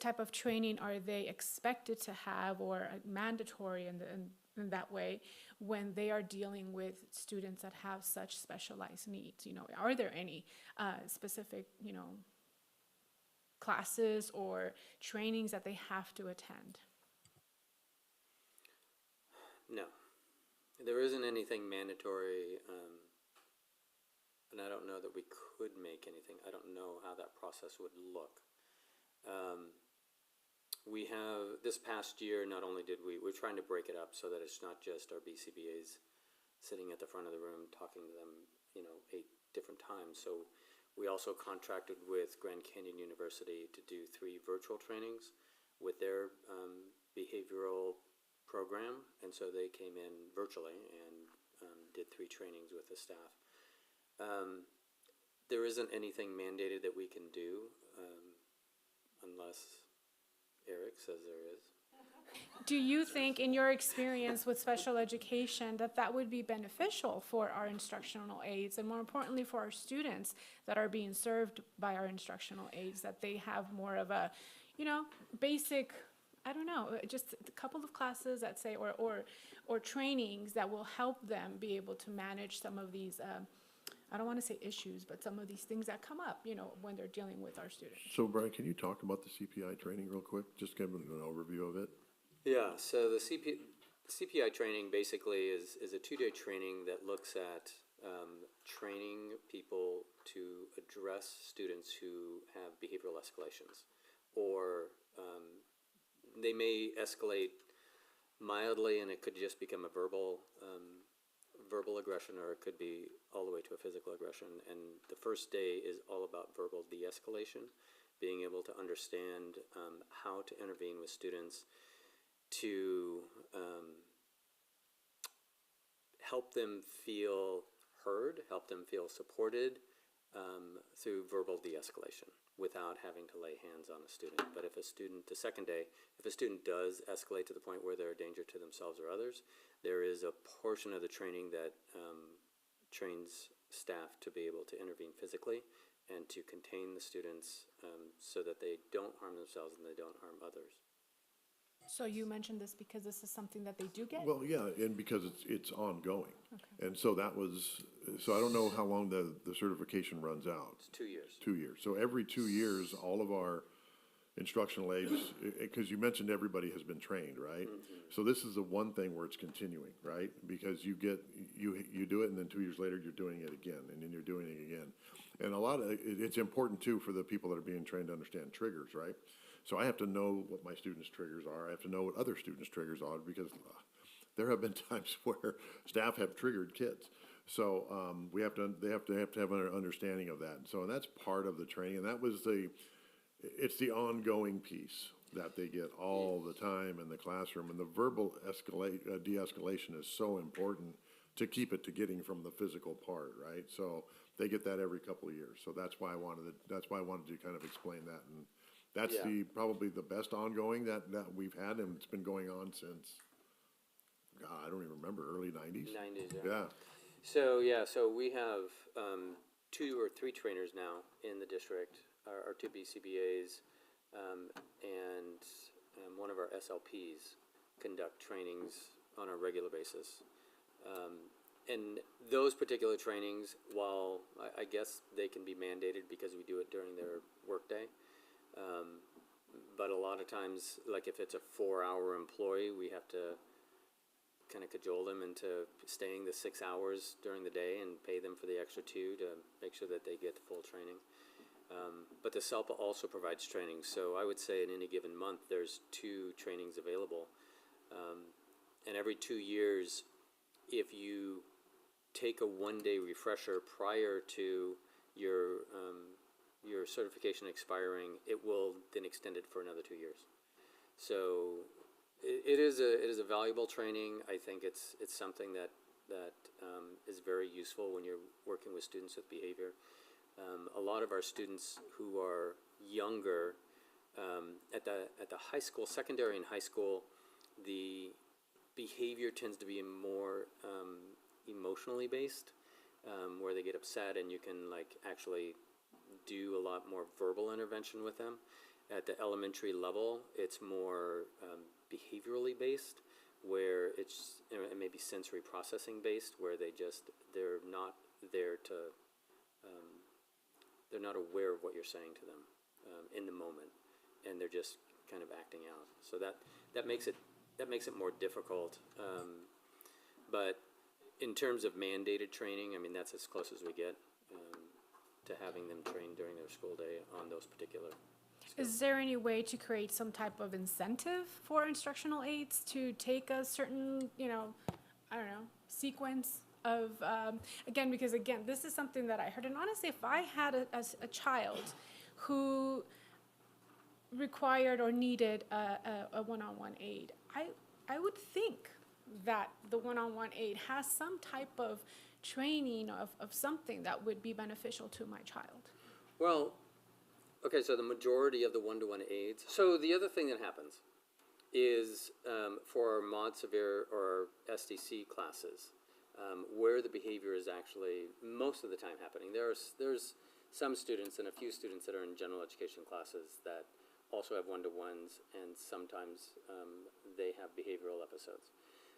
S8: type of training are they expected to have or mandatory in that way when they are dealing with students that have such specialized needs? You know, are there any specific, classes or trainings that they have to attend?
S6: No. There isn't anything mandatory, and I don't know that we could make anything. I don't know how that process would look. We have, this past year, not only we're trying to break it up so that it's not just our BCBAs sitting at the front of the room talking to them, 8 different times. So we also contracted with Grand Canyon University to do 3 virtual trainings with their behavioral program, and so they came in virtually and did 3 trainings with the staff. There isn't anything mandated that we can do unless Eric says there is.
S8: Do you think, in your experience with special education, that would be beneficial for our instructional aides, and more importantly for our students that are being served by our instructional aides, that they have more of a, basic, I don't know, just a couple of classes that say, or trainings that will help them be able to manage some of these, I don't want to say issues, but some of these things that come up, when they're dealing with our students.
S1: So Brian, can you talk about the CPI training real quick? Just give an overview of it.
S6: Yeah, so the CPI training basically is a 2-day training that looks at training people to address students who have behavioral escalations, or they may escalate mildly and it could just become a verbal aggression, or it could be all the way to a physical aggression. And the first day is all about verbal de-escalation, being able to understand how to intervene with students to help them feel heard, help them feel supported through verbal de-escalation without having to lay hands on a student. But if a student, the second day, if a student does escalate to the point where they're a danger to themselves or others, there is a portion of the training that trains staff to be able to intervene physically and to contain the students so that they don't harm themselves and they don't harm others.
S8: So you mentioned this because this is something that they do get?
S1: Well, yeah, and because it's ongoing. Okay. And so so I don't know how long the certification runs out.
S6: It's 2 years.
S1: 2 years. So every 2 years, all of our instructional aides, because you mentioned everybody has been trained, right? Mm-hmm. So this is the one thing where it's continuing, right? Because you do it, and then 2 years later, you're doing it again, and then you're doing it again. And it's important too for the people that are being trained to understand triggers, right? So I have to know what my students' triggers are. I have to know what other students' triggers are, because there have been times where staff have triggered kids. So they have to have an understanding of that. So that's part of the training, and it's the ongoing piece that they get all the time in the classroom. And the verbal de-escalation is so important to keep it to getting from the physical part, right? So they get that every couple of years. So that's why I wanted to kind of explain that. And that's
S6: Yeah.
S1: probably the best ongoing that we've had, and it's been going on since, God, I don't even remember, early 90s.
S6: 90s,
S1: Yeah.
S6: So we have 2 or 3 trainers now in the district, our 2 BCBAs, and one of our SLPs conduct trainings on a regular basis. And those particular trainings, while I guess they can be mandated because we do it during their workday, but a lot of times, like if it's a 4-hour employee, we have to kind of cajole them into staying the 6 hours during the day and pay them for the extra 2 to make sure that they get the full training. But the SELPA also provides training, so I would say in any given month there's 2 trainings available. And every 2 years, if you take a 1-day refresher prior to your certification expiring, it will then extend it for another 2 years. So it is a valuable training. I think it's something that is very useful when you're working with students with behavior. A lot of our students who are younger, at the high school, secondary and high school, the behavior tends to be more emotionally based, where they get upset, and you can like actually do a lot more verbal intervention with them. At the elementary level, it's more behaviorally based, where it's it may be sensory processing based, where they're not there to they're not aware of what you're saying to them in the moment, and they're just kind of acting out. So that makes it more difficult. But in terms of mandated training, I mean, that's as close as we get to having them trained during their school day on those particular skills.
S8: Is there any way to create some type of incentive for instructional aides to take a certain, sequence of, because this is something that I heard, and honestly, if I had a child who required or needed a one-on-one aid, I would think that the one-on-one aid has some type of training of something that would be beneficial to my child.
S6: Well, okay, so the majority of the one-to-one aids. So the other thing that happens is for our mod severe or SDC classes, where the behavior is actually most of the time happening. There's some students and a few students that are in general education classes that also have one-to-ones, and sometimes they have behavioral episodes.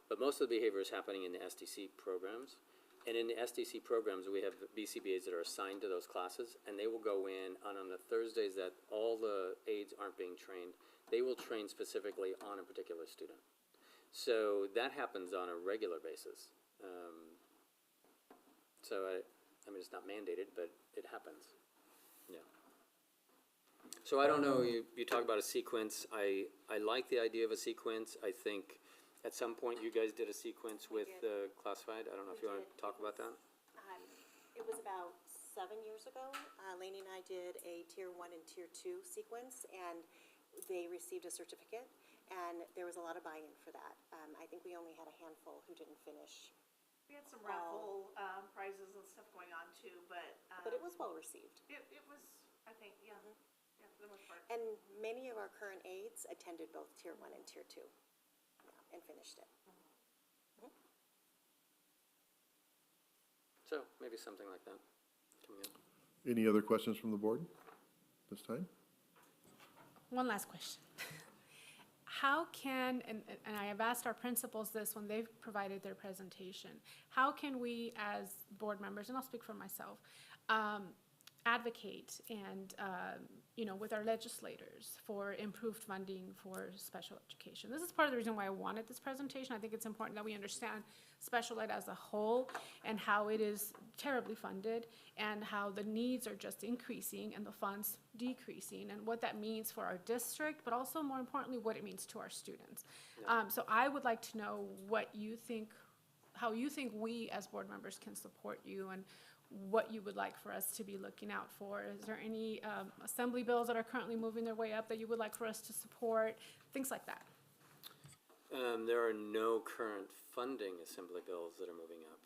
S6: But most of the behavior is happening in the SDC programs. And in the SDC programs, we have BCBAs that are assigned to those classes, and they will go in, and on the Thursdays that all the aides aren't being trained, they will train specifically on a particular student. So that happens on a regular basis. I mean, it's not mandated, but it happens. Yeah. So I don't know, you talk about a sequence. I like the idea of a sequence. I think at some point you guys did a sequence with classified. I don't know if you want to talk about that.
S3: It was about 7 years ago. Lainey and I did a Tier 1 and Tier 2 sequence, and they received a certificate, and there was a lot of buy-in for that. I think we only had a handful who didn't finish.
S7: We had some raffle prizes and stuff going on too, but
S3: But it was well-received.
S7: it was, I think, yeah, for the most part.
S3: And many of our current aides attended both Tier 1 and Tier 2 and finished it.
S6: So maybe something like that coming up.
S1: Any other questions from the board this time?
S8: One last question. How can, and I have asked our principals this when they've provided their presentation, how can we as board members, and I'll speak for myself, advocate and, with our legislators for improved funding for special education. This is part of the reason why I wanted this presentation. I think it's important that we understand special ed as a whole and how it is terribly funded and how the needs are just increasing and the funds decreasing and what that means for our district, but also more importantly, what it means to our students. So I would like to know what you think, how you think we as board members can support you and what you would like for us to be looking out for. Is there any assembly bills that are currently moving their way up that you would like for us to support? Things like that.
S6: There are no current funding assembly bills that are moving up.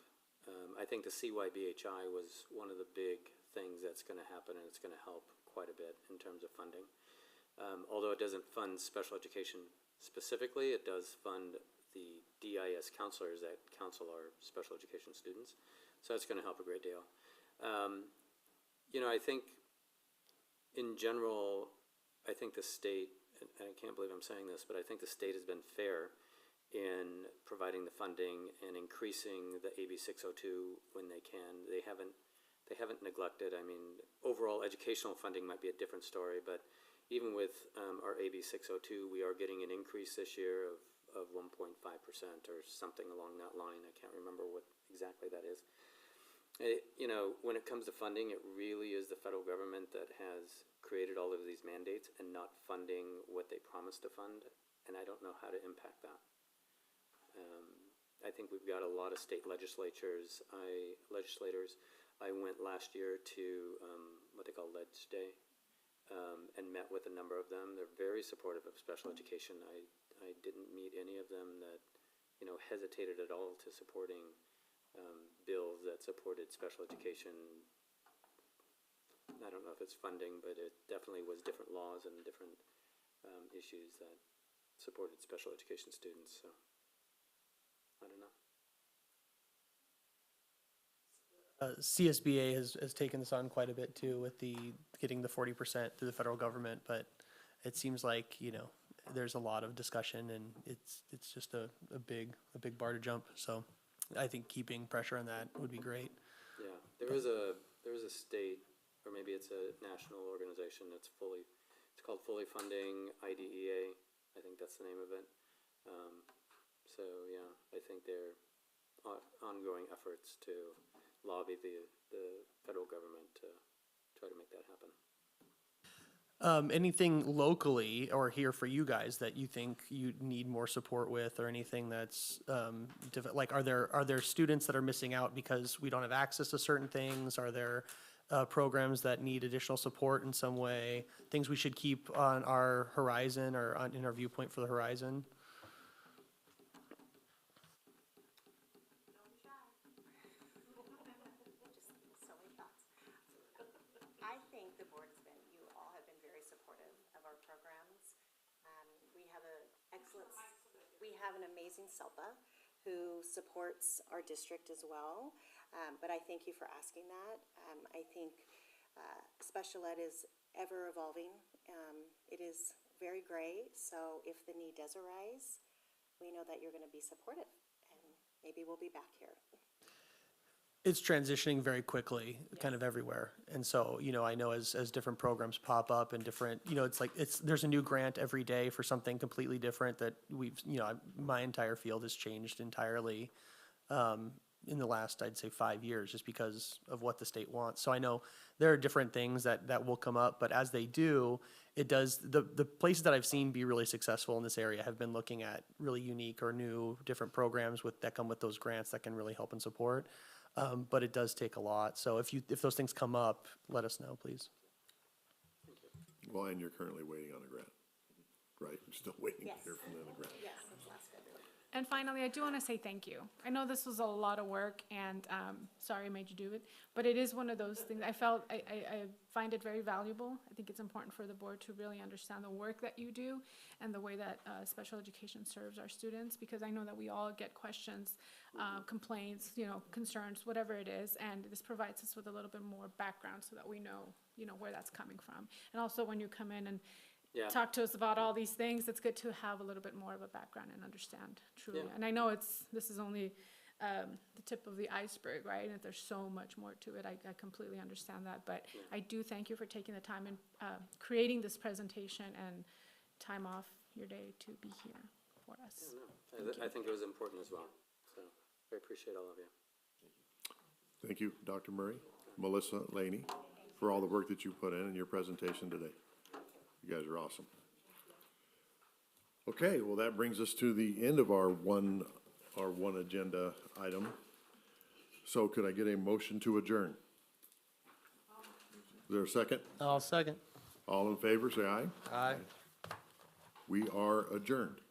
S6: I think the CYBHI was one of the big things that's going to happen, and it's going to help quite a bit in terms of funding. Although it doesn't fund special education specifically, it does fund the DIS counselors that counsel our special education students. So that's going to help a great deal. I think in general, I think the state, and I can't believe I'm saying this, but I think the state has been fair in providing the funding and increasing the AB 602 when they can. They haven't neglected. I mean, overall educational funding might be a different story, but even with our AB 602, we are getting an increase this year of 1.5% or something along that line. I can't remember what exactly that is. When it comes to funding, it really is the federal government that has created all of these mandates and not funding what they promised to fund, and I don't know how to impact that. I think we've got a lot of state legislators. I went last year to what they call Ledge Day and met with a number of them. They're very supportive of special education. I didn't meet any of them that hesitated at all to supporting bills that supported special education. I don't know if it's funding, but it definitely was different laws and different issues that supported special education students. So I don't know.
S4: CSBA has taken this on quite a bit too with getting the 40% through the federal government, but it seems like, there's a lot of discussion and it's just a big bar to jump. So I think keeping pressure on that would be great.
S6: Yeah, there is a state, or maybe it's a national organization it's called Fully Funding IDEA. I think that's the name of it. So yeah, I think they're ongoing efforts to lobby the federal government to try to make that happen.
S4: Anything locally or here for you guys that you think you need more support with, or anything that's like, are there students that are missing out because we don't have access to certain things? Are there programs that need additional support in some way? Things we should keep on our horizon or in our viewpoint for the horizon?
S3: So many thoughts. I think the board you all have been very supportive of our programs. We have we have an amazing SELPA who supports our district as well. But I thank you for asking that. I think special ed is ever evolving. It is very gray, so if the need does arise, we know that you're going to be supportive, and maybe we'll be back here.
S4: It's transitioning very quickly, kind of everywhere. And so, I know as different programs pop up and different, it's like, there's a new grant every day for something completely different that my entire field has changed entirely in the last, I'd say 5 years, just because of what the state wants. So I know there are different things that will come up, but as they do, the places that I've seen be really successful in this area have been looking at really unique or new different programs that come with those grants that can really help and support. But it does take a lot. So if those things come up, let us know, please.
S1: Well, and you're currently waiting on a grant, right? You're still waiting to
S3: Yes.
S1: hear from the grant.
S3: Yes, it's last February.
S8: And finally, I do want to say thank you. I know this was a lot of work, and sorry I made you do it, but it is one of those things. I find it very valuable. I think it's important for the board to really understand the work that you do and the way that special education serves our students, because I know that we all get questions, complaints, concerns, whatever it is, and this provides us with a little bit more background so that we know, where that's coming from. And also when you come in and talk to us about all these things, it's good to have a little bit more of a background and understand truly.
S6: Yeah.
S8: And I know this is only the tip of the iceberg, right? And there's so much more to it. I completely understand that, but I do thank you for taking the time and creating this presentation and time off your day to be here for us.
S6: I think it was important as well, so I appreciate all of you.
S1: Thank you, Dr. Murray, Melissa, Laney, for all the work that you put in your presentation today. You guys are awesome. Okay, well, that brings us to the end of our one agenda item. So could I get a motion to adjourn? Is there a second?
S4: I'll second.
S1: All in favor, say aye.
S4: Aye.
S1: We are adjourned.